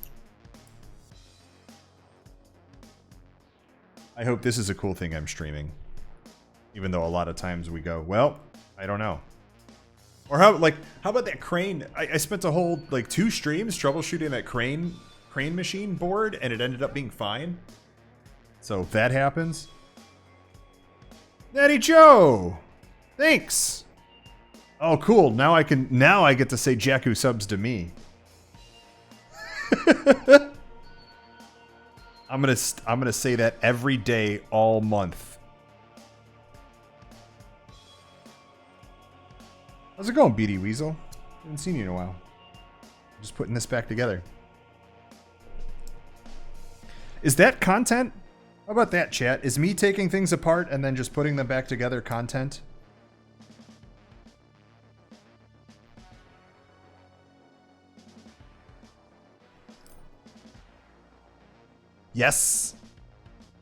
I hope this is a cool thing I'm streaming. Even though a lot of times we go, well, I don't know. Or how about that crane? I spent a whole, like, 2 streams troubleshooting that crane machine board, and it ended up being fine. So if that happens. Natty Joe! Thanks! Oh, cool. Now I get to say Jakku subs to me. I'm gonna say that every day, all month. How's it going, BD Weasel? Haven't seen you in a while. I'm just putting this back together. Is that content? How about that, chat? Is me taking things apart and then just putting them back together content? Yes.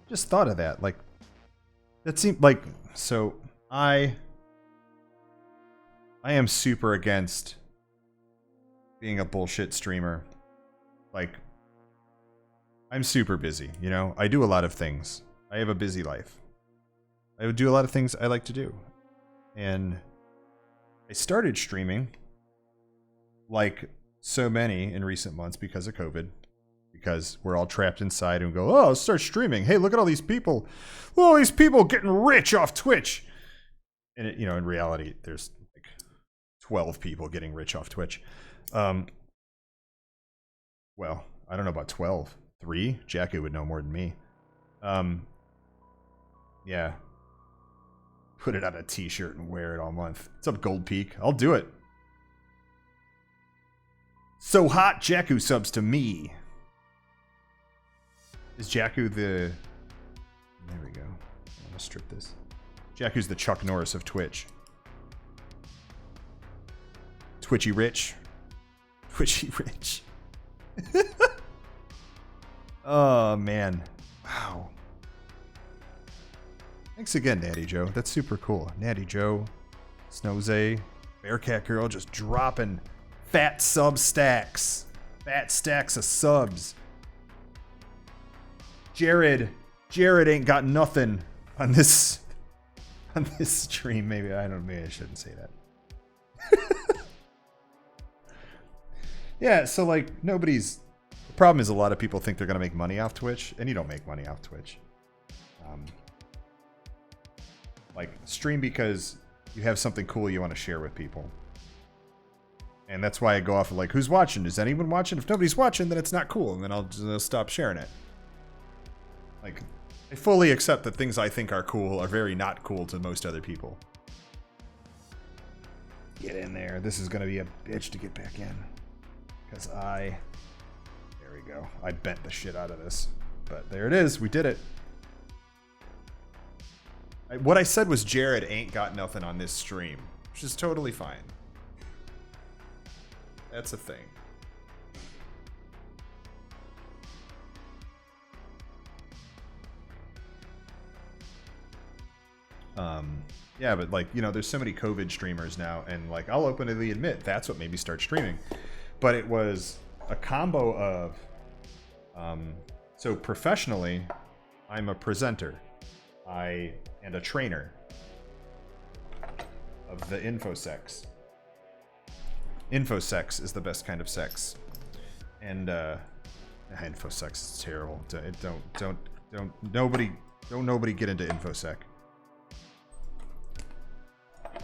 Just thought of that. Like, that seemed like, so I am super against being a bullshit streamer. Like, I'm super busy, you know? I do a lot of things. I have a busy life. I would do a lot of things I like to do. And I started streaming, like so many in recent months because of COVID. Because we're all trapped inside and go, oh, let's start streaming. Hey, look at all these people. Look at all these people getting rich off Twitch. And, it, you know, in reality, there's like 12 people getting rich off Twitch. Well, I don't know about 12. 3? Jakku would know more than me. Yeah. Put it on a t-shirt and wear it all month. What's up, Gold Peak? I'll do it. So hot, Jakku subs to me. Is Jakku the... There we go. I'm gonna strip this. Jakku's the Chuck Norris of Twitch. Twitchy Rich. Twitchy Rich. Oh, man. Wow. Thanks again, Natty Joe. That's super cool. Natty Joe, Snowzay, Bearcat Girl just dropping fat sub stacks. Fat stacks of subs. Jared ain't got nothing on this stream. Maybe I shouldn't say that. Yeah, so like the problem is a lot of people think they're gonna make money off Twitch, and you don't make money off Twitch. Like stream because you have something cool you want to share with people. And that's why I go off of like, who's watching? Is anyone watching? If nobody's watching, then it's not cool, and then I'll just stop sharing it. Like, I fully accept that things I think are cool are very not cool to most other people. Get in there. This is going to be a bitch to get back in. Because there we go. I bent the shit out of this. But there it is. We did it. What I said was Jared ain't got nothing on this stream. Which is totally fine. That's a thing. Yeah, but like, you know, there's so many COVID streamers now, and like, I'll openly admit that's what made me start streaming. But it was a combo of, so professionally, I'm a presenter, and a trainer of the infosex. Infosex is the best kind of sex, and infosex is terrible. Don't nobody get into infosec.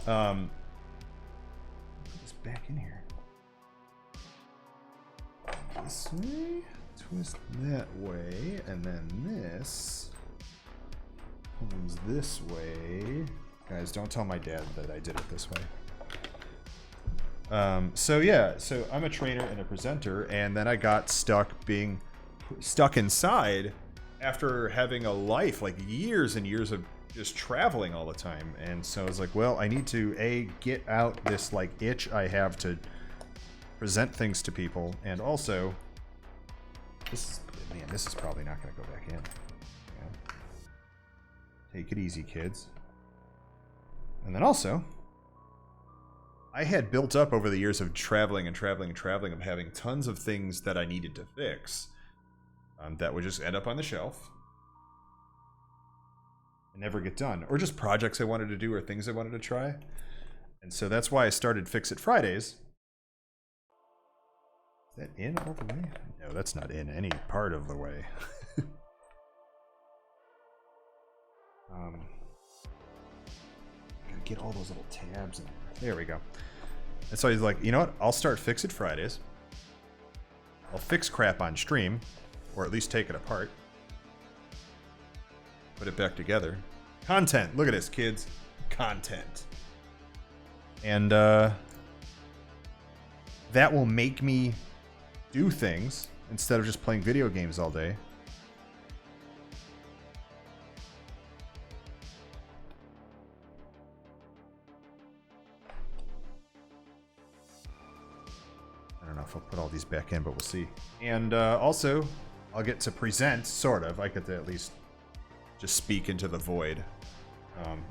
Put this back in here. This way, twist that way, and then this comes this way. Guys, don't tell my dad that I did it this way. So yeah, so I'm a trainer and a presenter, and then I got stuck inside after having a life, like years and years of just traveling all the time. And so I was like, well, I need to get out this like itch I have to present things to people, and also this is probably not going to go back in. Yeah. Take it easy, kids. And then also, I had built up over the years of traveling, of having tons of things that I needed to fix that would just end up on the shelf and never get done, or just projects I wanted to do or things I wanted to try. And so that's why I started Fix It Fridays. Is that in all the way? No, that's not in any part of the way. Gotta get all those little tabs in. There we go. And so he's like, you know what? I'll start Fix It Fridays. I'll fix crap on stream, or at least take it apart. Put it back together. Content. Look at this, kids. Content. And that will make me do things instead of just playing video games all day. I don't know if I'll put all these back in, but we'll see. And also, I'll get to present, sort of. I get to at least just speak into the void.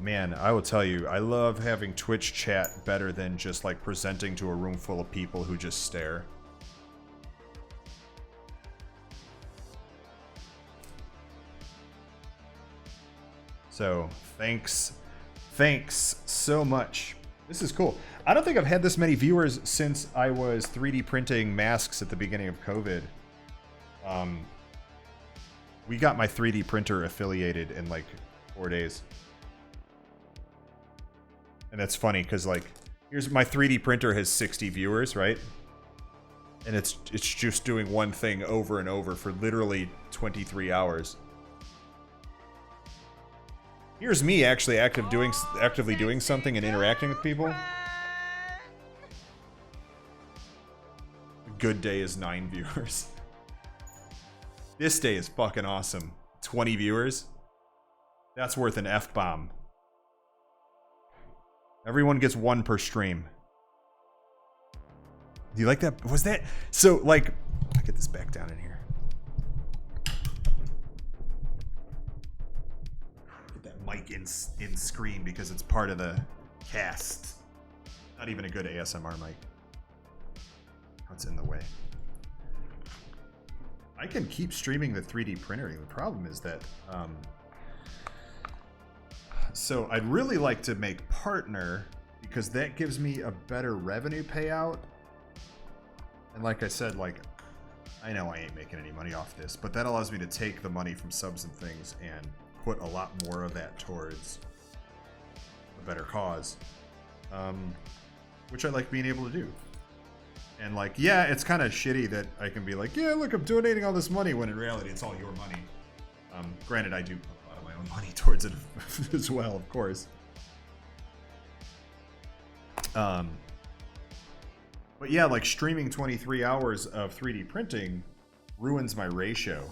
Man, I will tell you, I love having Twitch chat better than just like presenting to a room full of people who just stare. So, thanks so much. This is cool. I don't think I've had this many viewers since I was 3D printing masks at the beginning of COVID. We got my 3D printer affiliated in like 4 days. And that's funny because like, here's my 3D printer has 60 viewers, right? And it's just doing one thing over and over for literally 23 hours. Here's me actually actively doing something and interacting with people. A good day is 9 viewers. This day is fucking awesome. 20 viewers. That's worth an F-bomb. Everyone gets 1 per stream. Do you like that? Was that so? Like, I'll get this back down in here. Get that mic in screen because it's part of the cast. Not even a good ASMR mic. What's in the way? I can keep streaming the 3D printer. The problem is that, so I'd really like to make partner because that gives me a better revenue payout. And like I said, like, I know I ain't making any money off this, but that allows me to take the money from subs and things and put a lot more of that towards a better cause, which I like being able to do. And like, yeah, it's kind of shitty that I can be like, yeah, look, I'm donating all this money, when in reality it's all your money. Granted, I do put a lot of my own money towards it as well, of course. But yeah, like streaming 23 hours of 3D printing ruins my ratio.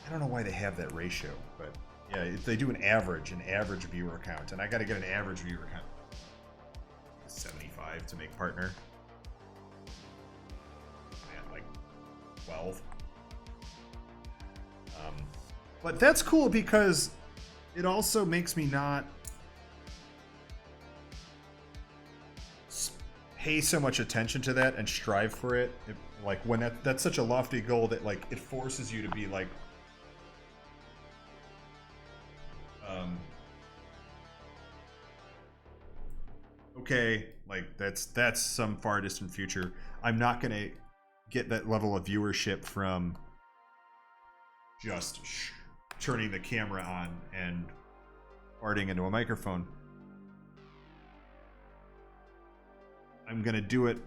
I don't know why they have that ratio, but yeah, they do an average viewer count, and I got to get an average viewer count. 75 to make partner. And like 12. But that's cool because it also makes me not pay so much attention to that and strive for it. Like when that's such a lofty goal that like it forces you to be like okay, like that's some far distant future. I'm not gonna get that level of viewership from just turning the camera on and farting into a microphone. I'm gonna do it.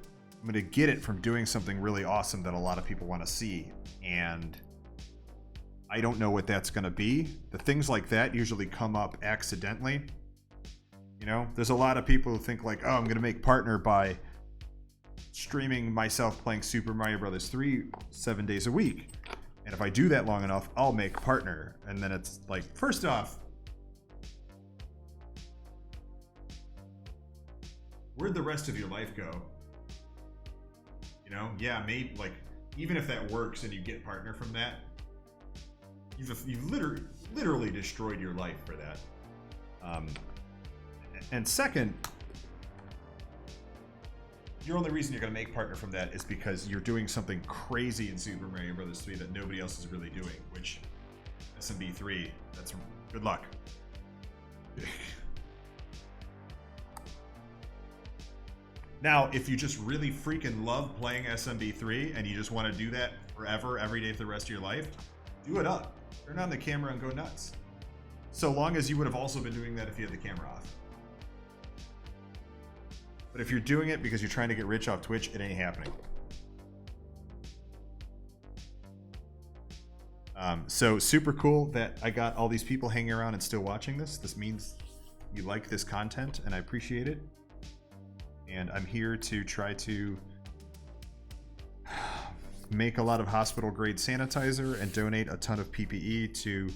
I'm gonna get it from doing something really awesome that a lot of people want to see, and I don't know what that's gonna be. The things like that usually come up accidentally. You know, there's a lot of people who think like, oh, I'm going to make partner by streaming myself playing Super Mario Bros. 3 7 days a week. And if I do that long enough, I'll make partner. And then it's like, first off, where'd the rest of your life go? You know, yeah, maybe like, even if that works and you get partner from that, you've literally destroyed your life for that. And second, your only reason you're going to make partner from that is because you're doing something crazy in Super Mario Bros. 3 that nobody else is really doing, which SMB 3, that's good luck. Now, if you just really freaking love playing SMB 3 and you just want to do that forever, every day for the rest of your life, do it up. Turn on the camera and go nuts. So long as you would have also been doing that if you had the camera off. But if you're doing it because you're trying to get rich off Twitch, it ain't happening. So super cool that I got all these people hanging around and still watching this. This means you like this content, and I appreciate it. And I'm here to try to make a lot of hospital-grade sanitizer and donate a ton of PPE to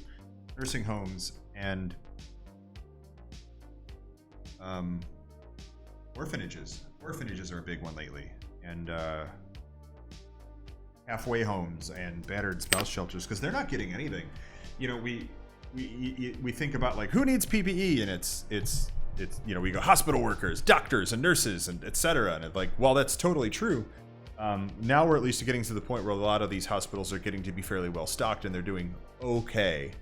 nursing homes and orphanages. Orphanages are a big one lately, and halfway homes and battered spouse shelters, because they're not getting anything. You know, we think about like who needs PPE, and it's you know, we go hospital workers, doctors, and nurses, and etc. And it's like, well, that's totally true. Now we're at least getting to the point where a lot of these hospitals are getting to be fairly well stocked, and they're doing okay.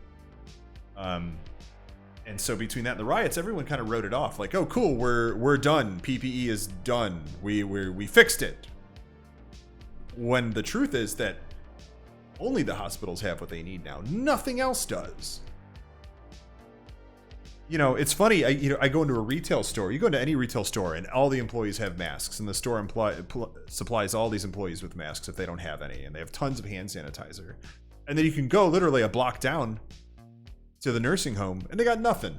And so between that and the riots, everyone kind of wrote it off, like, oh, cool, we're done. PPE is done. We fixed it. When the truth is that only the hospitals have what they need now. Nothing else does. You know, it's funny. I go into a retail store. You go into any retail store, and all the employees have masks, and the store supplies all these employees with masks if they don't have any, and they have tons of hand sanitizer. And then you can go literally a block down to the nursing home, and they got nothing.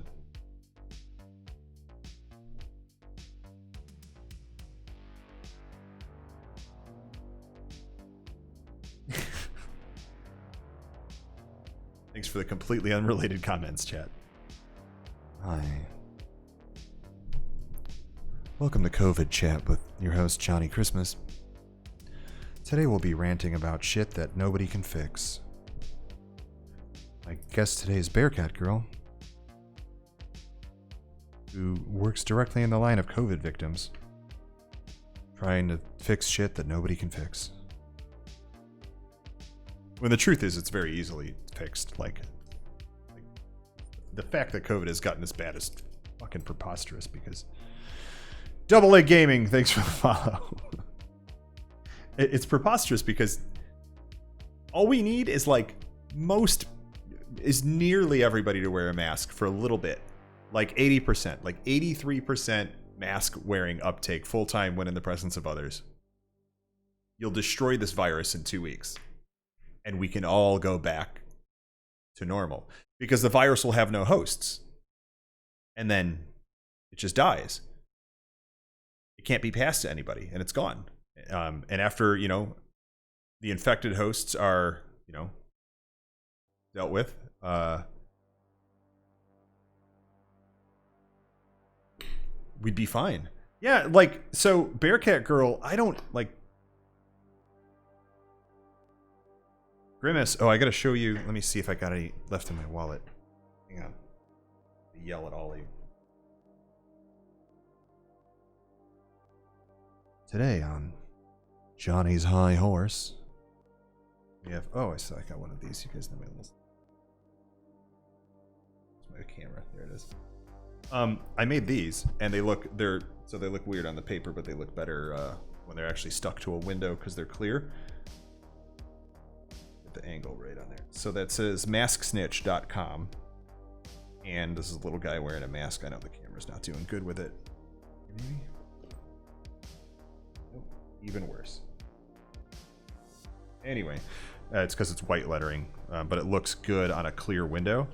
Thanks for the completely unrelated comments, chat. Hi. Welcome to COVID Chat with your host, Johnny Christmas. Today we'll be ranting about shit that nobody can fix. My guest today is Bearcat Girl, who works directly in the line of COVID victims, trying to fix shit that nobody can fix. When the truth is, it's very easily fixed. Like the fact that COVID has gotten this bad is fucking preposterous because Double A Gaming, thanks for the follow. It's preposterous because all we need is nearly everybody to wear a mask for a little bit. Like 80%, like 83% mask wearing uptake full time when in the presence of others. You'll destroy this virus in 2 weeks. And we can all go back to normal. Because the virus will have no hosts. And then it just dies. It can't be passed to anybody, and it's gone. And after, the infected hosts are, dealt with, we'd be fine. Yeah, so Bearcat Girl, I don't, Grimace, I gotta show you, let me see if I got any left in my wallet. Hang on. Yell at Ollie. Today on Johnny's High Horse, we have, I got one of these, you guys know my little, my camera, there it is. I made these, and they look weird on the paper, but they look better when they're actually stuck to a window because they're clear. Get the angle right on there. So that says masksnitch.com, and this is a little guy wearing a mask. I know the camera's not doing good with it. Maybe? Nope, even worse. Anyway, it's because it's white lettering, but it looks good on a clear window.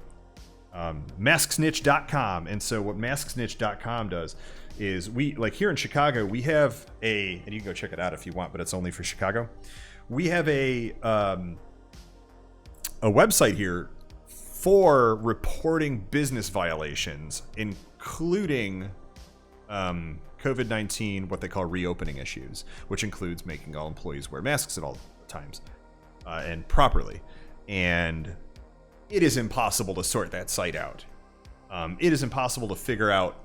Masksnitch.com. And so what masksnitch.com does is we, here in Chicago, we have and you can go check it out if you want, but it's only for Chicago. We have a website here for reporting business violations, including COVID-19, what they call reopening issues, which includes making all employees wear masks at all times and properly. And it is impossible to sort that site out. It is impossible to figure out.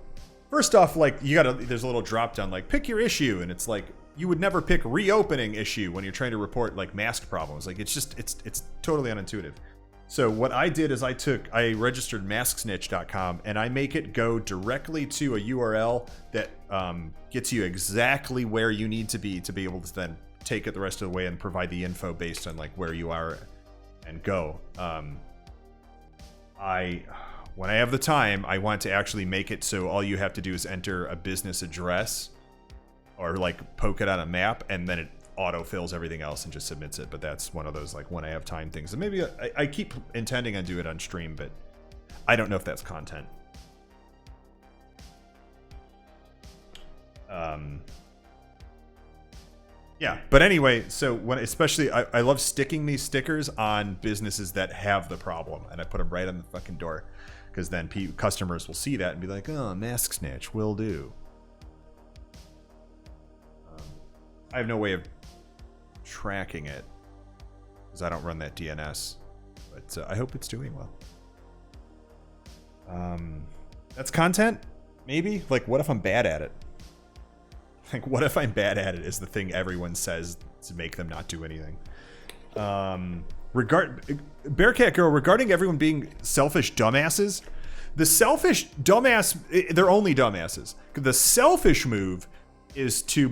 First off, there's a little drop down, pick your issue, and it's you would never pick reopening issue when you're trying to report mask problems. It's totally unintuitive. So what I did is I registered masksnitch.com, and I make it go directly to a URL that gets you exactly where you need to be able to then take it the rest of the way and provide the info based on where you are and go. When I have the time, I want to actually make it so all you have to do is enter a business address or poke it on a map, and then it autofills everything else and just submits it. But that's one of those when I have time things. And maybe I keep intending on doing it on stream, but I don't know if that's content. Yeah, but anyway, so especially I love sticking these stickers on businesses that have the problem, and I put them right on the fucking door, because then customers will see that and be like, oh, mask snitch, will do. I have no way of tracking it because I don't run that DNS, but I hope it's doing well. That's content, maybe. What if I'm bad at it? What if I'm bad at it is the thing everyone says to make them not do anything. Bearcat Girl, regarding everyone being selfish dumbasses, the selfish dumbass, they're only dumbasses. The selfish move is to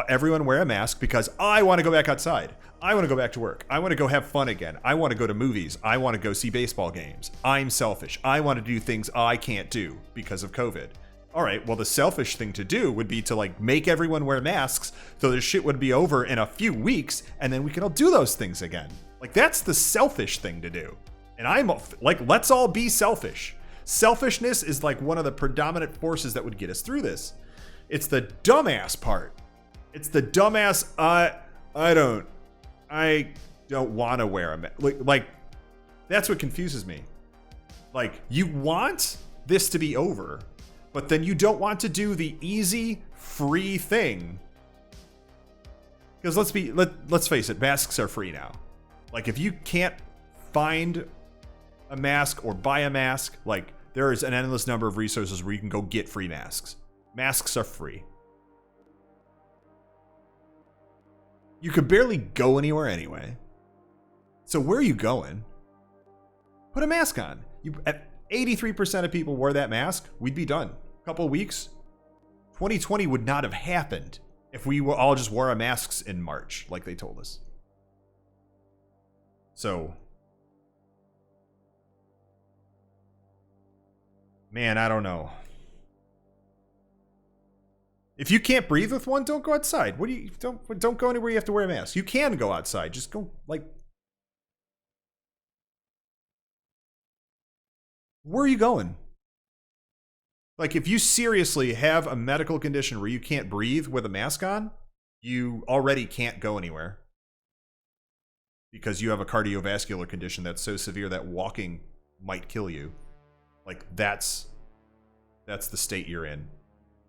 everyone wear a mask because I want to go back outside. I want to go back to work. I want to go have fun again. I want to go to movies. I want to go see baseball games. I'm selfish. I want to do things I can't do because of COVID. All right, well, the selfish thing to do would be to make everyone wear masks so this shit would be over in a few weeks, and then we can all do those things again. That's the selfish thing to do. And I'm let's all be selfish. Selfishness is one of the predominant forces that would get us through this. It's the dumbass part. It's the dumbass, I don't want to wear a mask. That's what confuses me. You want this to be over, But then you don't want to do the easy, free thing. Because let's face it, masks are free now. Like, if you can't find a mask or buy a mask, like, there is an endless number of resources where you can go get free masks. Masks are free. You could barely go anywhere anyway. So where are you going? Put a mask on. If 83% of people wore that mask, we'd be done. A couple of weeks. 2020 would not have happened if we all just wore our masks in March, like they told us. So, man, I don't know. If you can't breathe with one, don't go outside. What do you don't go anywhere you have to wear a mask. You can go outside. Just go, like, where are you going? Like, if you seriously have a medical condition where you can't breathe with a mask on, you already can't go anywhere. Because you have a cardiovascular condition that's so severe that walking might kill you. Like, that's the state you're in.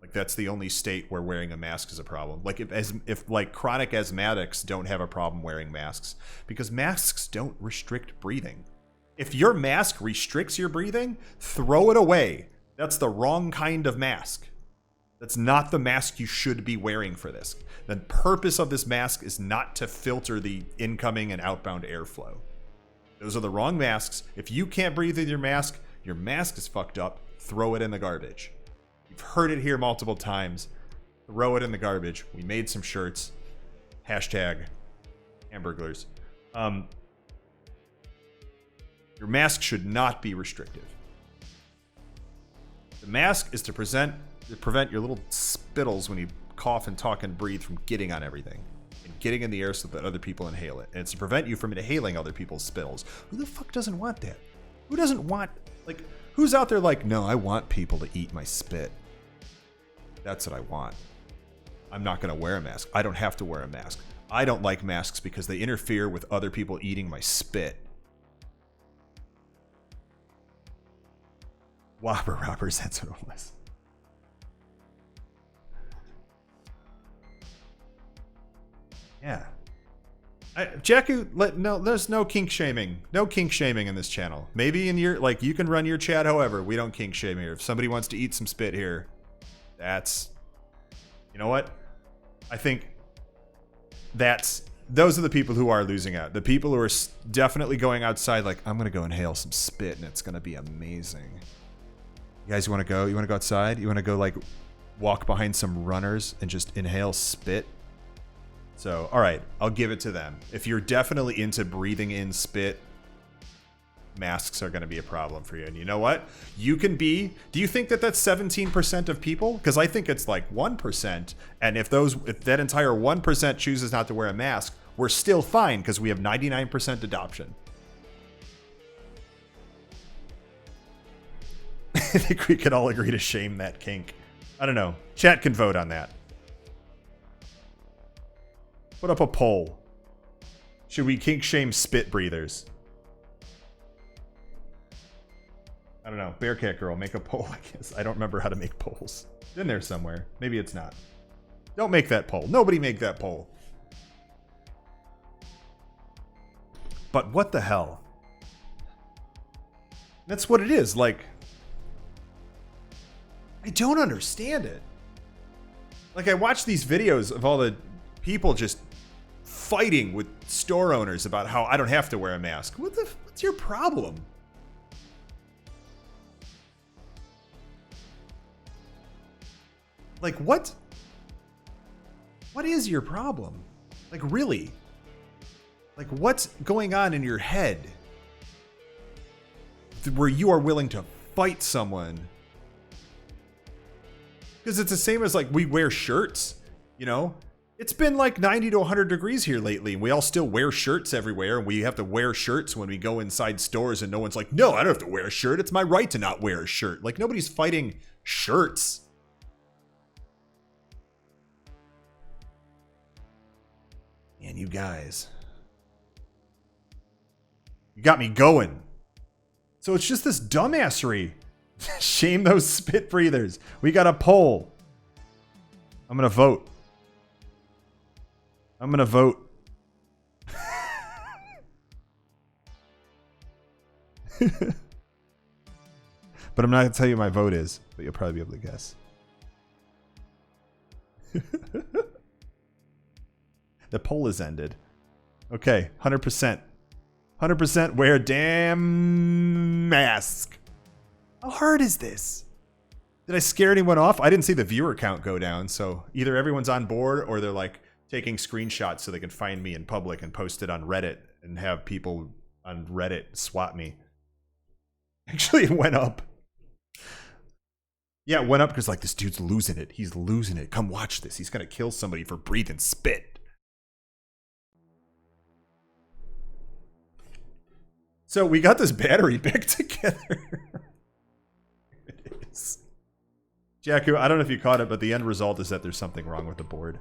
Like, that's the only state where wearing a mask is a problem. Like, if like chronic asthmatics don't have a problem wearing masks, because masks don't restrict breathing. If your mask restricts your breathing, throw it away. That's the wrong kind of mask. That's not the mask you should be wearing for this. The purpose of this mask is not to filter the incoming and outbound airflow. Those are the wrong masks. If you can't breathe with your mask is fucked up. Throw it in the garbage. You've heard it here multiple times. Throw it in the garbage. We made some shirts. Hashtag Hamburglers. Your mask should not be restrictive. The mask is to prevent your little spittles when you cough and talk and breathe from getting on everything and getting in the air so that other people inhale it. And it's to prevent you from inhaling other people's spittles. Who the fuck doesn't want that? Who doesn't want, like, who's out there like, no, I want people to eat my spit. That's what I want. I'm not going to wear a mask. I don't have to wear a mask. I don't like masks because they interfere with other people eating my spit. Whopper Robbers, that's what it was. Yeah. Jakku, no, there's no kink shaming. No kink shaming in this channel. Maybe in your, like, you can run your chat however. We don't kink shame here. If somebody wants to eat some spit here, that's, you know what? I think those are the people who are losing out. The people who are definitely going outside like, I'm going to go inhale some spit and it's going to be amazing. You guys want to go? You want to go outside? You want to go, like, walk behind some runners and just inhale spit? So, all right, I'll give it to them. If you're definitely into breathing in spit, masks are going to be a problem for you. And you know what? You can be, do you think that that's 17% of people? Because I think it's like 1%. And if that entire 1% chooses not to wear a mask, we're still fine because we have 99% adoption. I think we could all agree to shame that kink. I don't know. Chat can vote on that. Put up a poll. Should we kink shame spit breathers? I don't know. Bearcat Girl, make a poll, I guess. I don't remember how to make polls. It's in there somewhere. Maybe it's not. Don't make that poll. Nobody make that poll. But what the hell? That's what it is. Like, I don't understand it. Like, I watch these videos of all the people just fighting with store owners about how I don't have to wear a mask. What's your problem? Like, what is your problem? Like, really? Like, what's going on in your head where you are willing to fight someone? Because it's the same as, like, we wear shirts, you know? It's been like 90 to 100 degrees here lately, and we all still wear shirts everywhere, and we have to wear shirts when we go inside stores, and no one's like, no, I don't have to wear a shirt. It's my right to not wear a shirt. Like, nobody's fighting shirts. Man, you guys. You got me going. So it's just this dumbassery. Shame those spit breathers. We got a poll. I'm gonna vote. I'm gonna vote. But I'm not gonna tell you my vote is, but you'll probably be able to guess. The poll is ended. Okay, 100%. 100% wear damn mask. How hard is this? Did I scare anyone off? I didn't see the viewer count go down, so either everyone's on board or they're like taking screenshots so they can find me in public and post it on Reddit and have people on Reddit swat me. Actually, it went up. Yeah, it went up because like this dude's losing it. He's losing it. Come watch this. He's gonna kill somebody for breathing spit. So we got this battery back together. It is. Jacku, I don't know if you caught it, but the end result is that there's something wrong with the board.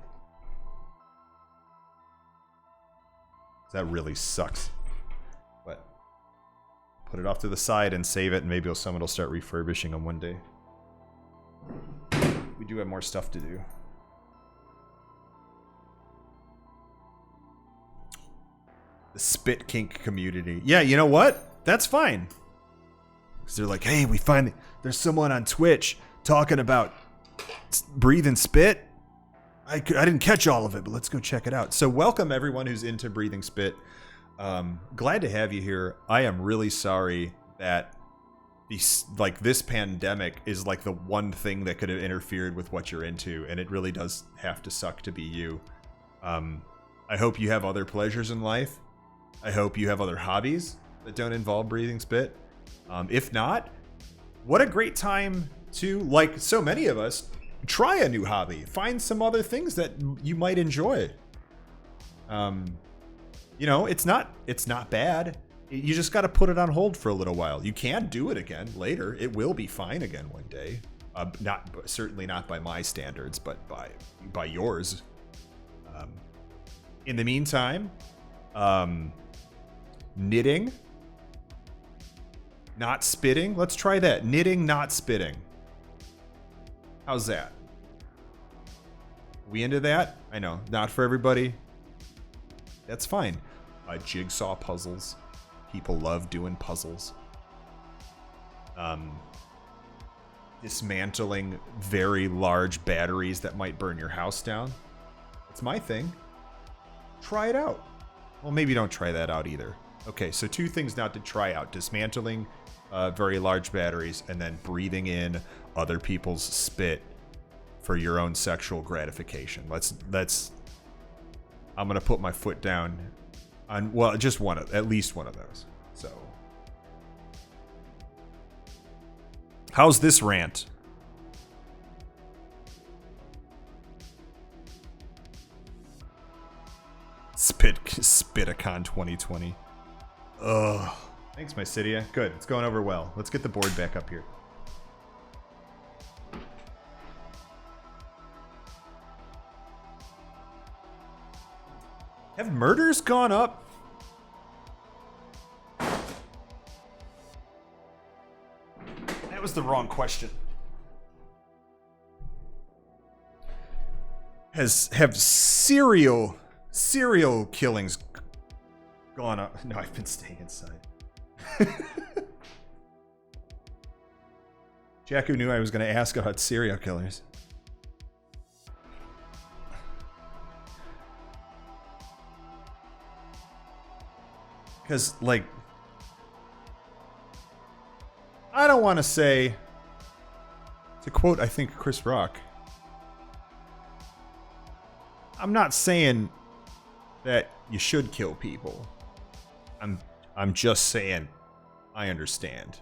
That really sucks. But put it off to the side and save it, and maybe someone will start refurbishing them one day. We do have more stuff to do. The spit kink community. Yeah, you know what? That's fine. Because they're like, hey, we find there's someone on Twitch talking about breathing spit. I didn't catch all of it, but let's go check it out. So welcome everyone who's into breathing spit. Glad to have you here. I am really sorry that this pandemic is like the one thing that could have interfered with what you're into, and it really does have to suck to be you. I hope you have other pleasures in life. I hope you have other hobbies that don't involve breathing spit. If not, what a great time to, like so many of us, try a new hobby. Find some other things that you might enjoy. You know, it's not bad. You just got to put it on hold for a little while. You can do it again later. It will be fine again one day. Certainly not by my standards, but by yours. In the meantime, knitting, not spitting. Let's try that. Knitting, not spitting. How's that? We into that? I know, not for everybody. That's fine. Jigsaw puzzles. People love doing puzzles. Dismantling very large batteries that might burn your house down. That's my thing. Try it out. Well, maybe don't try that out either. Okay, so two things not to try out. Dismantling very large batteries and then breathing in other people's spit for your own sexual gratification. Let's I'm gonna put my foot down on, well, just at least one of those. So how's this rant? Spiticon 2020. Ugh. Thanks, my Cydia. Good, it's going over well. Let's get the board back up here. Have murders gone up? That was the wrong question. Have serial killings gone up? No, I've been staying inside. Jacku knew I was going to ask about serial killers. Because, like, I don't want to say, to quote, I think, Chris Rock, I'm not saying that you should kill people. I'm just saying I understand.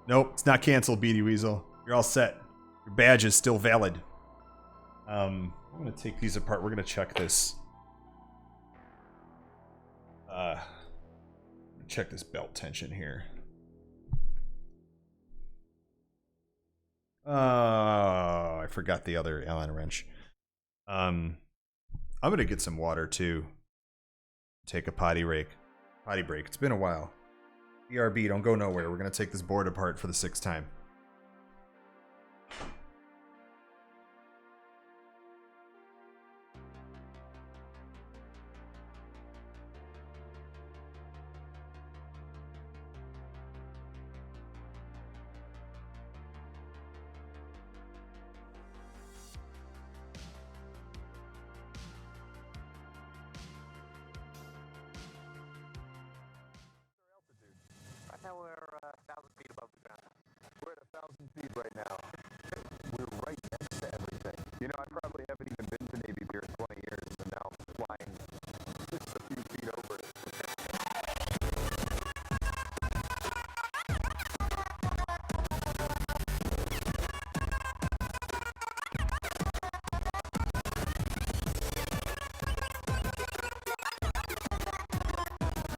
Nope, it's not canceled, Beady Weasel. You're all set. Your badge is still valid. I'm gonna take these apart. We're gonna check this. Check this belt tension here. Oh, I forgot the other Allen wrench. I'm gonna get some water too. Take a potty break. Potty break. It's been a while. BRB, don't go nowhere. We're gonna take this board apart for the 6th time.
Right now we're 1,000 feet above the ground. We're at 1,000 feet right now. We're right next to everything. You know, I probably haven't even been to Navy Pier in 20 years, and now I'm flying just a few feet over it.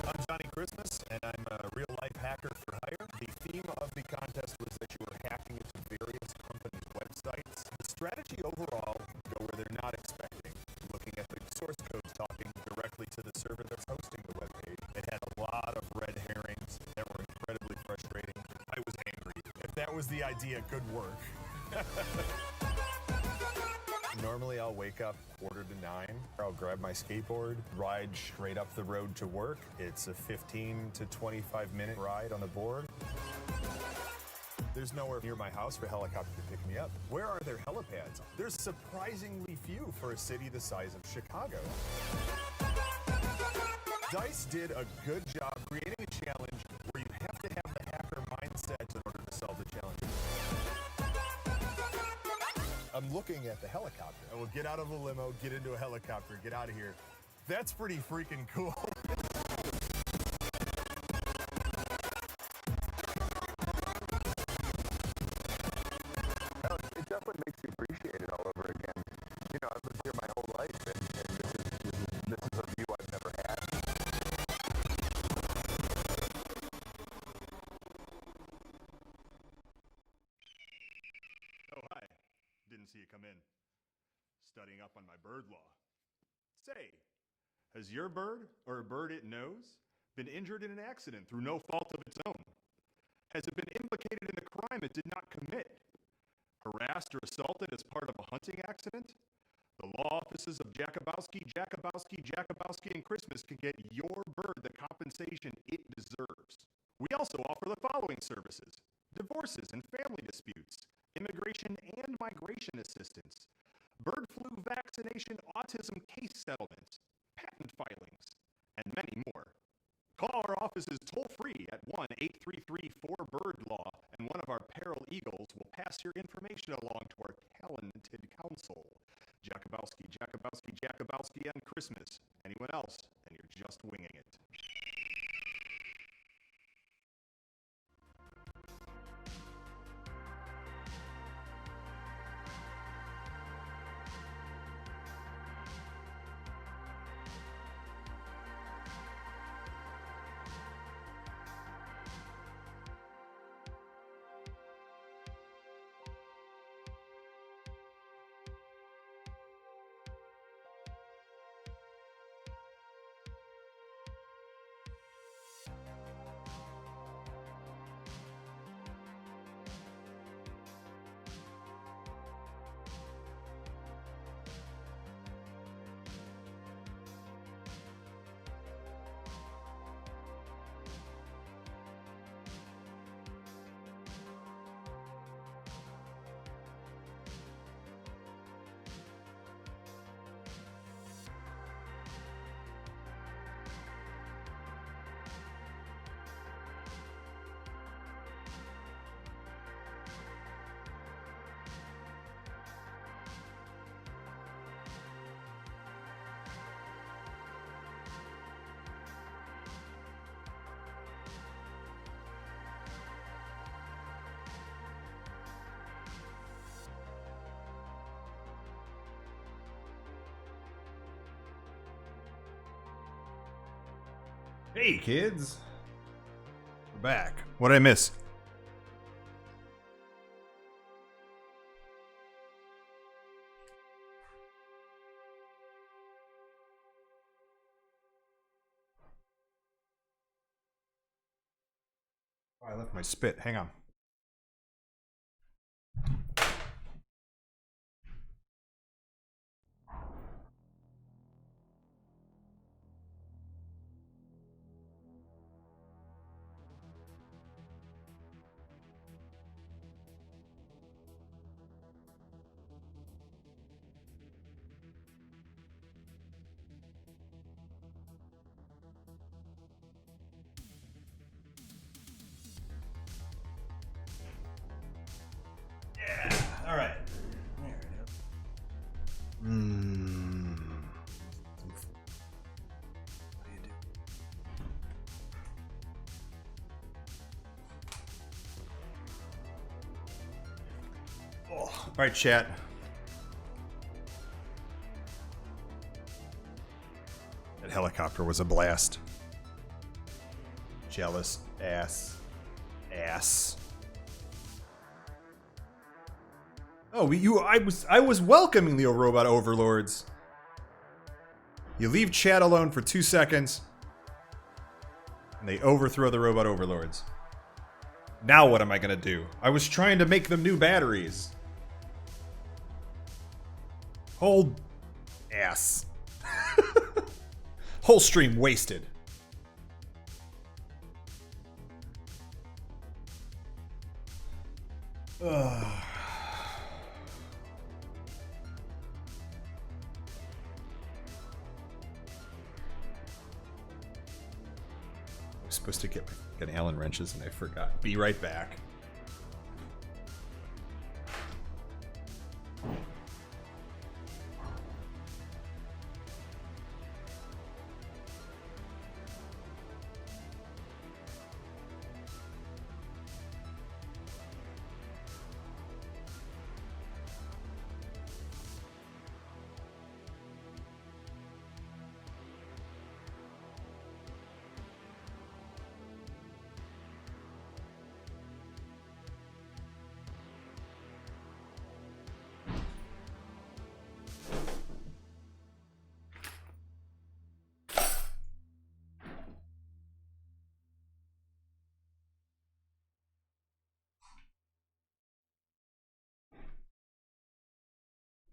I'm Johnny Christmas, and I'm a real-life hacker for hire. The theme of the contest was that you were hacking into various companies' websites. The strategy overall, go where they're not expecting, looking at the source code, talking directly to the server that's hosting the web page. It had a lot of red herrings that were incredibly frustrating. I was angry. If that was the idea, good work. Normally I'll wake up 8:45. I'll grab my skateboard, ride straight up the road to work. It's a 15 to 25 minute ride on the board. There's nowhere near my house for a helicopter to pick me up. Where are there helipads? There's surprisingly few for a city the size of Chicago. DICE did a good job creating a challenge where you have to have the hacker mindset in order to solve the challenge. I'm looking at the helicopter. I will get out of a limo, get into a helicopter, get out of here. That's pretty freaking cool.
It definitely makes you appreciate it all over again. You know, I've lived here my whole life, and this is a view I've never had.
Oh, hi. Didn't see you come in. Studying up on my bird law. Say, has your bird, or a bird it knows, been injured in an accident through no fault of its own? Has it been implicated in a crime it did not commit? Harassed or assaulted as part of a hunting accident? The law offices of Jakubowski, and Christmas can get your bird the compensation it deserves. We also offer the following services: divorces and family disputes, immigration and migration assistance, bird flu vaccination autism case settlements, patent filings, and many more. Call our offices toll-free at 1-833-4-BIRD-LAW, and one of our Peril Eagles will pass your information along to our talented counsel. Jakubowski, and Christmas. Anyone else, and you're just winging it.
Hey, kids. We're back. What'd I miss? I left my spit. Hang on. All right. There it is. What do you do? Oh. All right, chat. That helicopter was a blast. Jealous ass. Oh, I was welcoming the robot overlords. You leave chat alone for 2 seconds, and they overthrow the robot overlords. Now what am I gonna do? I was trying to make them new batteries. Whole ass. Whole stream wasted. Ugh. I was supposed to get Allen wrenches and I forgot. Be right back.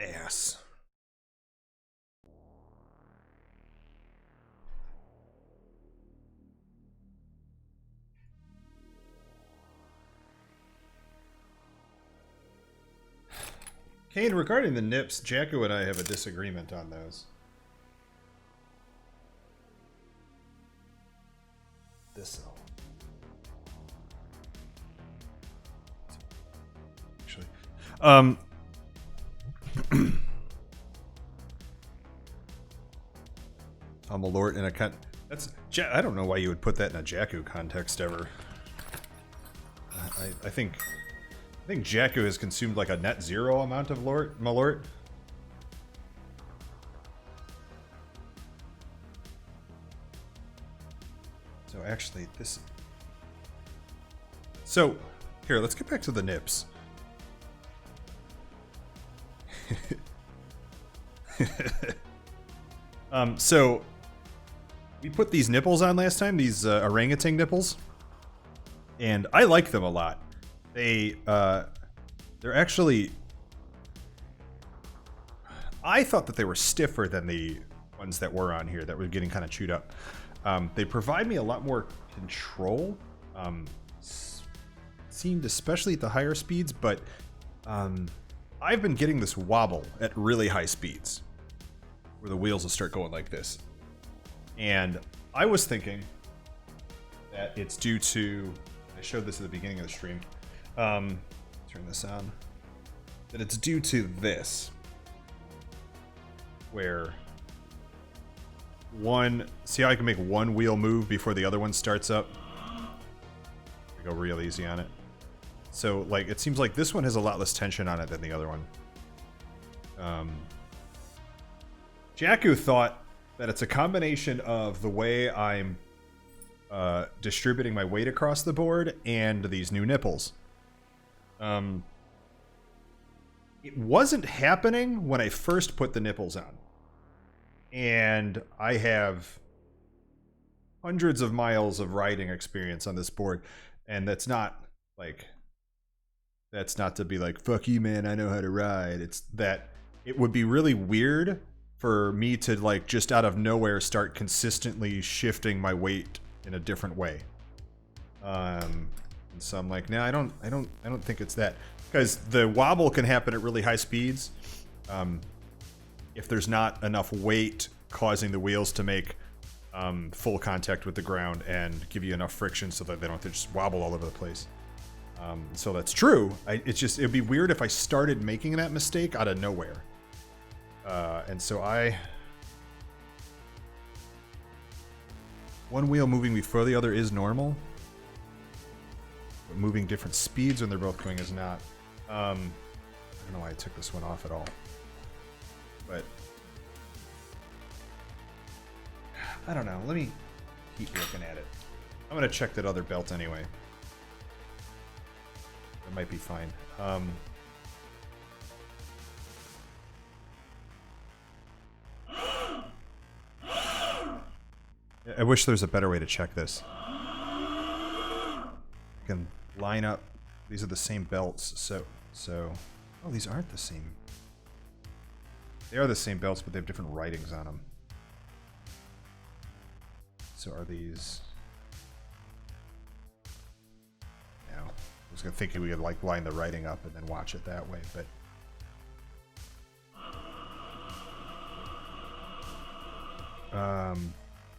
Ass. Kane, regarding the nips, Jacko and I have a disagreement on those. This cell. Actually. I'm a lord in a that's I don't know why you would put that in a Jakku context ever. I think Jakku has consumed like a net zero amount of Malort. So actually this. So here, let's get back to the nips. So we put these nipples on last time, these orangutan nipples, and I like them a lot. They're actually, I thought that they were stiffer than the ones that were on here that were getting kind of chewed up. They provide me a lot more control, seemed especially at the higher speeds, but I've been getting this wobble at really high speeds where the wheels will start going like this. And I was thinking that it's due to, I showed this at the beginning of the stream, turn this on, that it's due to this, where see how I can make one wheel move before the other one starts up? I go real easy on it. So, like, it seems like this one has a lot less tension on it than the other one. Jakku thought that it's a combination of the way I'm distributing my weight across the board and these new nipples. It wasn't happening when I first put the nipples on. And I have hundreds of miles of riding experience on this board. And that's not like, that's not to be like, fuck you, man, I know how to ride. It's that it would be really weird for me to like just out of nowhere start consistently shifting my weight in a different way. And so I'm like, nah, I don't think it's that, because the wobble can happen at really high speeds. If there's not enough weight causing the wheels to make full contact with the ground and give you enough friction so that they don't have to just wobble all over the place. So that's true. It'd be weird if I started making that mistake out of nowhere. And so one wheel moving before the other is normal, but moving different speeds when they're both going is not. I don't know why I took this one off at all, but I don't know. Let me keep looking at it. I'm gonna check that other belt anyway. It might be fine. I wish there was a better way to check this. I can line up. These are the same belts, so. Oh, these aren't the same. They are the same belts, but they have different writings on them. So are these? No, I was thinking we could like line the writing up and then watch it that way, but. I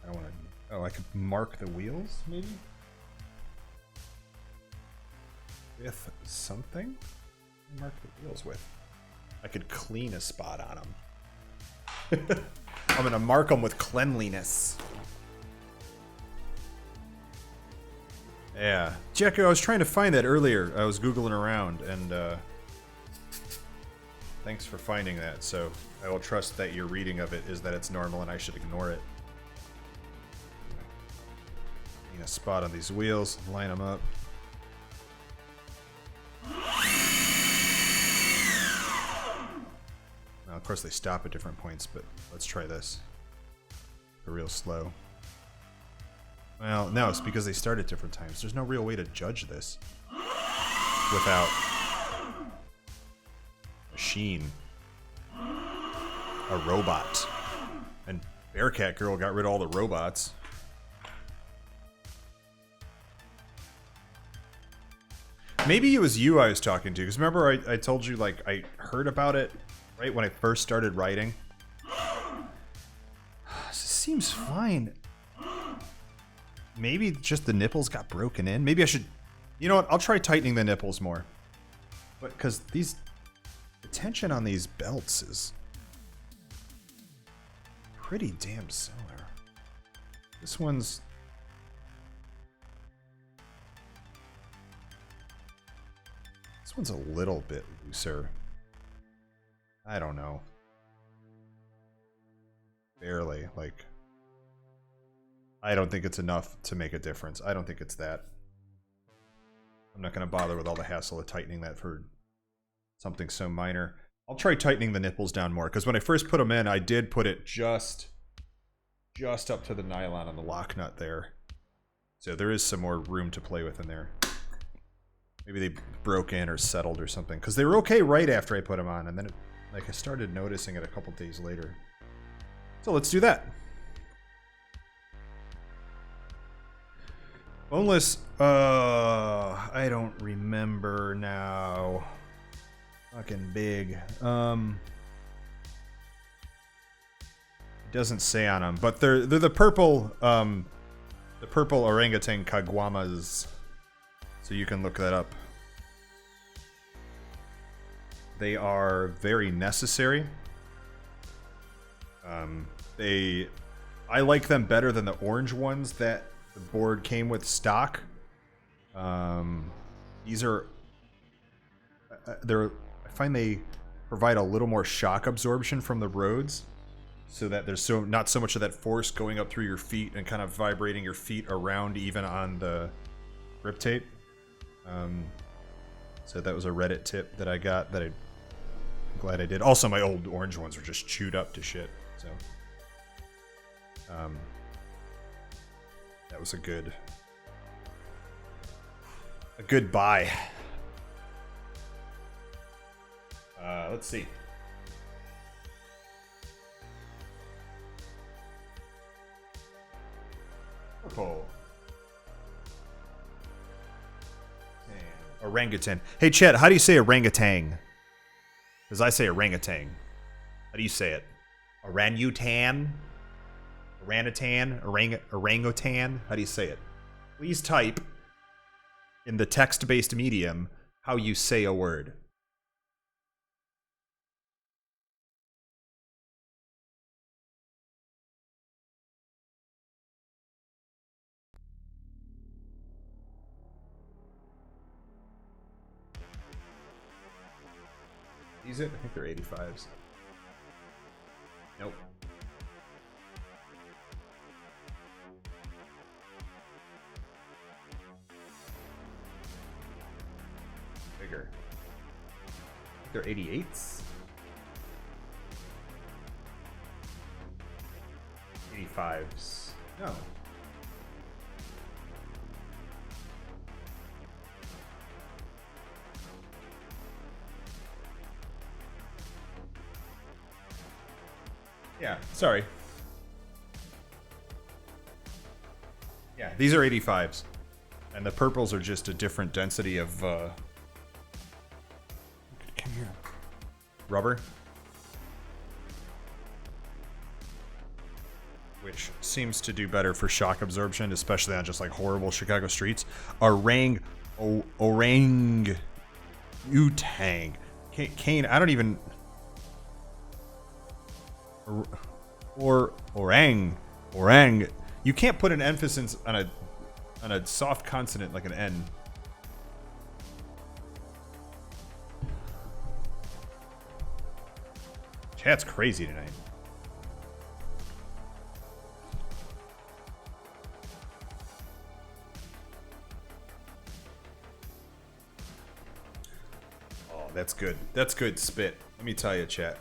don't want to. Oh, I could mark the wheels, maybe? With something? Mark the wheels with. I could clean a spot on them. I'm gonna mark them with cleanliness. Yeah. Jacko, I was trying to find that earlier. I was Googling around, and thanks for finding that. So I will trust that your reading of it is that it's normal and I should ignore it. Clean a spot on these wheels, line them up. Now, of course, they stop at different points, but let's try this. They're real slow. Well, no, it's because they start at different times. There's no real way to judge this without a machine, a robot. And Bearcat Girl got rid of all the robots. Maybe it was you I was talking to, because remember I told you, like, I heard about it right when I first started writing. This seems fine. Maybe just the nipples got broken in. Maybe I should... You know what? I'll try tightening the nipples more. But, because the tension on these belts is pretty damn similar. This one's... This one's a little bit looser. I don't know. Barely, like... I don't think it's enough to make a difference. I don't think it's that. I'm not going to bother with all the hassle of tightening that for something so minor. I'll try tightening the nipples down more, because when I first put them in, I did put it just up to the nylon on the lock nut there. So there is some more room to play with in there. Maybe they broke in or settled or something, because they were okay right after I put them on, and then I started noticing it a couple days later. So let's do that. Boneless, I don't remember now. Fucking big. It doesn't say on them, but they're the purple orangutan caguamas. So you can look that up. They are very necessary. I like them better than the orange ones that the board came with stock. These are... I find they provide a little more shock absorption from the roads, so that there's not so much of that force going up through your feet and kind of vibrating your feet around even on the grip tape. So that was a Reddit tip that I got that I'm glad I did. Also, my old orange ones were just chewed up to shit, so... that was a good... a good buy. Let's see. Purple. Orangutan. Hey, Chet, how do you say orangutan? Because I say orangutan. How do you say it? Orangutan? Orangutan? Orangutan? How do you say it? Please type in the text-based medium how you say a word. These it? I think they're 85s. Nope. Bigger. I think they're 88s. 85s. No. Yeah, sorry. Yeah, these are 85s. And the purples are just a different density of, come here. Rubber. Which seems to do better for shock absorption, especially on just like horrible Chicago streets. Orang Utang. Kane, I don't even... Orang. You can't put an emphasis on a soft consonant like an N. Chat's crazy tonight. Oh, that's good. That's good spit. Let me tell you, chat.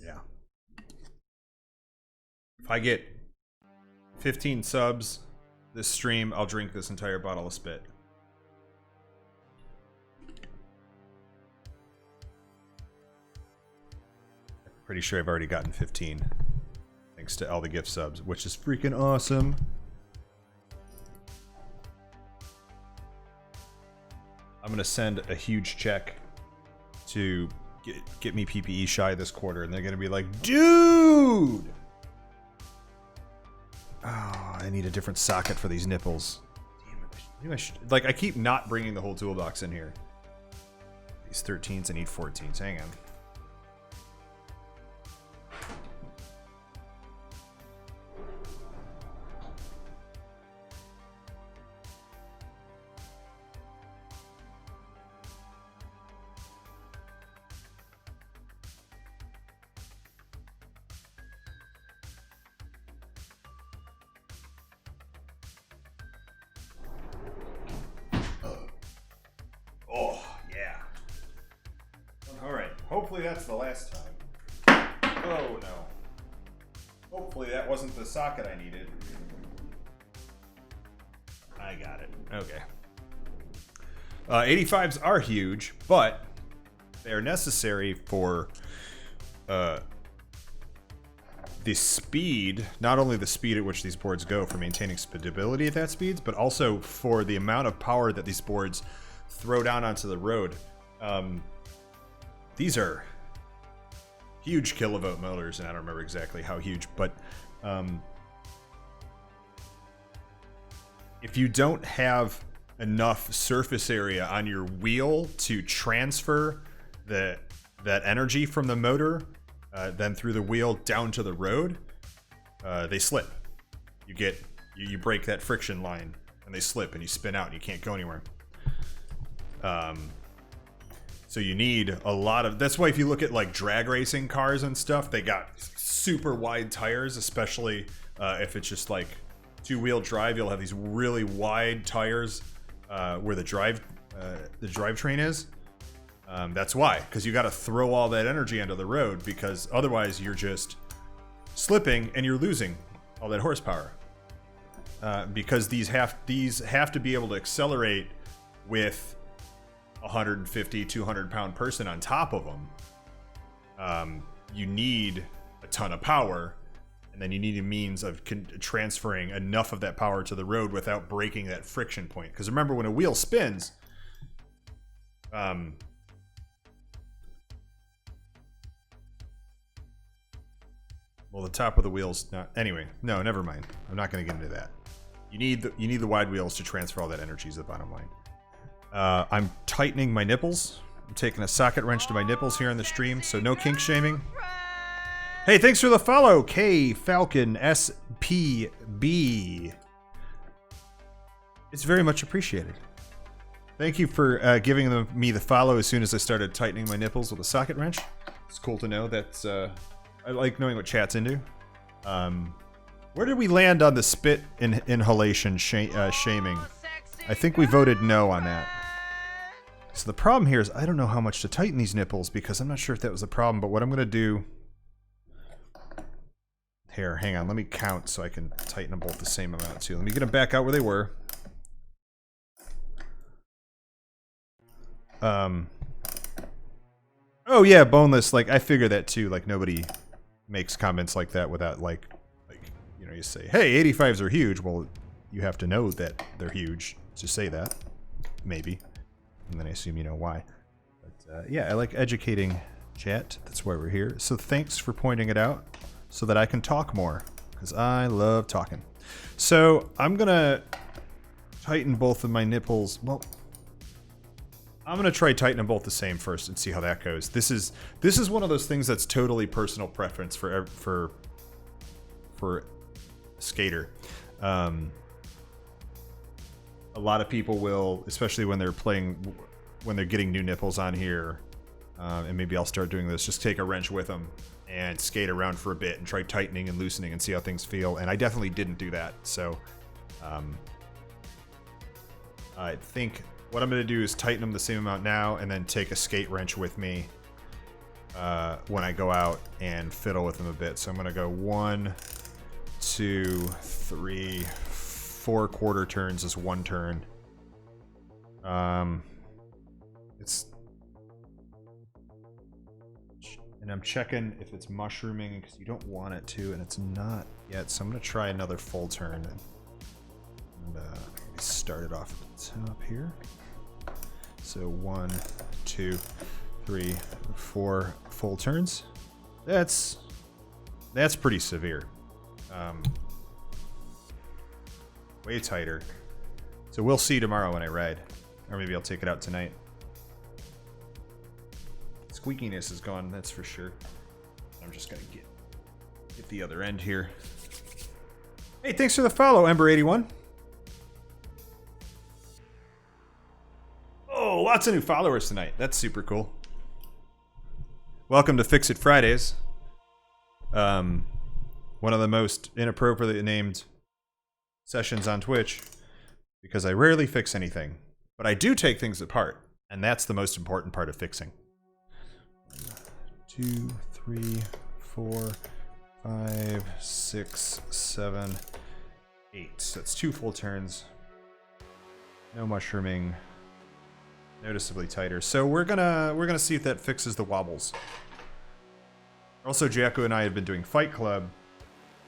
Yeah. If I get 15 subs this stream, I'll drink this entire bottle of spit. Pretty sure I've already gotten 15. Thanks to all the gift subs, which is freaking awesome. I'm gonna send a huge check to get me PPE shy this quarter, and they're gonna be like, dude! Oh, I need a different socket for these nipples. Damn it. Like, I keep not bringing the whole toolbox in here. These 13s, I need 14s. Hang on. Hopefully that's the last time. Oh no. Hopefully that wasn't the socket I needed. I got it. Okay. 85s are huge, but they are necessary for the speed, not only the speed at which these boards go for maintaining stability at that speed, but also for the amount of power that these boards throw down onto the road. These are huge kilovolt motors, and I don't remember exactly how huge, but if you don't have enough surface area on your wheel to transfer that energy from the motor then through the wheel down to the road, they slip. you break that friction line and they slip and you spin out and you can't go anywhere. So you need a lot of, that's why if you look at like drag racing cars and stuff, they got super wide tires, especially if it's just like two-wheel drive, you'll have these really wide tires where the drivetrain is. That's why, because you got to throw all that energy into the road, because otherwise you're just slipping and you're losing all that horsepower. Because these have to be able to accelerate with 150, 200 pound person on top of them. You need a ton of power, and then you need a means of transferring enough of that power to the road without breaking that friction point. Because remember, when a wheel spins, well, the top of the wheel's not. Anyway, no, never mind. I'm not going to get into that. You need the wide wheels to transfer all that energy is the bottom line. I'm tightening my nipples. I'm taking a socket wrench to my nipples here in the stream, so no kink shaming. Hey, thanks for the follow, K Falcon SPB. It's very much appreciated. Thank you for giving me the follow as soon as I started tightening my nipples with a socket wrench. It's cool to know that's. I like knowing what chat's into. Where did we land on the spit inhalation shaming? I think we voted no on that. So the problem here is I don't know how much to tighten these nipples because I'm not sure if that was a problem, but what I'm going to do... Here, hang on, let me count so I can tighten them both the same amount too. Let me get them back out where they were. Oh yeah, boneless, like I figure that too, like nobody makes comments like that without like you know, you say, hey, 85s are huge. Well, you have to know that they're huge to say that, maybe. And then I assume you know why. But yeah, I like educating chat. That's why we're here. So thanks for pointing it out so that I can talk more, because I love talking. So I'm gonna tighten both of my nipples. Well, I'm gonna try tighten them both the same first and see how that goes. This is one of those things that's totally personal preference for skater. A lot of people will, especially when they're getting new nipples on here, and maybe I'll start doing this, just take a wrench with them and skate around for a bit and try tightening and loosening and see how things feel. And I definitely didn't do that. So I think what I'm going to do is tighten them the same amount now and then take a skate wrench with me when I go out and fiddle with them a bit. So I'm going to go 1, 2, 3, 4 quarter turns is 1 turn. And I'm checking if it's mushrooming because you don't want it to, and it's not yet. So I'm going to try another full turn and start it off at the top here. So 1, 2, 3, 4 full turns. That's pretty severe. Way tighter. So we'll see tomorrow when I ride, or maybe I'll take it out tonight. Squeakiness is gone, that's for sure. I'm just gonna get the other end here. Hey, thanks for the follow, Ember81. Oh, lots of new followers tonight. That's super cool. Welcome to Fix It Fridays. One of the most inappropriately named sessions on Twitch, because I rarely fix anything, but I do take things apart, and that's the most important part of fixing. 2, 3, 4, 5, 6, 7, 8. So that's 2 full turns. No mushrooming. Noticeably tighter. So we're gonna see if that fixes the wobbles. Also, Jacko and I have been doing Fight Club,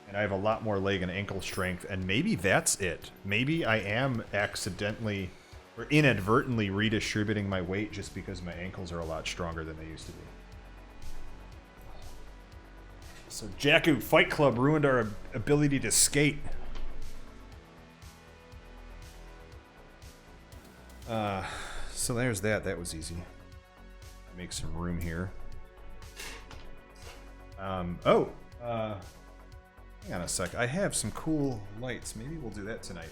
and I have a lot more leg and ankle strength, and maybe that's it. Maybe I am accidentally or inadvertently redistributing my weight just because my ankles are a lot stronger than they used to be. So Jacko, Fight Club ruined our ability to skate. So there's that. That was easy. Make some room here. Hang on a sec. I have some cool lights. Maybe we'll do that tonight.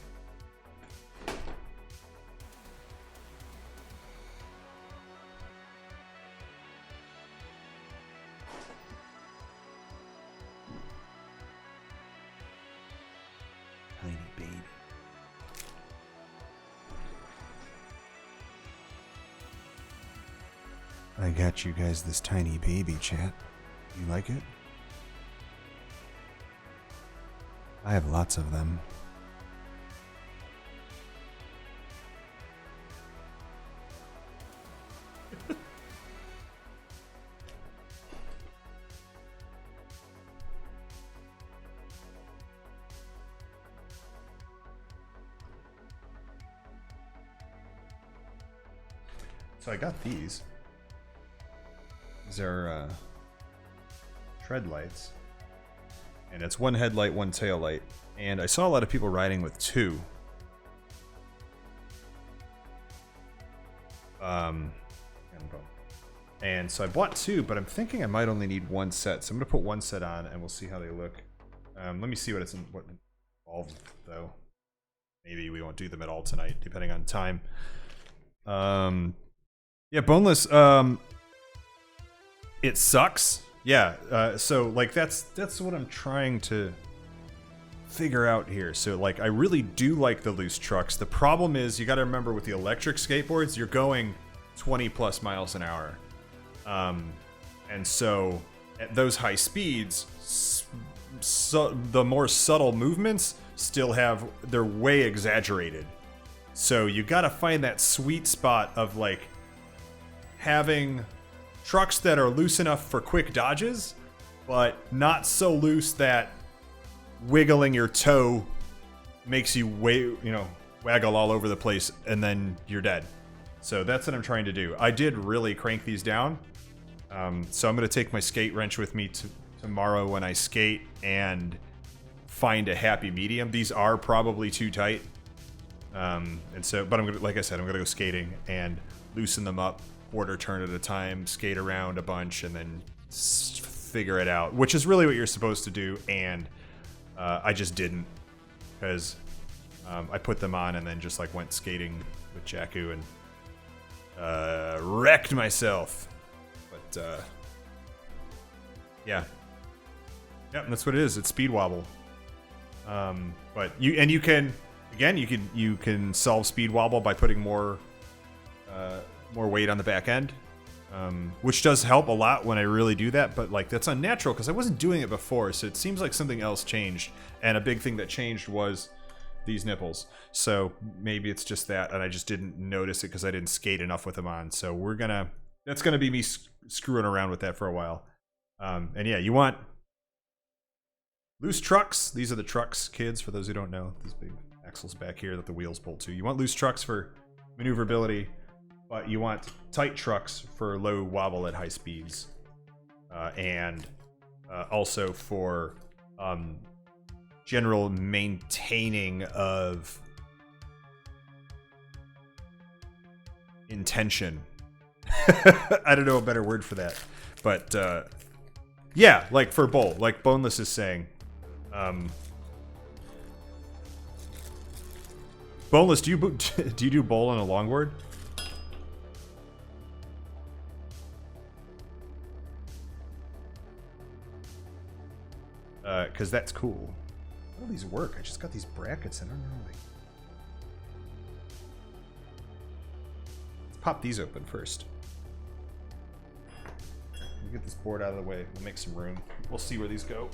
Tiny baby. I got you guys this tiny baby, chat. You like it? I have lots of them. So I got these. These are ShredLights. And it's one headlight, one tail light. And I saw a lot of people riding with two. And so I bought two, but I'm thinking I might only need one set. So I'm going to put one set on and we'll see how they look. Let me see what involved though. Maybe we won't do them at all tonight, depending on time. Yeah, boneless. It sucks. Yeah. So like that's what I'm trying to figure out here. So like I really do like the loose trucks. The problem is you got to remember with the electric skateboards, you're going 20 plus miles an hour. And so at those high speeds, the more subtle movements they're way exaggerated. So you got to find that sweet spot of like having trucks that are loose enough for quick dodges, but not so loose that wiggling your toe makes you waggle all over the place and then you're dead. So that's what I'm trying to do. I did really crank these down. So I'm going to take my skate wrench with me tomorrow when I skate and find a happy medium. These are probably too tight. And so, but I'm going to, like I said, I'm going to go skating and loosen them up quarter turn at a time, skate around a bunch and then figure it out, which is really what you're supposed to do. And I just didn't because I put them on and then just like went skating with Jakku and wrecked myself. But yeah, that's what it is. It's speed wobble. But you can solve speed wobble by putting more weight on the back end, which does help a lot when I really do that. But like that's unnatural because I wasn't doing it before, so it seems like something else changed. And a big thing that changed was these nipples. So maybe it's just that, and I just didn't notice it because I didn't skate enough with them on. So that's gonna be me screwing around with that for a while. And yeah, you want loose trucks. These are the trucks, kids, for those who don't know. These big axles back here that the wheels bolt to. You want loose trucks for maneuverability, but you want tight trucks for low wobble at high speeds. And also for general maintaining of intention. I don't know a better word for that. But yeah, like for bowl, like Boneless is saying. Boneless, do you do bowl on a longboard? Because that's cool. How do these work? I just got these brackets. I don't know. Let's pop these open first. Get this board out of the way. We'll make some room. We'll see where these go.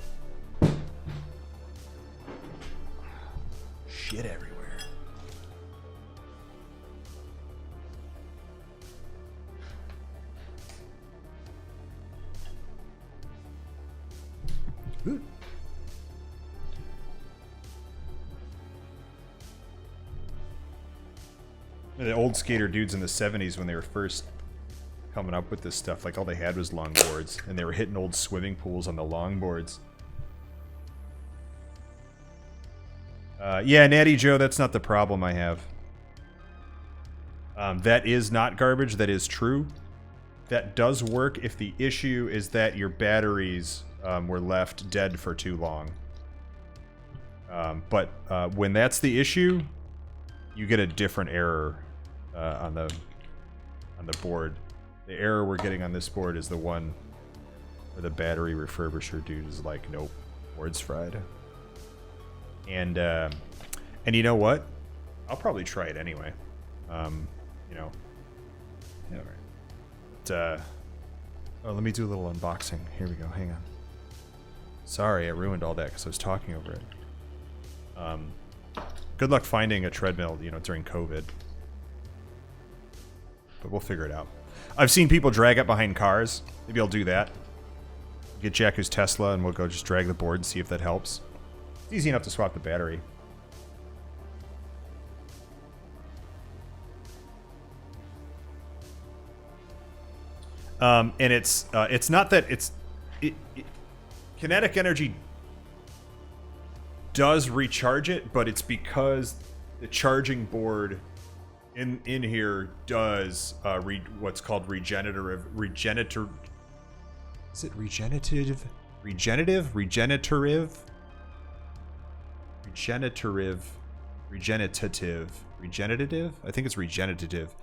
Shit everywhere. Ooh. The old skater dudes in the 70s when they were first coming up with this stuff, like all they had was longboards, and they were hitting old swimming pools on the longboards. Yeah, Natty Joe, that's not the problem I have. That is not garbage, that is true. That does work if the issue is that your batteries were left dead for too long. But when that's the issue, you get a different error on the board. The error we're getting on this board is the one where the battery refurbisher dude is like, nope, board's fried. And you know what? I'll probably try it anyway. You know. Yeah, all right. But, oh, let me do a little unboxing. Here we go. Hang on. Sorry, I ruined all that because I was talking over it. Good luck finding a treadmill, you know, during COVID. But we'll figure it out. I've seen people drag it behind cars. Maybe I'll do that. Get Jacku's Tesla and we'll go just drag the board and see if that helps. It's easy enough to swap the battery. And it's not that kinetic energy does recharge it, but it's because the charging board in here does what's called regenerative. Is it regenerative? Regenerative? I think it's regenerative.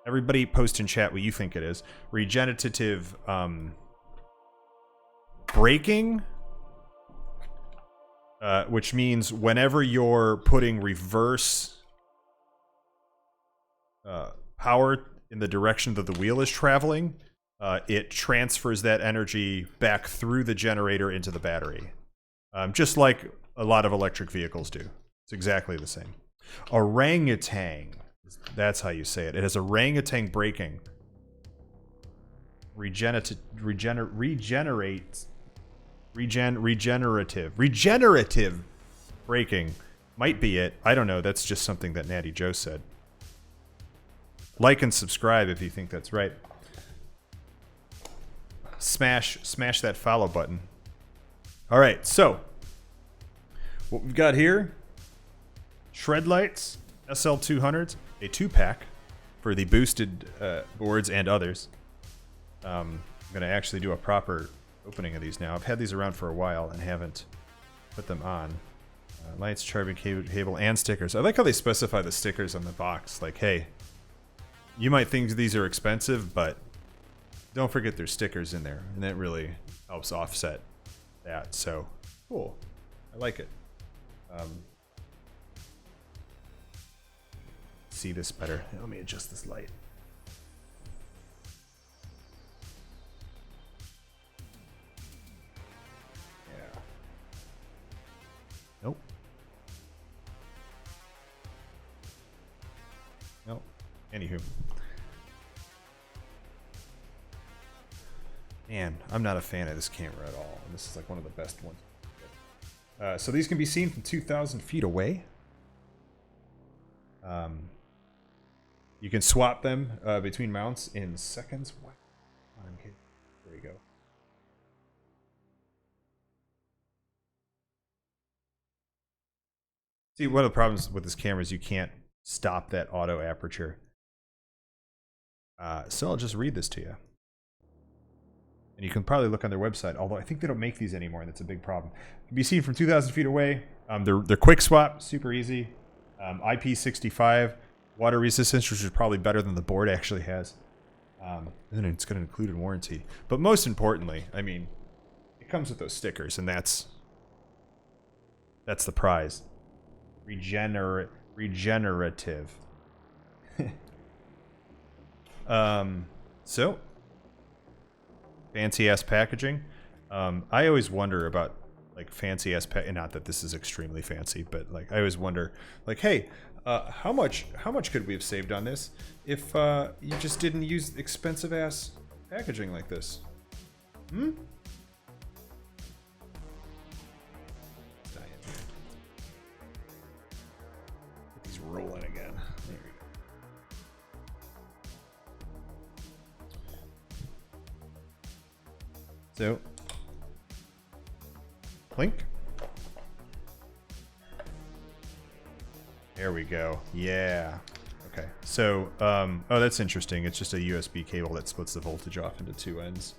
Everybody post in chat what you think it is. Regenerative braking, which means whenever you're putting reverse power in the direction that the wheel is traveling, it transfers that energy back through the generator into the battery. Just like a lot of electric vehicles do. It's exactly the same. Orangutan. That's how you say it. It has orangutan braking. Regenerative braking might be it. I don't know. That's just something that Natty Joe said. Like and subscribe if you think that's right. Smash that follow button. All right, so what we've got here: ShredLights SL200s, a 2-pack for the boosted boards and others. I'm going to actually do a proper opening of these now. I've had these around for a while and haven't put them on. Lights, charging cable, and stickers. I like how they specify the stickers on the box. Like, hey, you might think these are expensive, but don't forget there's stickers in there. And that really helps offset that. So, cool. I like it. See this better. Let me adjust this light. Yeah. Nope. Nope. Anywho. Man, I'm not a fan of this camera at all. And this is like one of the best ones. So these can be seen from 2,000 feet away. You can swap them between mounts in seconds. What? There we go. See, one of the problems with this camera is you can't stop that auto aperture. So I'll just read this to you. And you can probably look on their website, although I think they don't make these anymore, and that's a big problem. It can be seen from 2,000 feet away. They're quick swap, super easy. IP65, water resistance, which is probably better than the board actually has. And it's got an included warranty. But most importantly, I mean, it comes with those stickers, and that's the prize. Regenerative. So, fancy ass packaging. I always wonder about like fancy ass not that this is extremely fancy, but like I always wonder, like, hey, how much could we have saved on this if you just didn't use expensive ass packaging like this? Hmm? Get these rolling again. There we go. So, clink. There we go. Yeah. Okay. So, oh, that's interesting. It's just a USB cable that splits the voltage off into two ends.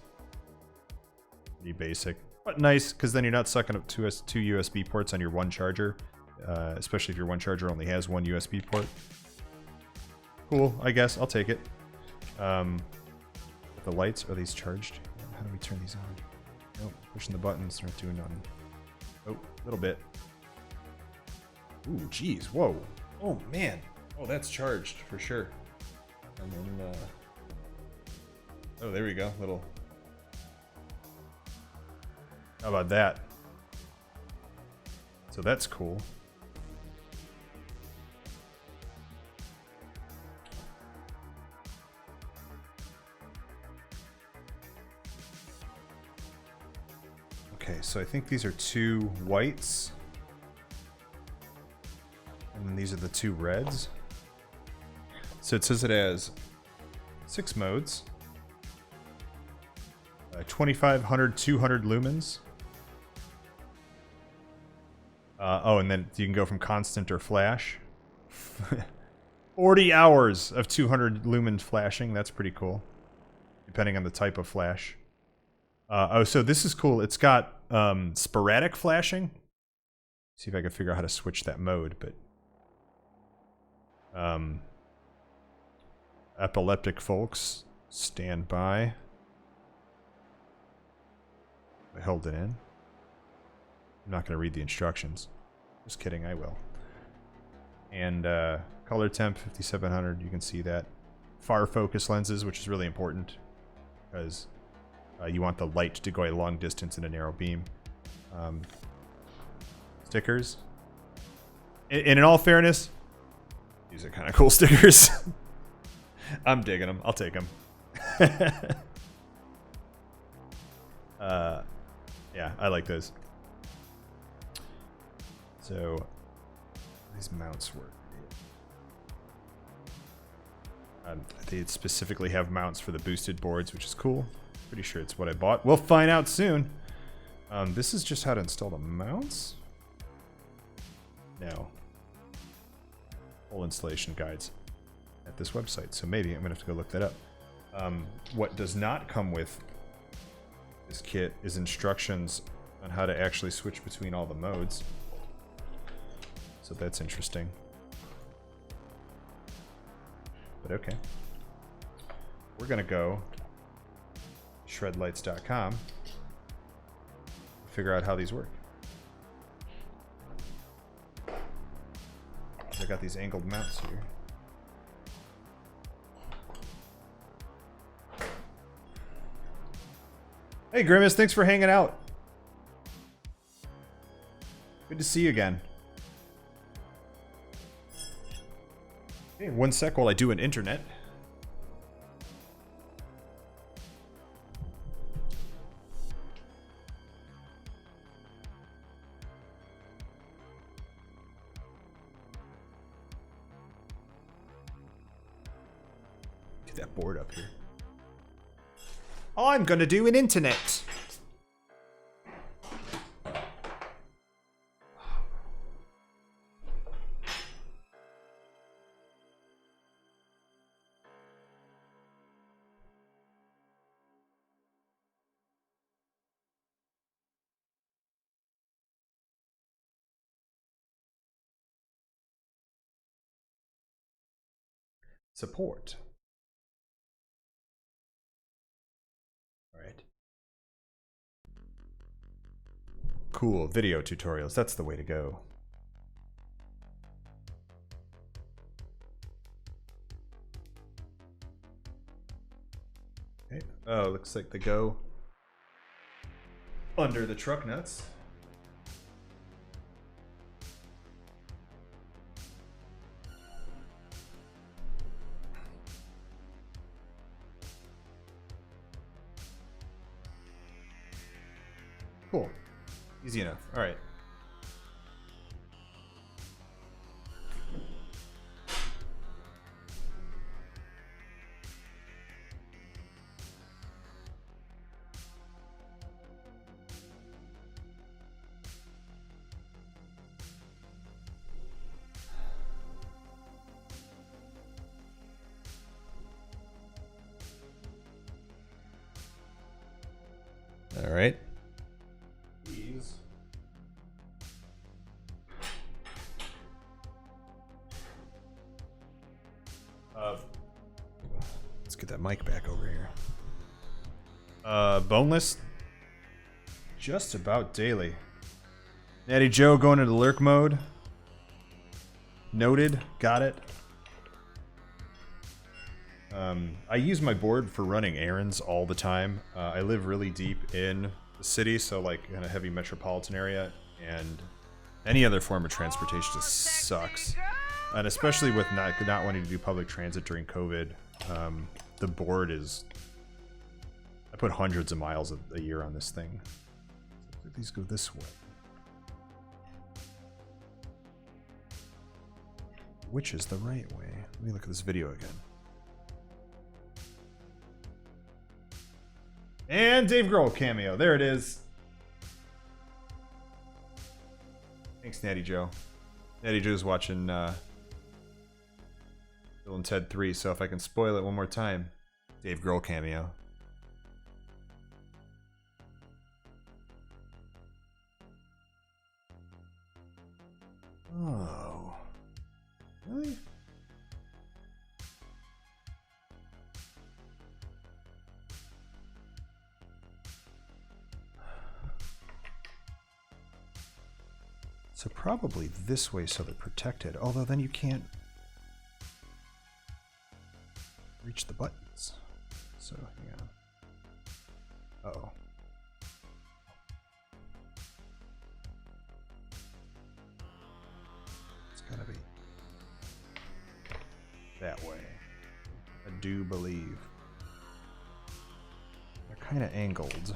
Pretty basic. But nice, because then you're not sucking up two USB ports on your one charger, especially if your one charger only has one USB port. Cool, I guess. I'll take it. The lights, are these charged? How do we turn these on? Nope, pushing the buttons, not doing nothing. Oh, a little bit. Ooh, geez, whoa. Oh, man. Oh, that's charged, for sure. And then, oh, there we go, little... How about that? So that's cool. Okay, so I think these are two whites. And then these are the two reds. So it says it has 6 modes. 2500, 200 lumens. Oh, and then you can go from constant or flash. 40 hours of 200 lumen flashing. That's pretty cool. Depending on the type of flash. Oh, so this is cool. It's got sporadic flashing. See if I can figure out how to switch that mode, but... epileptic folks, stand by. I held it in. I'm not going to read the instructions. Just kidding, I will. And color temp 5700, you can see that. Far focus lenses, which is really important because you want the light to go a long distance in a narrow beam. Stickers. And in all fairness, these are kind of cool stickers. I'm digging them. I'll take them. Yeah, I like those. So, these mounts work. They specifically have mounts for the boosted boards, which is cool. Pretty sure it's what I bought. We'll find out soon. This is just how to install the mounts? No. Full installation guides at this website, so maybe I'm gonna have to go look that up. What does not come with this kit is instructions on how to actually switch between all the modes. So that's interesting. But okay. We're gonna go ShredLights.com, figure out how these work. I got these angled mounts here. Hey Grimace, thanks for hanging out. Good to see you again. Hey, one sec while I do an internet. Get that board up here. I'm gonna do an internet. Support. All right. Cool, video tutorials. That's the way to go. Okay. Oh, looks like they go under the truck nuts. Cool. Easy enough. All right. All right. that mic back over here. Boneless? Just about daily. Natty Joe going into lurk mode. Noted. Got it. I use my board for running errands all the time. I live really deep in the city, so like in a heavy metropolitan area, and any other form of transportation just sucks. And especially with not wanting to do public transit during COVID, the board is... I put hundreds of miles a year on this thing. These go this way. Which is the right way? Let me look at this video again. And Dave Grohl cameo. There it is. Thanks, Natty Joe. Natty Joe's watching Bill and Ted 3, so if I can spoil it one more time. Dave Grohl cameo. Oh. Really? So probably this way so they're protected, although then you can't reach the buttons. So, hang on. Uh-oh. It's gotta be that way. I do believe. They're kind of angled.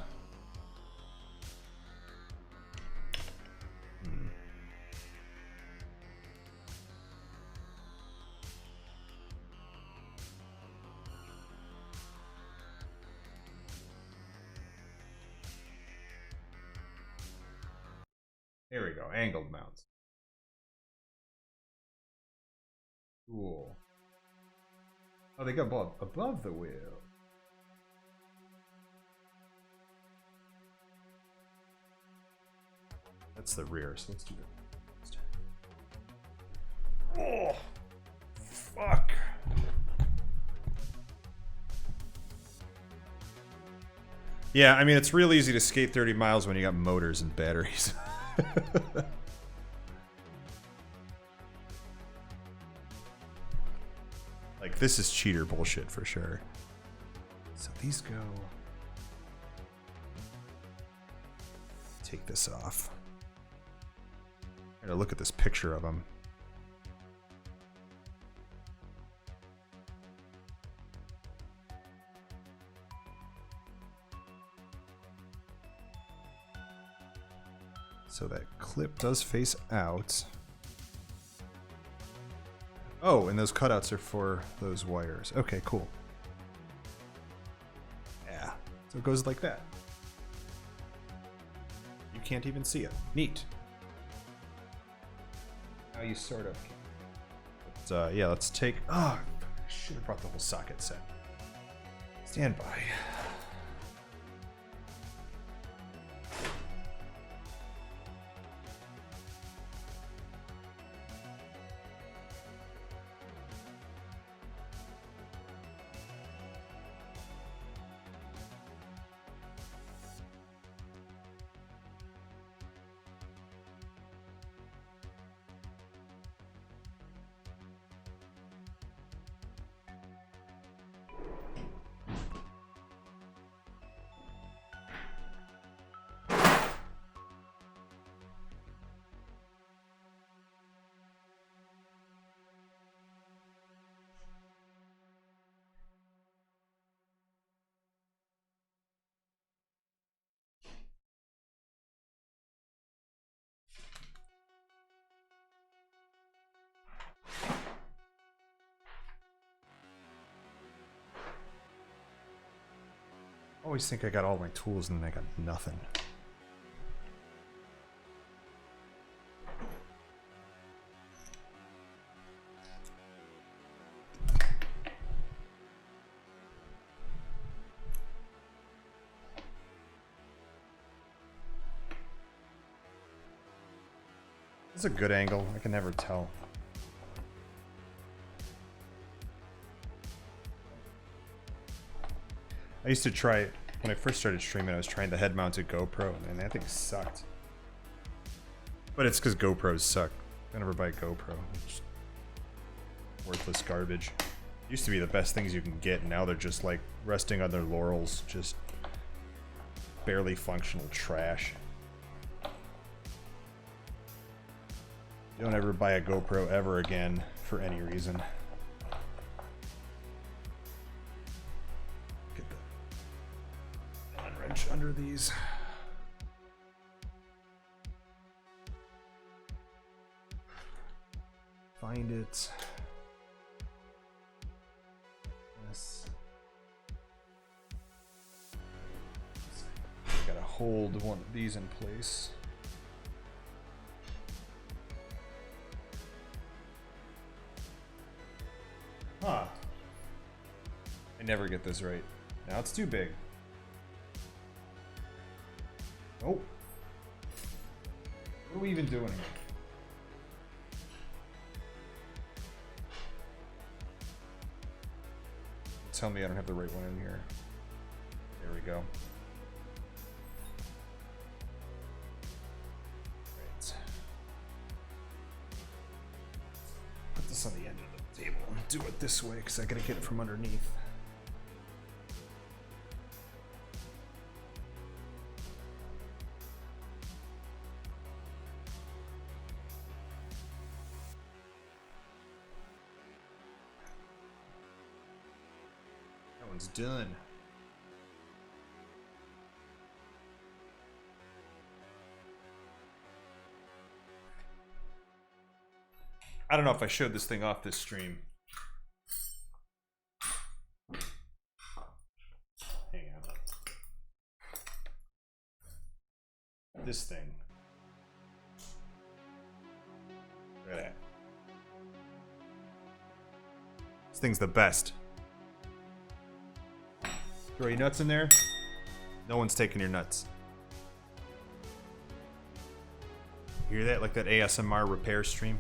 There we go, angled mounts. Cool. Oh, they go above the wheel. That's the rear, so let's do that. Oh, fuck. Yeah, I mean, it's real easy to skate 30 miles when you got motors and batteries. Like, this is cheater bullshit for sure. So these go... Take this off. I'm gonna look at this picture of them. So that clip does face out. Oh, and those cutouts are for those wires. Okay, cool. Yeah, so it goes like that. You can't even see it. Neat. Now you sort of can. But, yeah, let's take... Oh, I should have brought the whole socket set. Stand by. Always think I got all my tools and then I got nothing. This is a good angle. I can never tell. I used to try, when I first started streaming, I was trying the head-mounted GoPro, and that thing sucked. But it's because GoPros suck. I never buy a GoPro. It's just worthless garbage. Used to be the best things you can get, and now they're just like resting on their laurels, just barely functional trash. Don't ever buy a GoPro ever again for any reason. Get the Allen wrench under these. Find it. Yes. I gotta hold one of these in place. Huh. I never get this right. Now it's too big. Oh. What are we even doing here? Tell me I don't have the right one in here. There we go. Right. Put this on the end of the table and do it this way because I gotta get it from underneath. That one's done. I don't know if I showed this thing off this stream. Hang on. This thing. Look at that. This thing's the best. Throw your nuts in there. No one's taking your nuts. Hear that? Like that ASMR repair stream?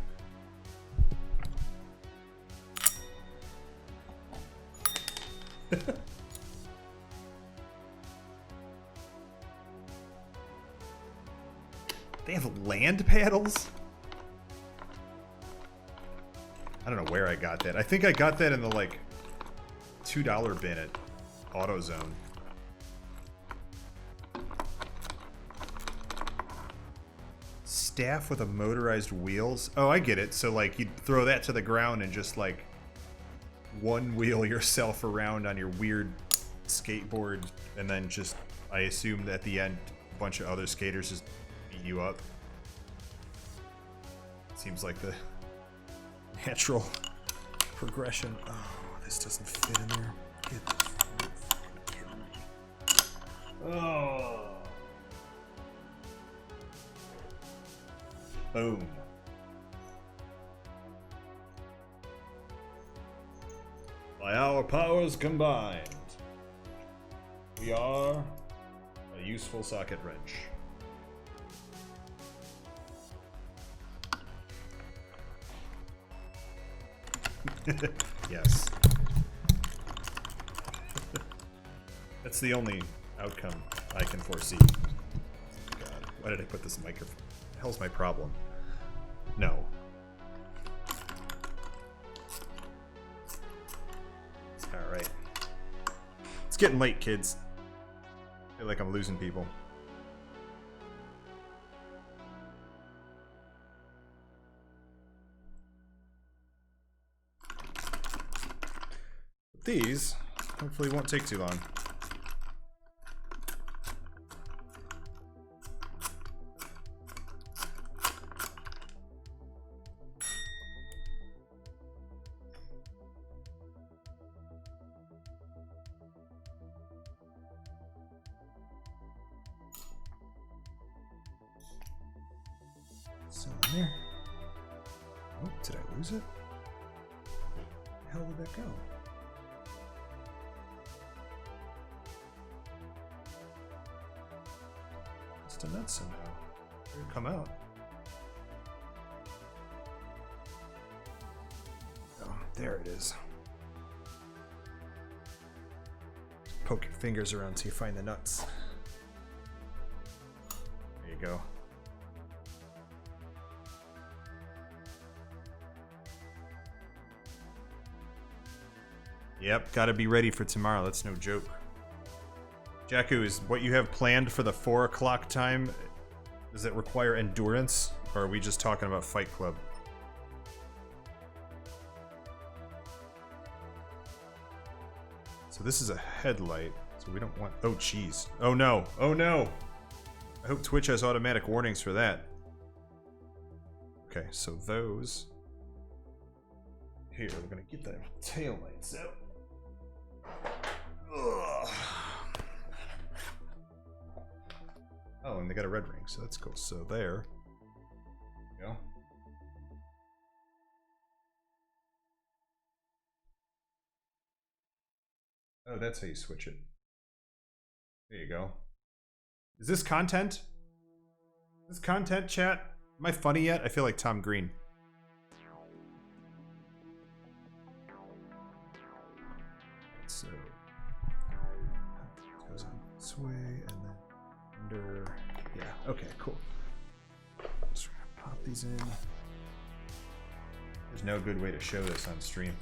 They have land paddles? I don't know where I got that. I think I got that in the like $2 bin at AutoZone. Staff with a motorized wheels? Oh, I get it. So like you'd throw that to the ground and just like one wheel yourself around on your weird skateboard, and then just, I assume that at the end a bunch of other skaters just beat you up. Seems like the natural progression. Oh, this doesn't fit in there. Get the fucking kidding me. Oh. Boom. By our powers combined, we are a useful socket wrench. Yes. That's the only outcome I can foresee. God, why did I put this microphone? The hell's my problem? No. Alright. It's getting late, kids. I feel like I'm losing people. These hopefully won't take too long. Still in there. Oh, did I lose it? Where the hell did that go? It's done that somehow. It'll come out. Oh, there it is. poke your fingers around till you find the nuts. There you go. Yep, gotta be ready for tomorrow. That's no joke. Jakku, is what you have planned for the 4 o'clock time, does it require endurance? Or are we just talking about Fight Club? So this is a headlight, so we don't want... Oh, jeez. Oh, no. Oh, no! I hope Twitch has automatic warnings for that. Okay, so those... Here, we're gonna get the tail lights out. Ugh. Oh, and they got a red ring, so that's cool. So there. You go. Oh, that's how you switch it. There you go. Is this content? Is this content, chat? Am I funny yet? I feel like Tom Green. So it goes on this way and then under. Yeah, okay, cool. Just gonna pop these in. There's no good way to show this on stream.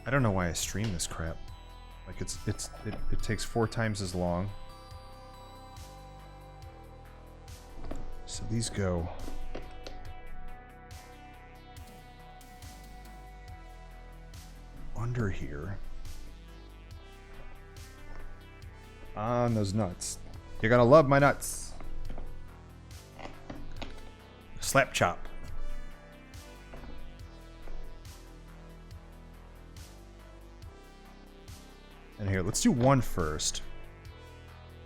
I don't know why I stream this crap. Like it takes 4 times as long. So these go under here on those nuts. You're gonna love my nuts. Slap chop. And here, let's do one first.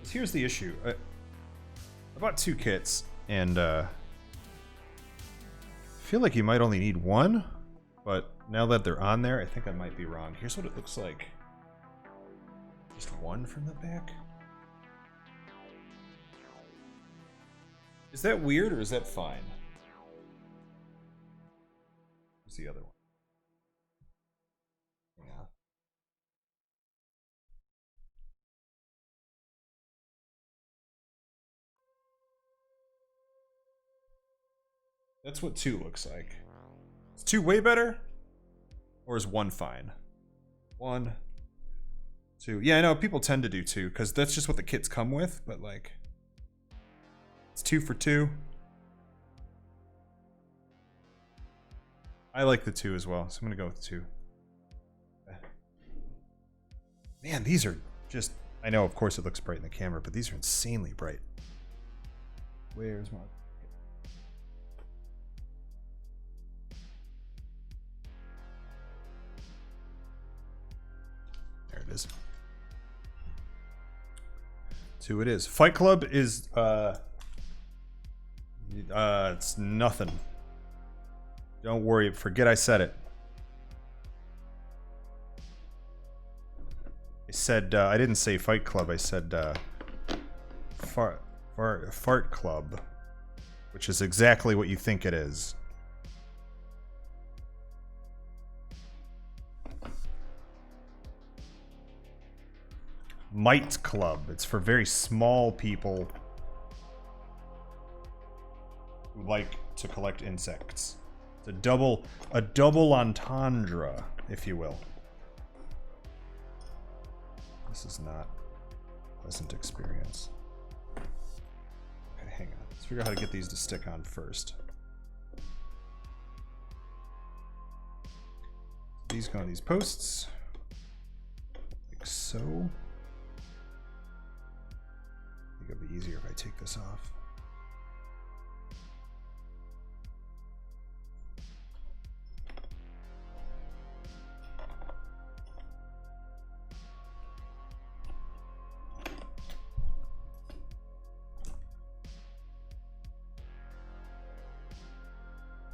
Here's the issue. I bought 2 kits, and I feel like you might only need 1, but now that they're on there, I think I might be wrong. Here's what it looks like. Just 1 from the back? Is that weird, or is that fine? Where's the other one? Yeah. That's what 2 looks like. Is 2 way better? Or is 1 fine? 1, 2. Yeah, I know people tend to do 2 because that's just what the kits come with, but like it's 2 for 2. I like the 2 as well, so I'm gonna go with 2. Man, these are just, I know of course it looks bright in the camera, but these are insanely bright. Where's my... There it is. 2 it is. Fight Club is it's nothing. Don't worry, forget I said it. I said I didn't say Fight Club, I said Fart Club, which is exactly what you think it is. Mite Club. It's for very small people who like to collect insects. It's a double entendre, if you will. This is not a pleasant experience. Okay, hang on. Let's figure out how to get these to stick on first. These go on these posts. Like so. I think it'll be easier if I take this off.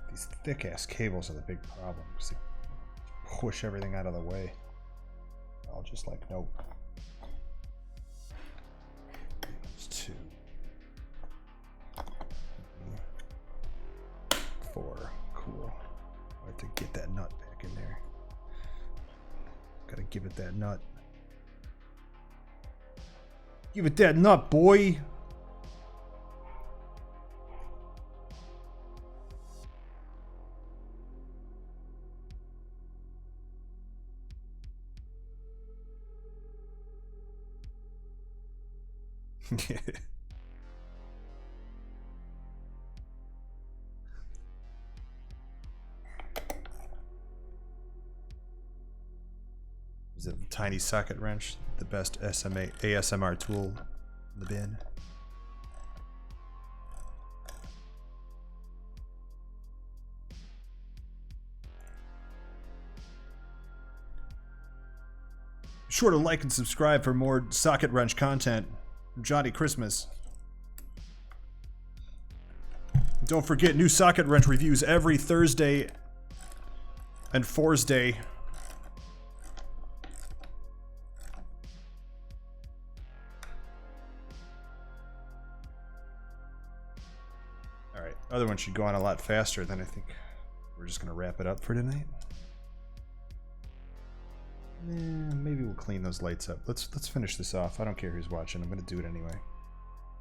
These thick-ass cables are the big problem, because they push everything out of the way. I'll just like, nope. There's 2. 4. Cool. I have to get that nut back in there. Gotta give it that nut. Give it that nut, boy! Is it the tiny socket wrench? The best ASMR tool in the bin. Be sure to like and subscribe for more socket wrench content from Johnny Christmas. Don't forget, new socket wrench reviews every Thursday and Thursday. Alright, other one should go on a lot faster than I think. We're just gonna wrap it up for tonight. Maybe we'll clean those lights up. Let's finish this off. I don't care who's watching. I'm gonna do it anyway.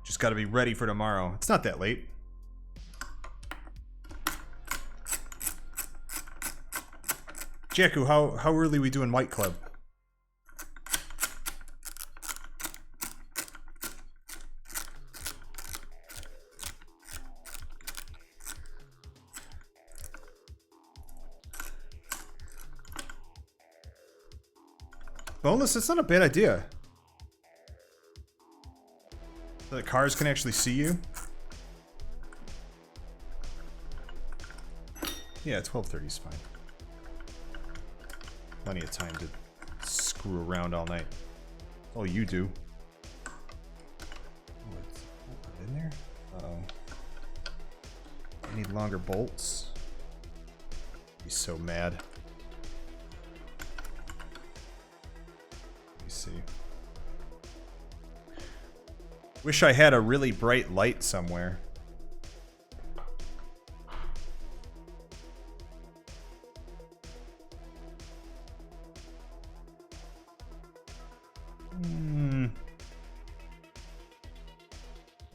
Just gotta be ready for tomorrow. It's not that late. Jacku, how early we doing White Club? Boneless, it's not a bad idea. So the cars can actually see you. Yeah, 12:30 is fine. Plenty of time to screw around all night. All you do. What's in there? Uh-oh. I need longer bolts. He's so mad. Let me see. Wish I had a really bright light somewhere.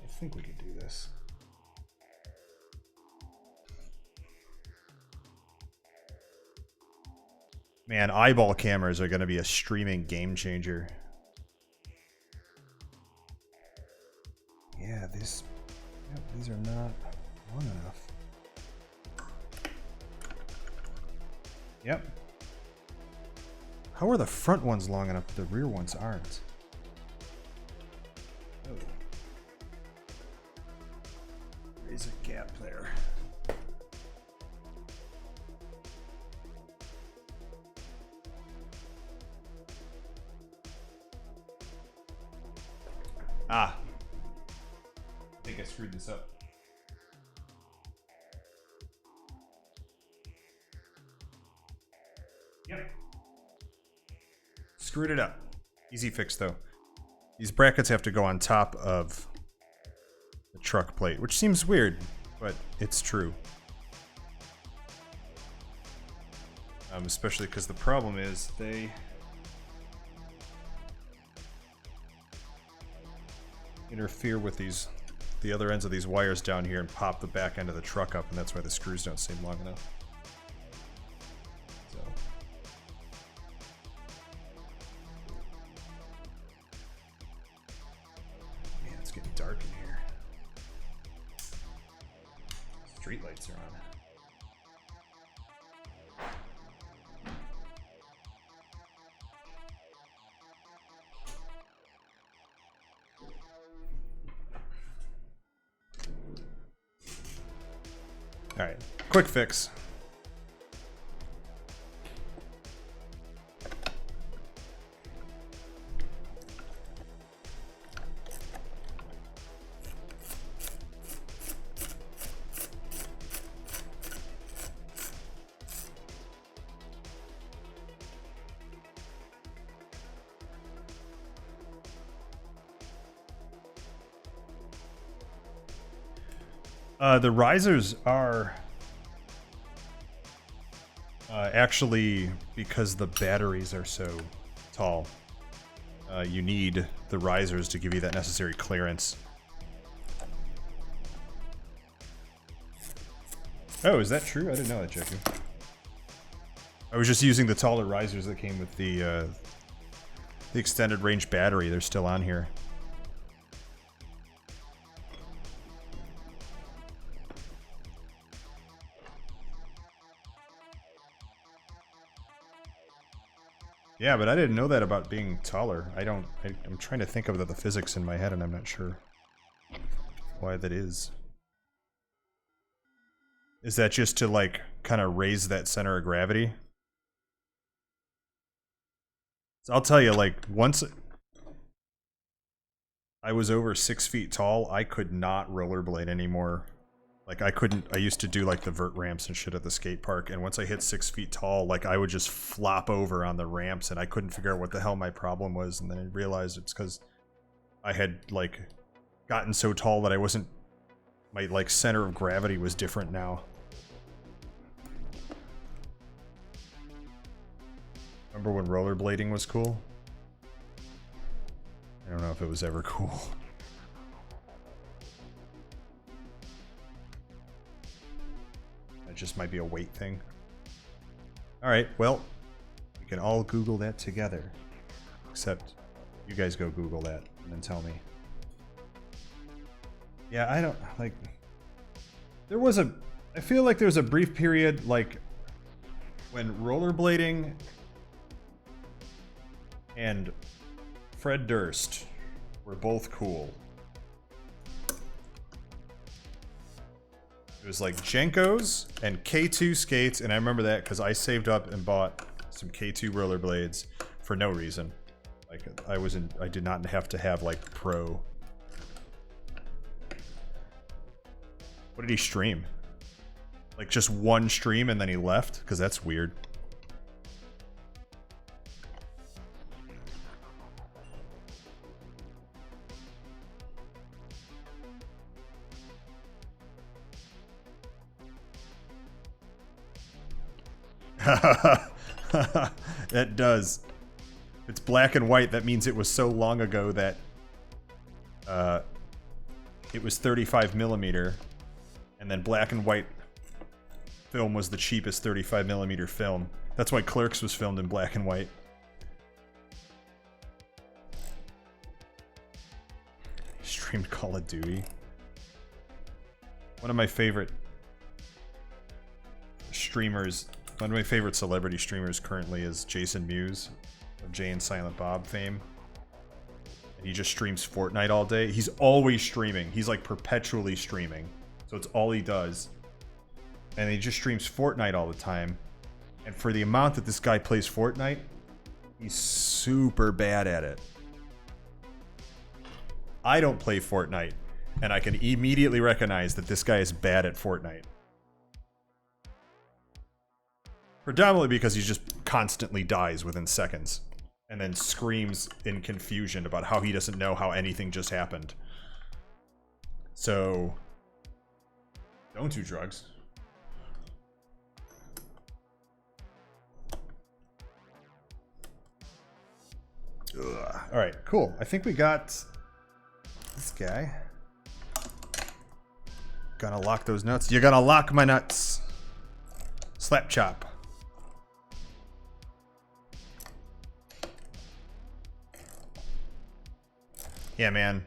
I think we could do this. Man, eyeball cameras are going to be a streaming game changer. Yeah, these are not long enough. Yep. How are the front ones long enough, but the rear ones aren't? Oh. There's a gap there. Ah. I think I screwed this up. Yep. Screwed it up. Easy fix though. These brackets have to go on top of the truck plate, which seems weird, but it's true. Especially because the problem is they interfere with the other ends of these wires down here and pop the back end of the truck up, and that's why the screws don't seem long enough. So. Man, it's getting dark in here. Street lights are on. Alright, quick fix. The risers are Actually, because the batteries are so tall, you need the risers to give you that necessary clearance. Oh, is that true? I didn't know that, Jakku. I was just using the taller risers that came with the extended range battery. They're still on here. Yeah, but I didn't know that about being taller. I'm trying to think of the physics in my head, and I'm not sure why that is. Is that just to, like, kind of raise that center of gravity? So I'll tell you, like, once I was over 6 feet tall, I could not rollerblade anymore. Like, I used to do, like, the vert ramps and shit at the skate park, and once I hit 6 feet tall, like, I would just flop over on the ramps, and I couldn't figure out what the hell my problem was, and then I realized it's because I had, like, gotten so tall that I wasn't... My, like, center of gravity was different now. Remember when rollerblading was cool? I don't know if it was ever cool. That just might be a weight thing. Alright, well, we can all Google that together. Except, you guys go Google that, and then tell me. Yeah, I don't, like... There was a... I feel like there was a brief period, like... When rollerblading... and Fred Durst were both cool. It was like Jenkos and K2 skates, and I remember that because I saved up and bought some K2 rollerblades for no reason. Like, I did not have to have, like, pro. What did he stream? Like, just one stream and then he left? Because that's weird. That does. If it's black and white, that means it was so long ago that it was 35mm, and then black and white film was the cheapest 35mm film. That's why Clerks was filmed in black and white. Streamed Call of Duty. One of my favorite streamers, one of my favorite celebrity streamers currently is Jason Mewes of Jay and Silent Bob fame. And he just streams Fortnite all day. He's always streaming. He's like perpetually streaming. So it's all he does. And he just streams Fortnite all the time. And for the amount that this guy plays Fortnite, he's super bad at it. I don't play Fortnite, and I can immediately recognize that this guy is bad at Fortnite. Predominantly because he just constantly dies within seconds, and then screams in confusion about how he doesn't know how anything just happened. So, don't do drugs. Alright, cool. I think we got this guy. Gonna lock those nuts. You're gonna lock my nuts. Slap chop. Yeah, man.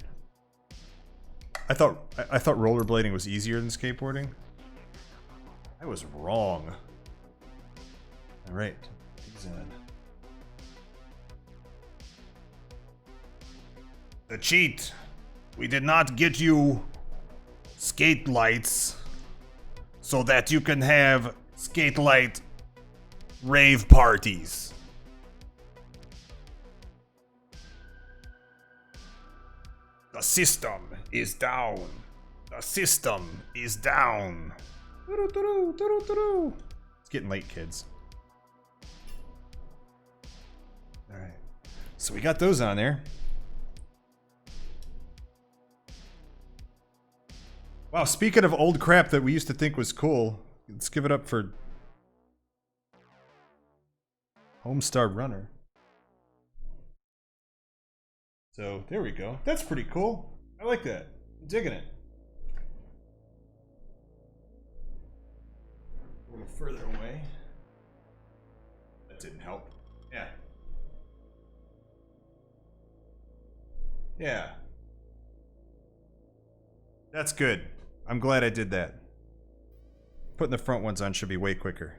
I thought rollerblading was easier than skateboarding. I was wrong. All right. The cheat. We did not get you skate lights so that you can have skate light rave parties. The system is down. The system is down. It's getting late, kids. Alright. So we got those on there. Wow, speaking of old crap that we used to think was cool, let's give it up for Homestar Runner. So there we go. That's pretty cool. I like that. I'm digging it. A little further away. That didn't help. Yeah. Yeah. That's good. I'm glad I did that. Putting the front ones on should be way quicker.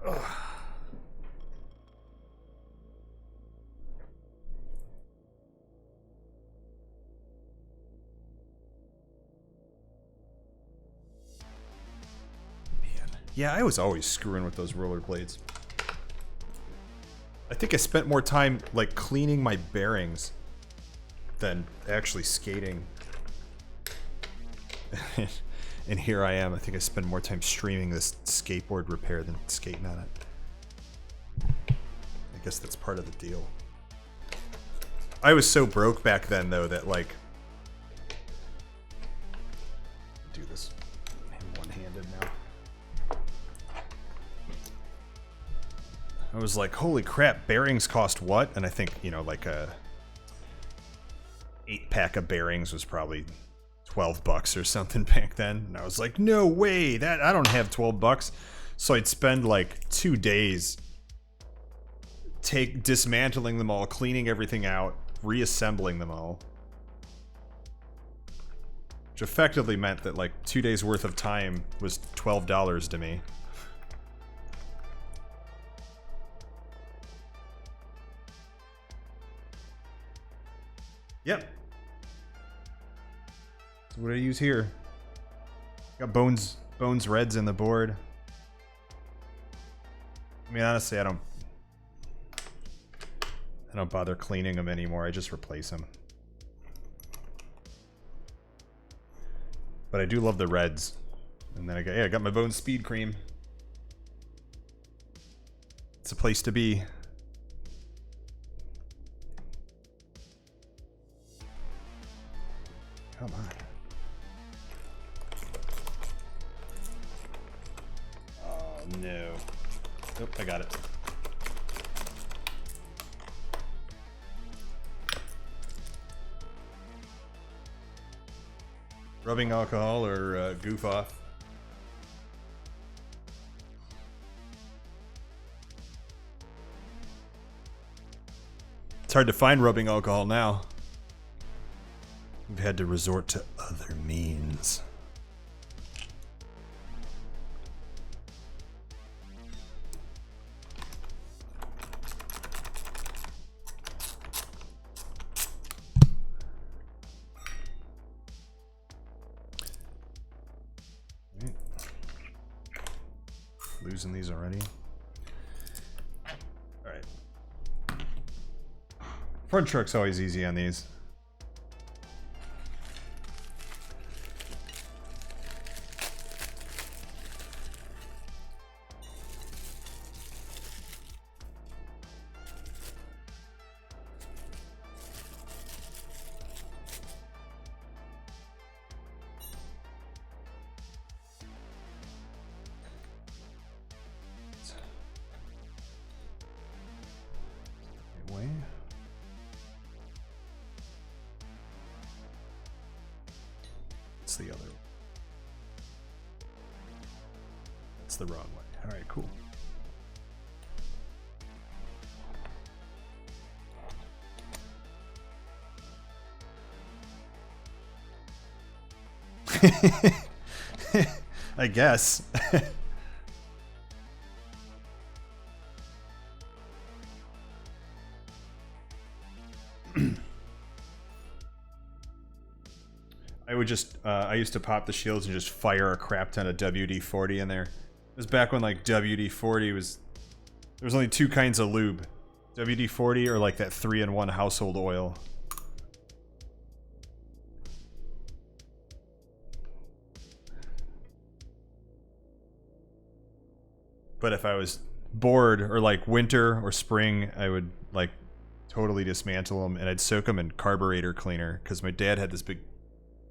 Ugh. Man. Yeah, I was always screwing with those rollerblades. I think I spent more time like cleaning my bearings than actually skating. And here I am. I think I spend more time streaming this skateboard repair than skating on it. I guess that's part of the deal. I was so broke back then, though, that like... Do this one-handed now. I was like, holy crap, bearings cost what? And I think, you know, like a 8-pack of bearings was probably $12 or something back then. And I was like, no way, that I don't have $12. So I'd spend like 2 days dismantling them all, cleaning everything out, reassembling them all. Which effectively meant that like 2 days worth of time was $12 to me. Yep. So what do I use here? Got bones reds in the board. I mean, honestly, I don't bother cleaning them anymore. I just replace them. But I do love the reds. And then I got my bone speed cream. It's a place to be. Come on. Oh no. Nope, I got it. Rubbing alcohol or goof off? It's hard to find rubbing alcohol now. We've had to resort to other means. Right. Losing these already. All right. Front truck's always easy on these. The other. That's the wrong way. All right, cool. I guess. I would just, I used to pop the shields and just fire a crap ton of WD-40 in there. It was back when like WD-40 was, there was only 2 kinds of lube. WD-40 or like that 3-in-1 household oil. But if I was bored or like winter or spring, I would like totally dismantle them and I'd soak them in carburetor cleaner because my dad had this big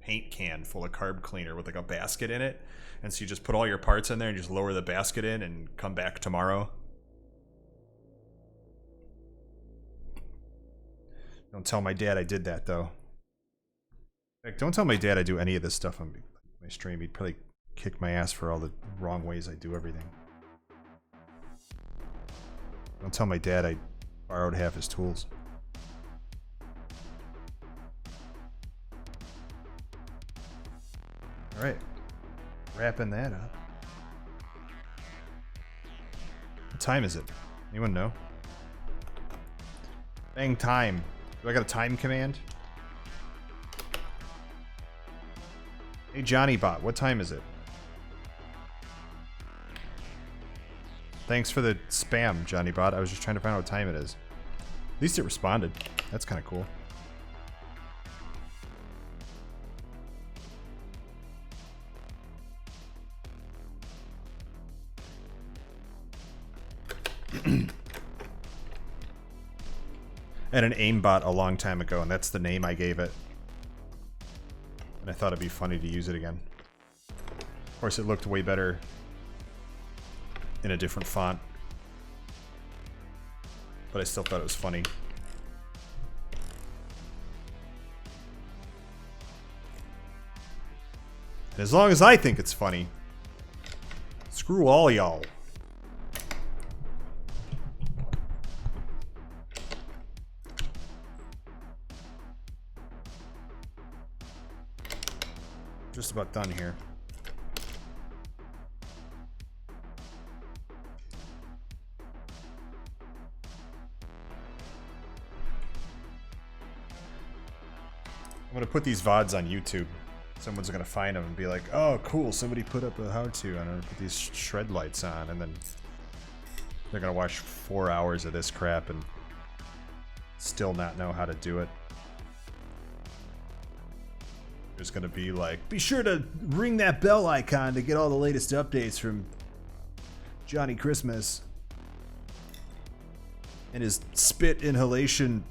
paint can full of carb cleaner with like a basket in it. And so you just put all your parts in there and just lower the basket in and come back tomorrow. Don't tell my dad I did that, though. In fact, don't tell my dad I do any of this stuff on my stream. He'd probably kick my ass for all the wrong ways I do everything. Don't tell my dad I borrowed half his tools. Alright. Wrapping that up. What time is it? Anyone know? Bang time. Do I got a time command? Hey Johnny Bot, what time is it? Thanks for the spam, Johnny Bot. I was just trying to find out what time it is. At least it responded. That's kind of cool. I had an aimbot a long time ago, and that's the name I gave it. And I thought it'd be funny to use it again. Of course, it looked way better in a different font. But I still thought it was funny. And as long as I think it's funny, screw all y'all. Just about done here. I'm gonna put these VODs on YouTube. Someone's gonna find them and be like, oh cool, somebody put up a how-to, and I'm gonna put these ShredLights on, and then they're gonna watch 4 hours of this crap and still not know how to do it. There's gonna be like, be sure to ring that bell icon to get all the latest updates from Johnny Christmas and his spit inhalation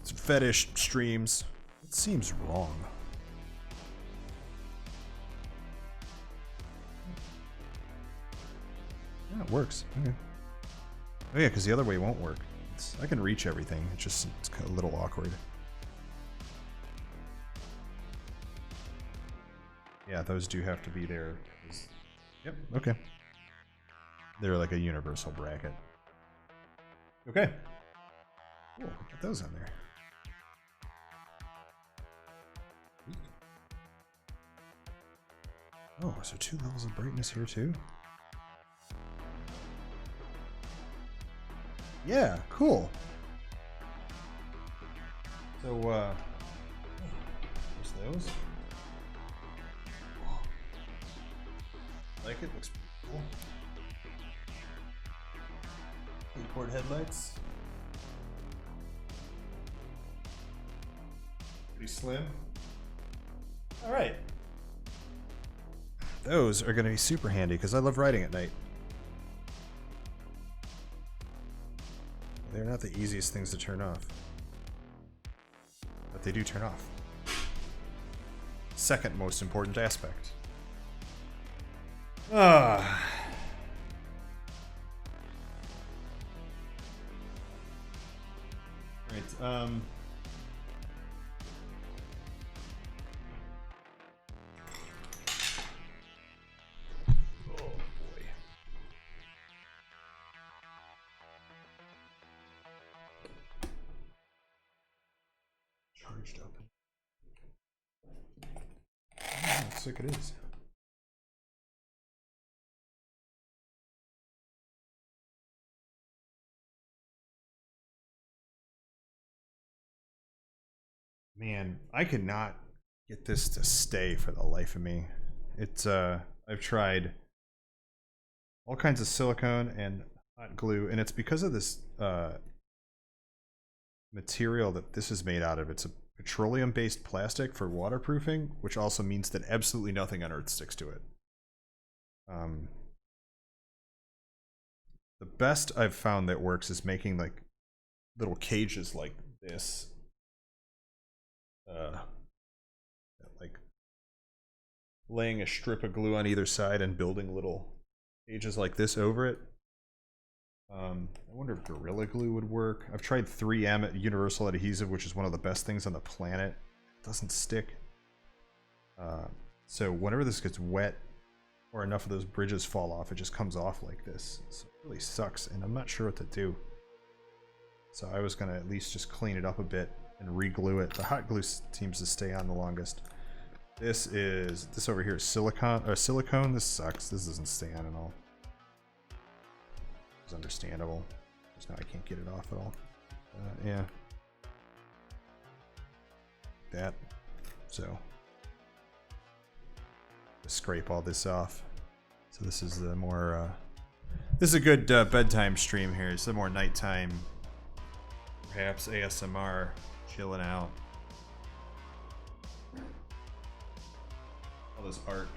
fetish streams. It seems wrong. Yeah, it works. Okay. Oh yeah, because the other way won't work. I can reach everything. It's a little awkward. Yeah, those do have to be there. Yep, okay. They're like a universal bracket. Okay. Cool, put those on there. Oh, is there 2 levels of brightness here too? Yeah, cool. So, there's those. Like it, looks pretty cool. Import headlights. Pretty slim. Alright. Those are going to be super handy because I love riding at night. They're not the easiest things to turn off. But they do turn off. Second most important aspect. Ah. Right, oh boy. Charged up. Oh, looks like it is. Man, I could not get this to stay for the life of me. It's I've tried all kinds of silicone and hot glue, and it's because of this material that this is made out of. It's a petroleum-based plastic for waterproofing, which also means that absolutely nothing on Earth sticks to it. The best I've found that works is making like little cages like this like laying a strip of glue on either side and building little pages like this over it. I wonder if Gorilla Glue would work. I've tried 3M Universal Adhesive, which is one of the best things on the planet. It doesn't stick. So whenever this gets wet or enough of those bridges fall off, it just comes off like this. So it really sucks, and I'm not sure what to do. So I was going to at least just clean it up a bit and re-glue it. The hot glue seems to stay on the longest. This over here is silicone. This sucks. This doesn't stay on at all. It's understandable. Just now I can't get it off at all. Yeah. That. So. Just scrape all this off. So this is the more, this is a good bedtime stream here. It's a more nighttime, perhaps ASMR, chilling out. All this art.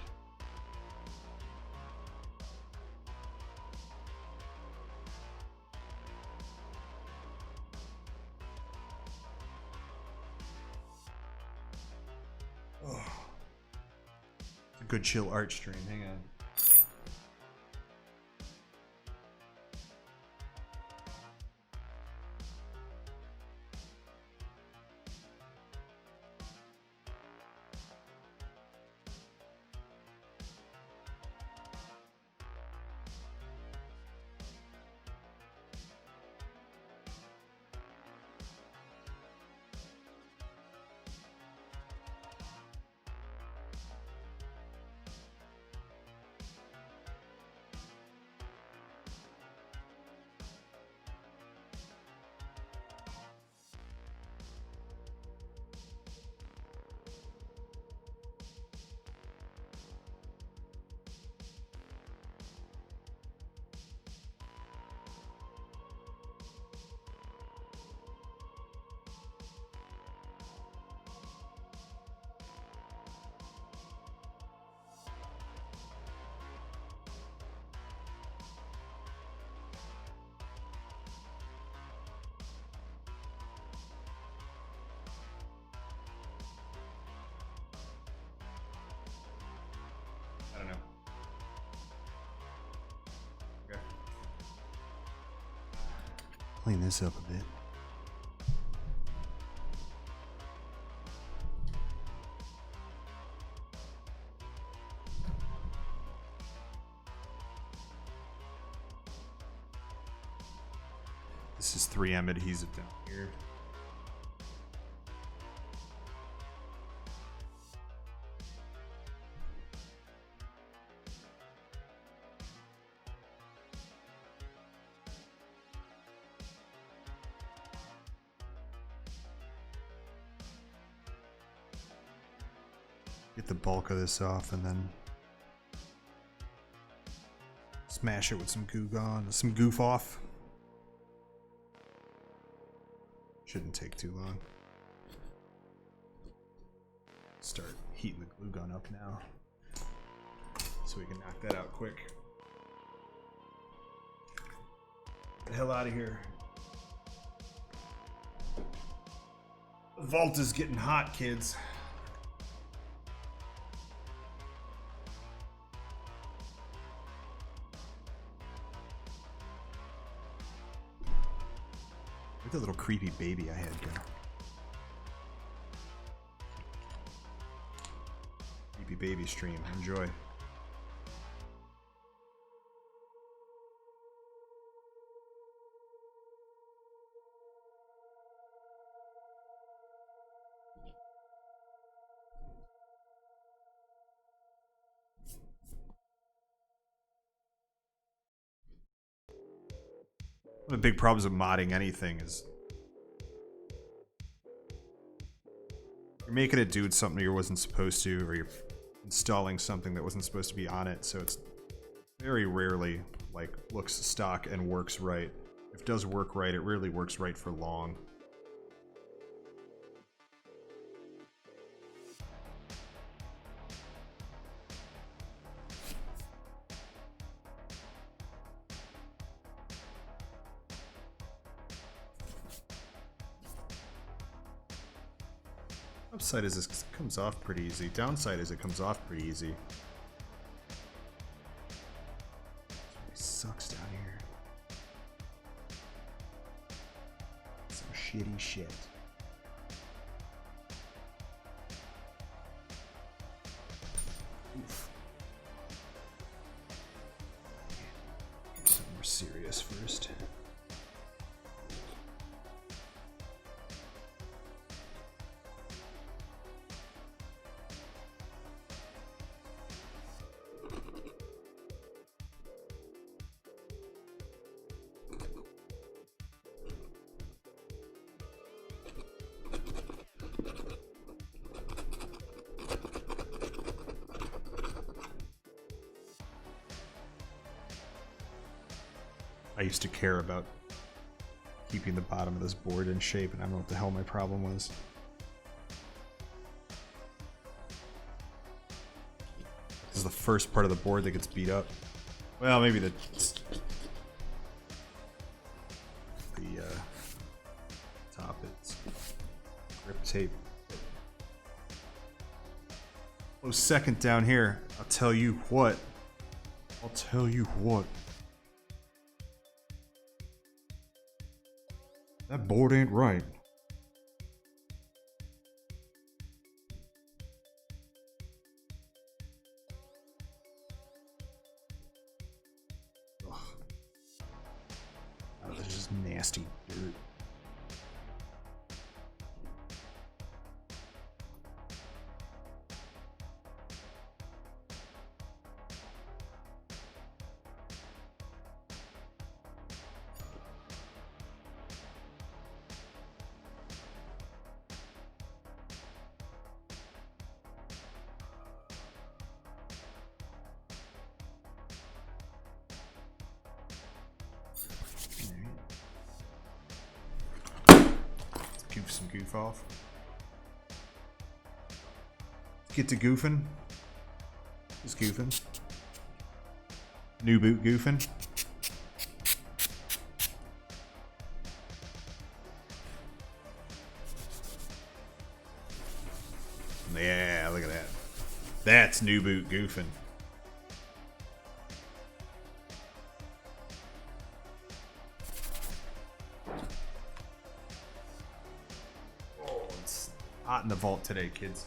Oh. It's a good chill art stream. Hang on. I don't know. Okay. Clean this up a bit. This is 3M adhesive down here. Get the bulk of this off and then smash it with some goo gone, some goof off. Shouldn't take too long. Start heating the glue gun up now so we can knock that out quick. Get the hell out of here. The vault is getting hot, kids. Look at the little creepy baby I had go. Creepy baby stream. Enjoy. One of the big problems of modding anything is you're making it do something you wasn't supposed to, or you're installing something that wasn't supposed to be on it, so it's very rarely like looks stock and works right. If it does work right, it rarely works right for long. Upside is this comes off pretty easy. Downside is it comes off pretty easy. It sucks down here. Some shitty shit. Oof. Something more serious first. I used to care about keeping the bottom of this board in shape, and I don't know what the hell my problem was. This is the first part of the board that gets beat up. Well, maybe the top is grip tape. Oh, second down here. I'll tell you what. I'll tell you what. That board ain't right. Ugh. Oh, this is just nasty dirt. Goof some goof off. Get to goofing. Just goofing. New boot goofing. Yeah, look at that. That's new boot goofing. Hot in the vault today, kids.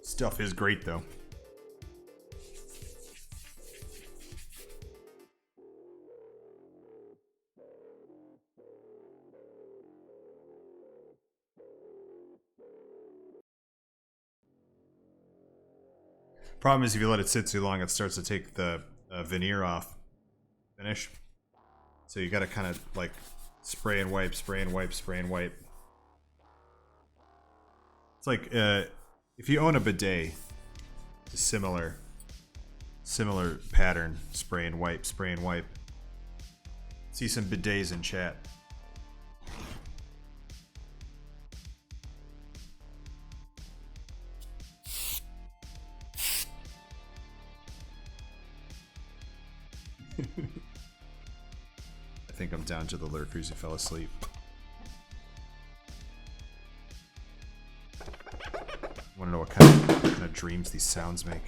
Stuff is great though. Problem is, if you let it sit too long, it starts to take the veneer off. Finish. So you gotta kind of like spray and wipe, spray and wipe, spray and wipe. It's like if you own a bidet, it's a similar pattern. Spray and wipe, spray and wipe. See some bidets in chat. I think I'm down to the lurkers who fell asleep. Want to know what kind of dreams these sounds make?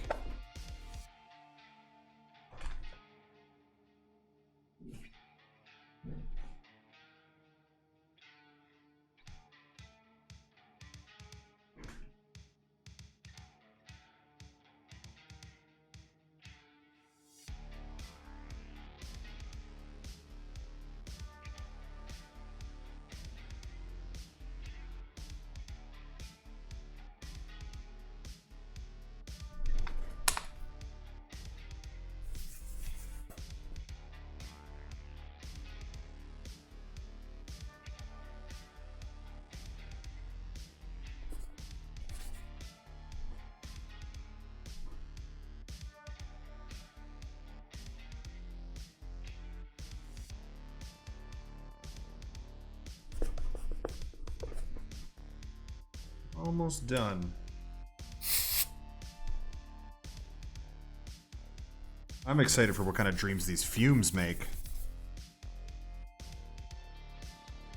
Almost done. I'm excited for what kind of dreams these fumes make.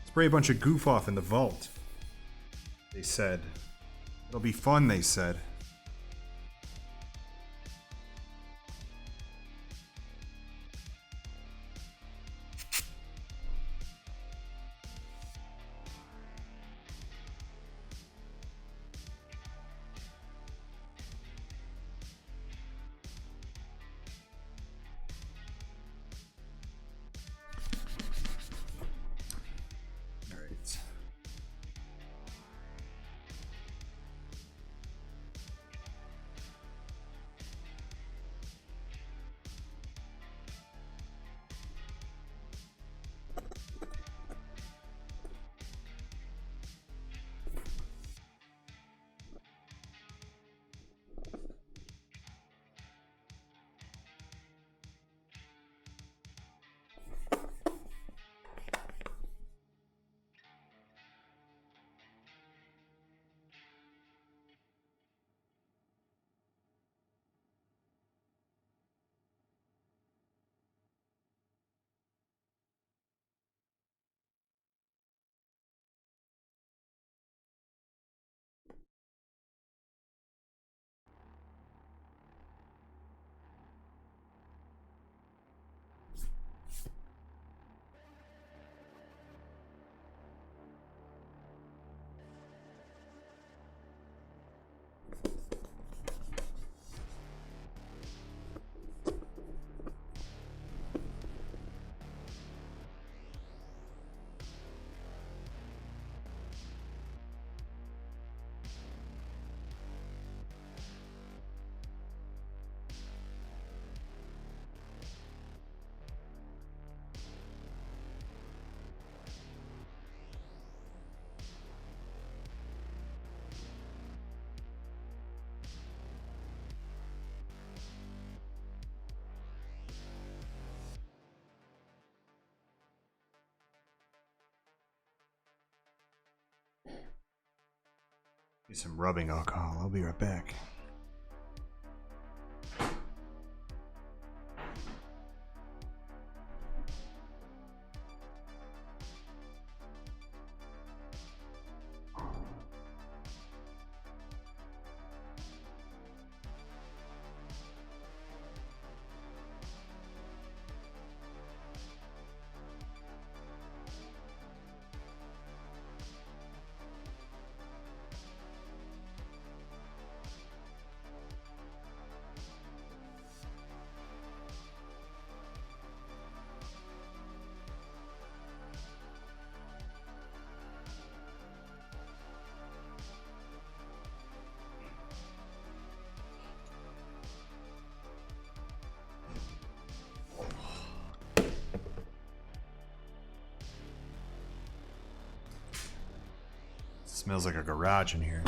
Spray a bunch of goof off in the vault, they said. It'll be fun, they said. Need some rubbing alcohol. I'll be right back. Smells like a garage in here.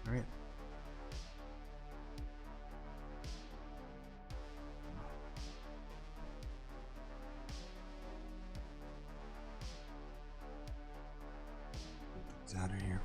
All right. It's out of here.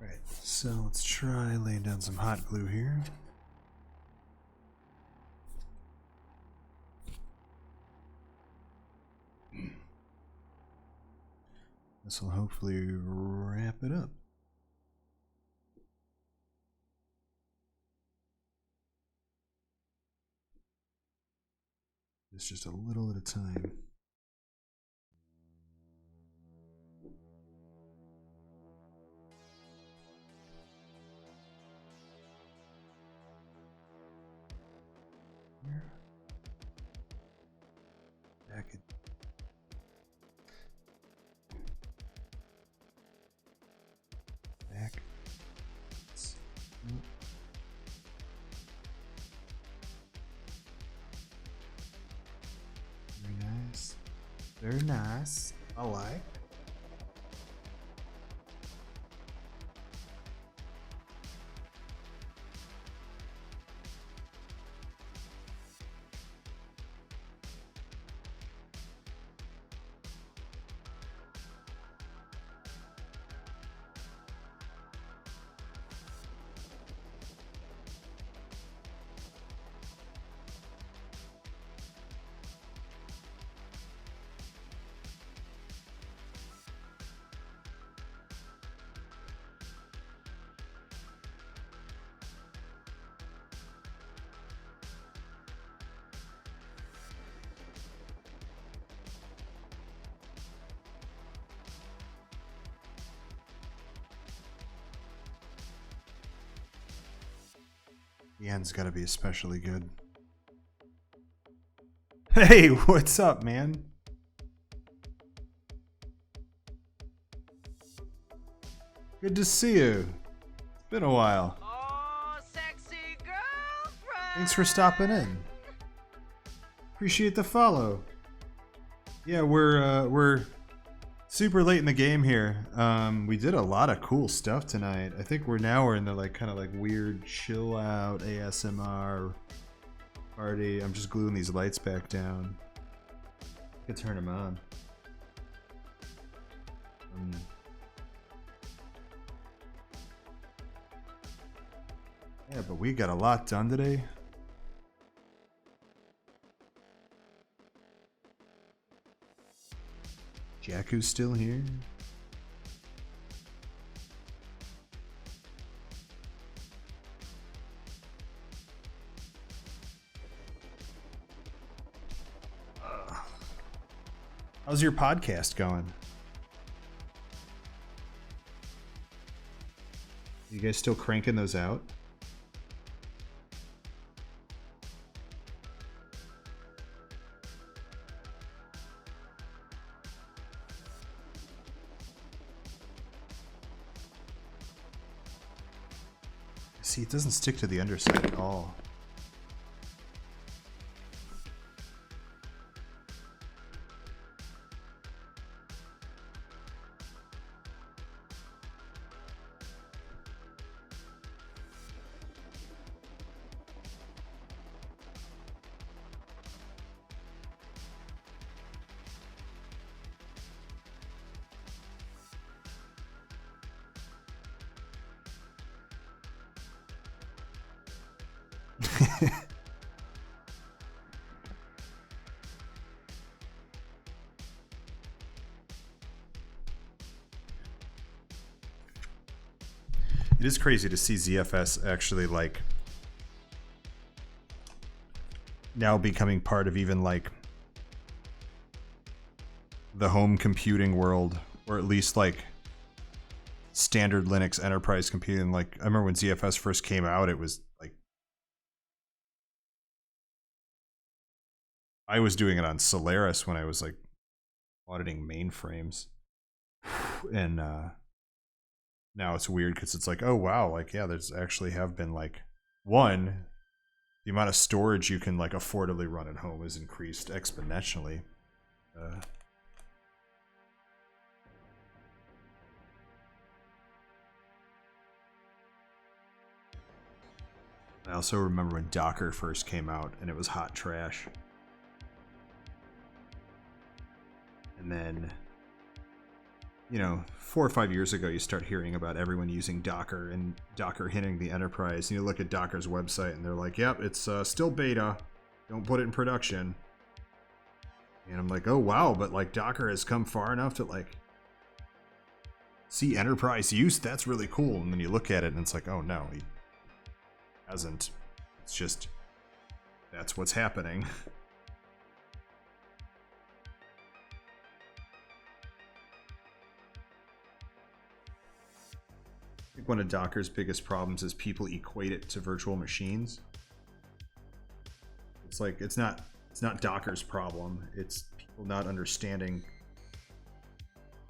Alright, so let's try laying down some hot glue here. This will hopefully wrap it up. It's just a little at a time. Back it. Back. Very nice. Very nice. I like. The end's gotta be especially good. Hey, what's up, man? Good to see you. It's been a while.
Oh, sexy girlfriend.
Thanks for stopping in. Appreciate the follow. Yeah, we're super late in the game here. We did a lot of cool stuff tonight. I think we're in the like kind of like weird chill out ASMR party. I'm just gluing these lights back down. I could turn them on. Yeah, but we got a lot done today. Jakku's still here. How's your podcast going? You guys still cranking those out? See, it doesn't stick to the underside at all. It is crazy to see ZFS actually like now becoming part of even like the home computing world, or at least like standard Linux enterprise computing. Like I remember when ZFS first came out, it was like I was doing it on Solaris when I was like auditing mainframes, and now it's weird because it's like, oh wow, like yeah, there's actually have been like one, the amount of storage you can like affordably run at home has increased exponentially. I also remember when Docker first came out and it was hot trash. And then you know, 4 or 5 years ago, you start hearing about everyone using Docker and Docker hitting the enterprise. And you look at Docker's website and they're like, yep, it's still beta. Don't put it in production. And I'm like, oh, wow. But like Docker has come far enough to like see enterprise use. That's really cool. And then you look at it and it's like, oh, no, he hasn't. It's just, that's what's happening. I think one of Docker's biggest problems is people equate it to virtual machines. It's like it's not Docker's problem. It's people not understanding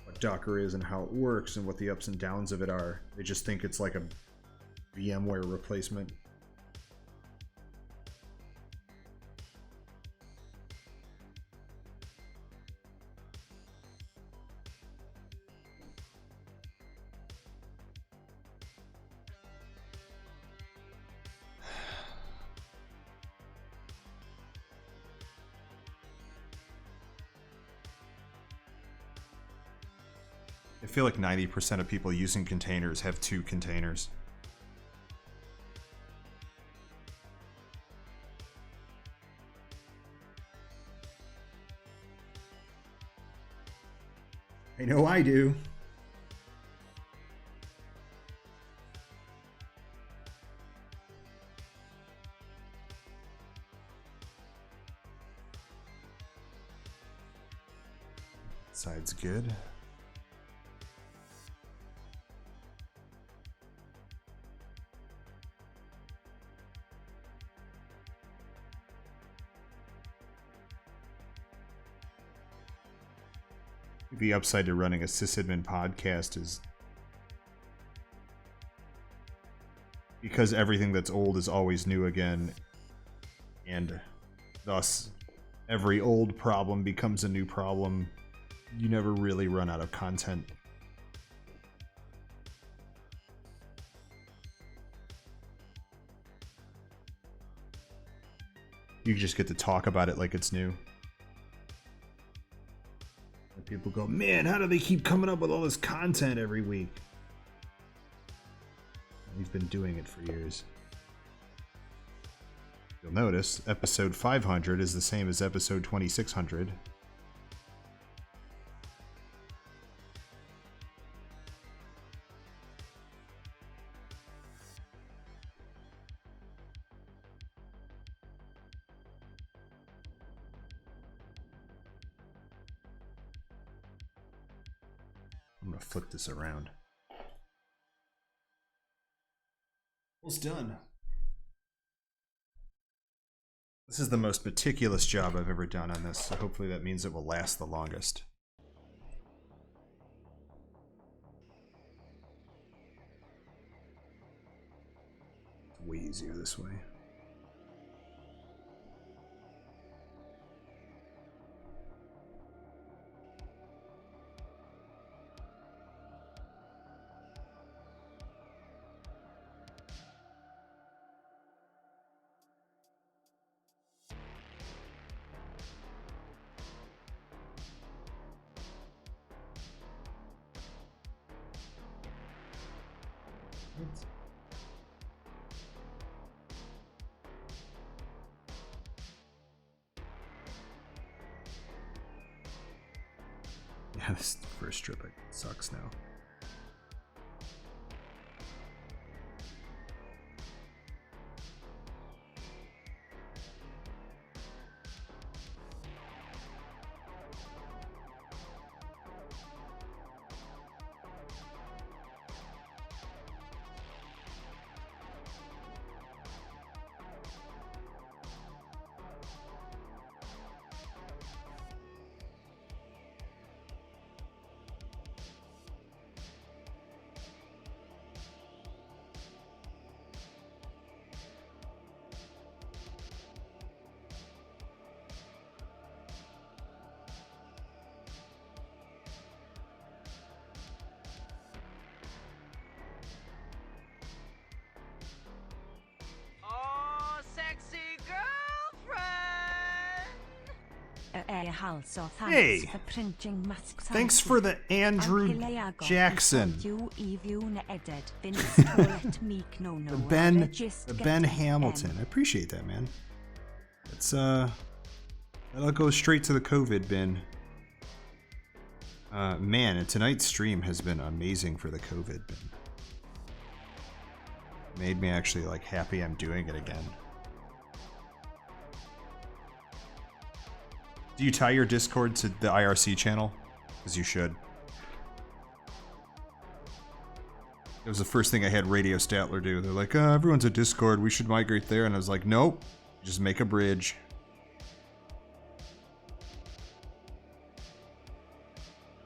what Docker is and how it works and what the ups and downs of it are. They just think it's like a VMware replacement. I feel like 90% of people using containers have 2 containers. I know I do. Side's good. The upside to running a sysadmin podcast is because everything that's old is always new again, and thus every old problem becomes a new problem. You never really run out of content. You just get to talk about it like it's new. People go, man, how do they keep coming up with all this content every week? We've been doing it for years. You'll notice episode 500 is the same as episode 2600. I'm gonna flip this around. Almost done. This is the most meticulous job I've ever done on this, so hopefully that means it will last the longest. It's way easier this way. Yeah, this first strip sucks now. Hey!
For printing masks.
Thanks for the Andrew Jackson. The Ben Hamilton. I appreciate that, man. It's that'll go straight to the COVID bin. Man, and tonight's stream has been amazing for the COVID bin. Made me actually like happy I'm doing it again. Do you tie your Discord to the IRC channel? Because you should. It was the first thing I had Radio Statler do. They're like, everyone's a Discord, we should migrate there. And I was like, nope, just make a bridge.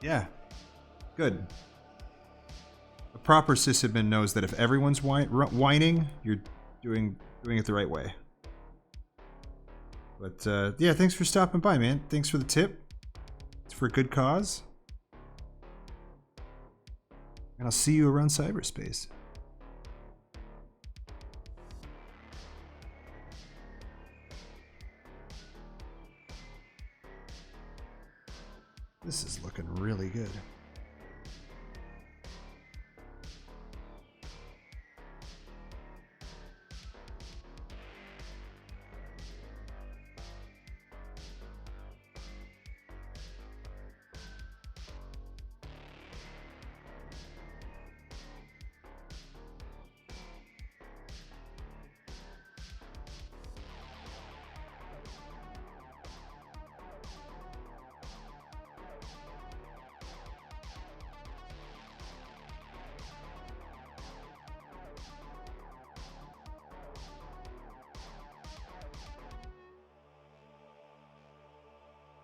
Yeah, good. A proper sysadmin knows that if everyone's whining, you're doing it the right way. But yeah, thanks for stopping by, man. Thanks for the tip. It's for a good cause. And I'll see you around cyberspace. This is looking really good.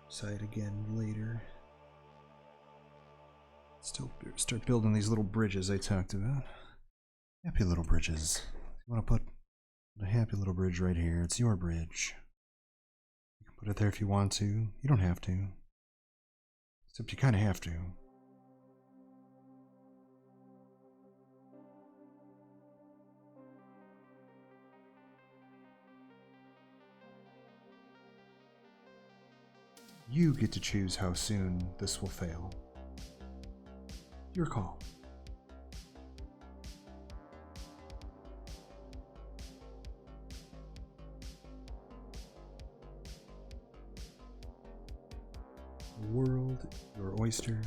Site again later. Still start building these little bridges I talked about. Happy little bridges. You want to put a happy little bridge right here. It's your bridge. You can put it there if you want to. You don't have to. Except you kind of have to. You get to choose how soon this will fail. Your call. The world, your oyster.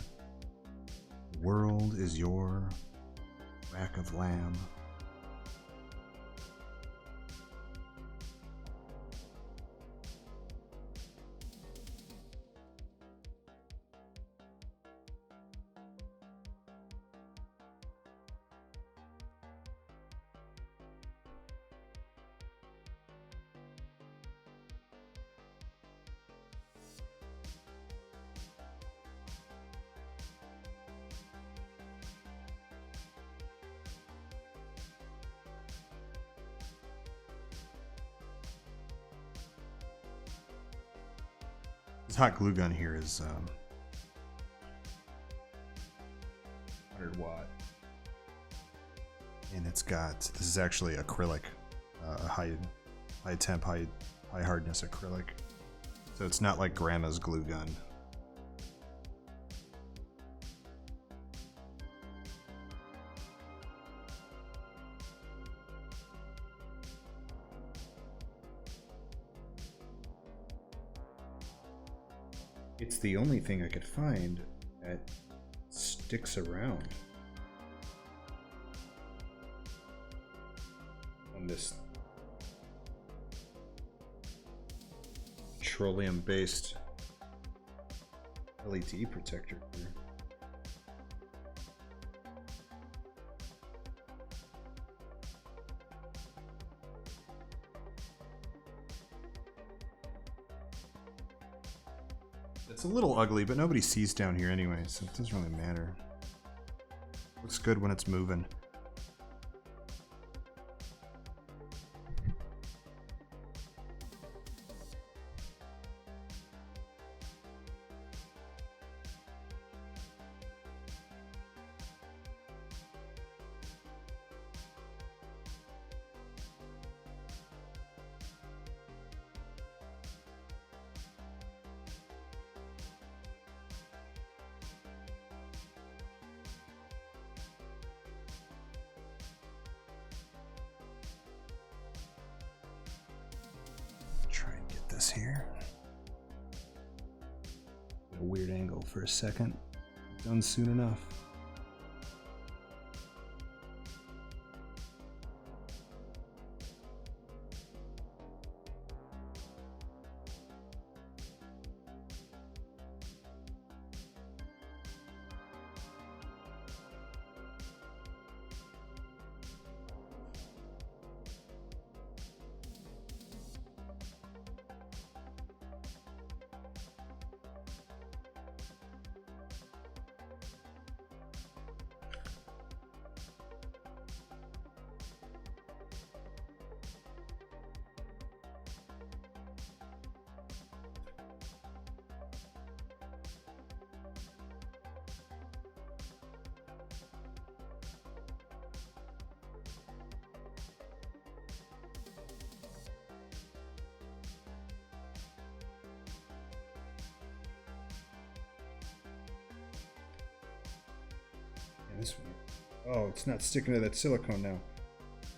The world is your rack of lamb. This hot glue gun here is 100 watt, and it's got, this is actually acrylic, high temp, high hardness acrylic, so it's not like grandma's glue gun. It's the only thing I could find that sticks around on this petroleum-based LED protector here. It's a little ugly, but nobody sees down here anyway, so it doesn't really matter. Looks good when it's moving. this here. A weird angle for a second. Done soon enough. This one. Oh, it's not sticking to that silicone now.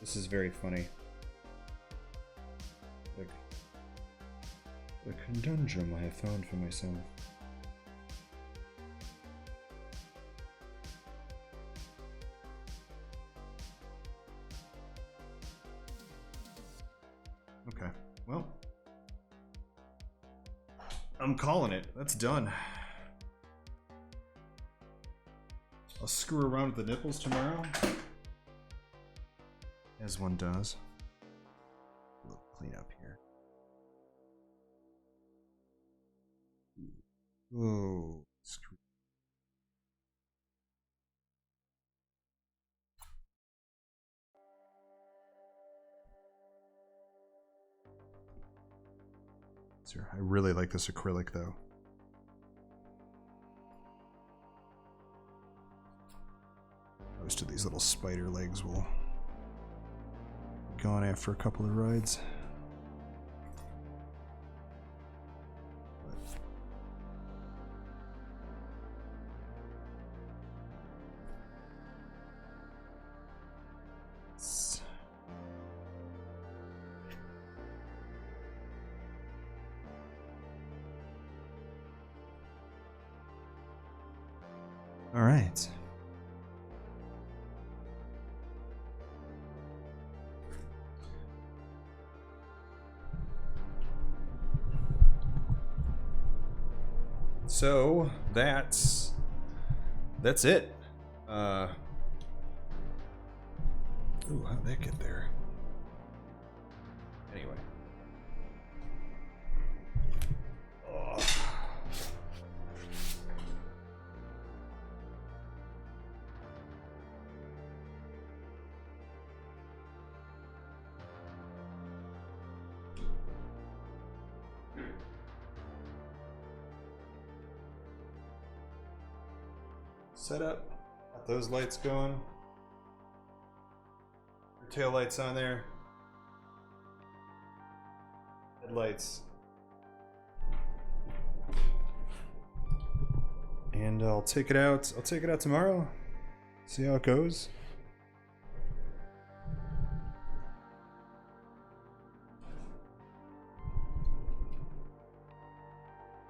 This is very funny. Like the conundrum I have found for myself. Okay, well, I'm calling it. That's done. I'll screw around with the nipples tomorrow, as one does. A little clean up here. Oh, screw. Sir, I really like this acrylic though. Most of these little spider legs will be gone after a couple of rides. All right. So that's it. Ooh, how'd that get there? Anyway. Oh. Set up. Got those lights going. Your tail lights on there. Headlights. And I'll take it out. I'll take it out tomorrow. See how it goes.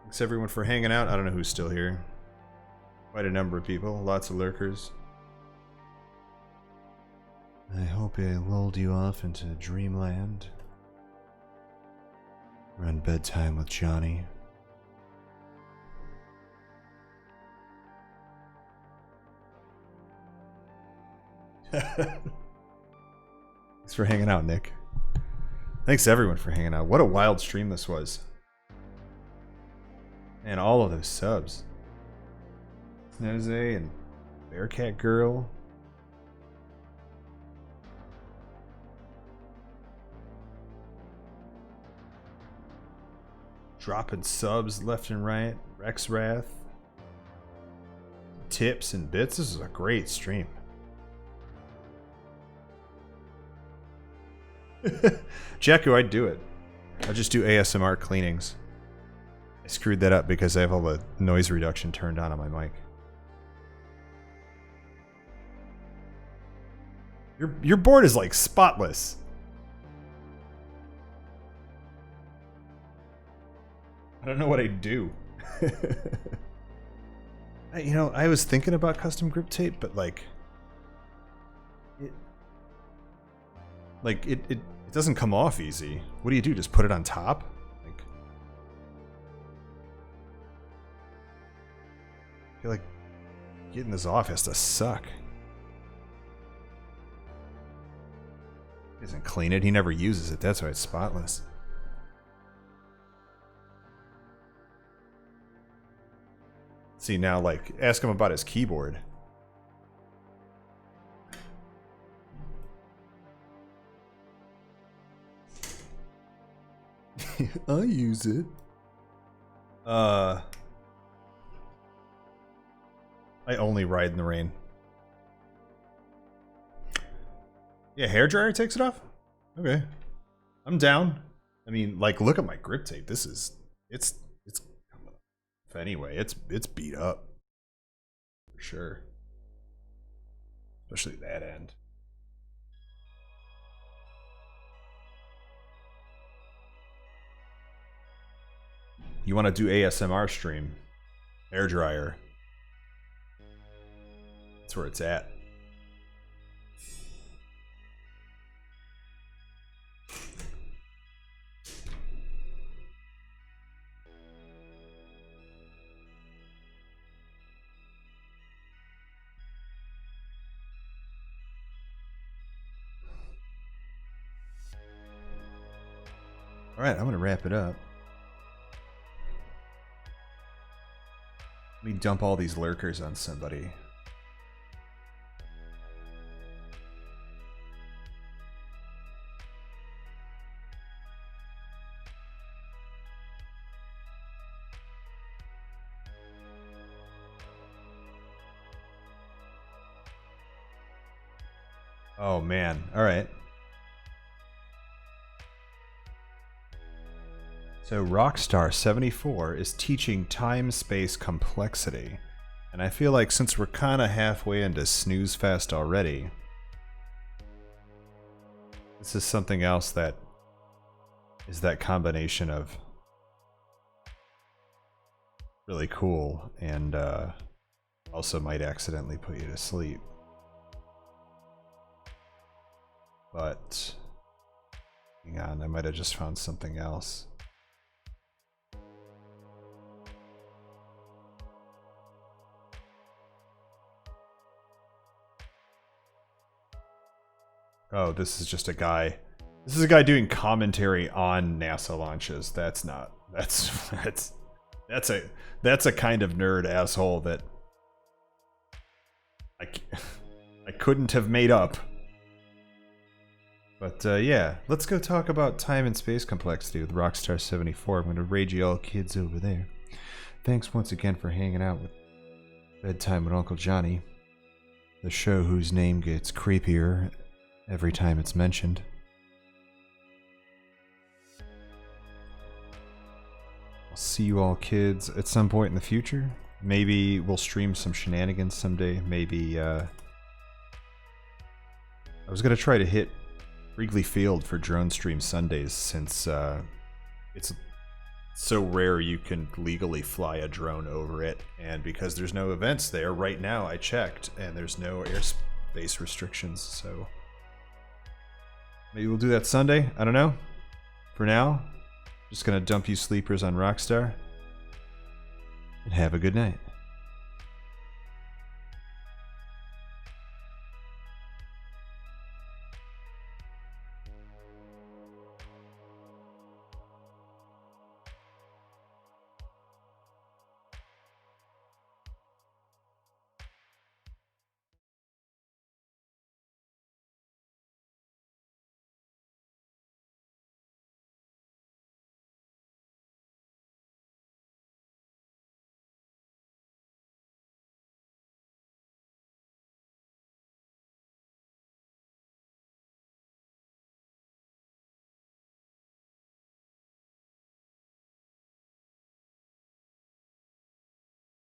Thanks everyone for hanging out. I don't know who's still here. Quite a number of people, lots of lurkers. I hope I lulled you off into dreamland. Around bedtime with Johnny. Thanks for hanging out, Nick. Thanks everyone for hanging out. What a wild stream this was. And all of those subs. Snose and Bearcat Girl. Dropping subs left and right. Rex Wrath. Tips and bits. This is a great stream. Jacko, I'd do it. I'll just do ASMR cleanings. I screwed that up because I have all the noise reduction turned on my mic. Your board is like spotless. I don't know what I'd do. You know, I was thinking about custom grip tape, but like it doesn't come off easy. What do you do? Just put it on top? Like, I feel like getting this off has to suck. He doesn't clean it. He never uses it. That's why it's spotless. See, now, like, ask him about his keyboard. I use it. I only ride in the rain. Yeah, hairdryer takes it off? Okay. I'm down. I mean, like, look at my grip tape. This is it's anyway, it's beat up. For sure. Especially that end. You want to do ASMR stream? Hairdryer. That's where it's at. All right, I'm going to wrap it up. Let me dump all these lurkers on somebody. Oh man, all right. So Rockstar74 is teaching time-space complexity. And I feel like since we're kind of halfway into Snooze Fest already, this is something else that is that combination of really cool and also might accidentally put you to sleep. But hang on, I might have just found something else. Oh, this is just a guy. This is a guy doing commentary on NASA launches. That's not. That's a kind of nerd asshole that I couldn't have made up. But yeah, let's go talk about time and space complexity with Rockstar74. I'm going to raid you all kids over there. Thanks once again for hanging out with Bedtime with Uncle Johnny, the show whose name gets creepier every time it's mentioned. I'll see you all kids at some point in the future. Maybe we'll stream some shenanigans someday. Maybe I was going to try to hit Wrigley Field for drone stream Sundays, since it's so rare you can legally fly a drone over it, and because there's no events there right now, I checked, and there's no airspace restrictions, so maybe we'll do that Sunday. I don't know. For now, just gonna dump you sleepers on Rockstar, and have a good night.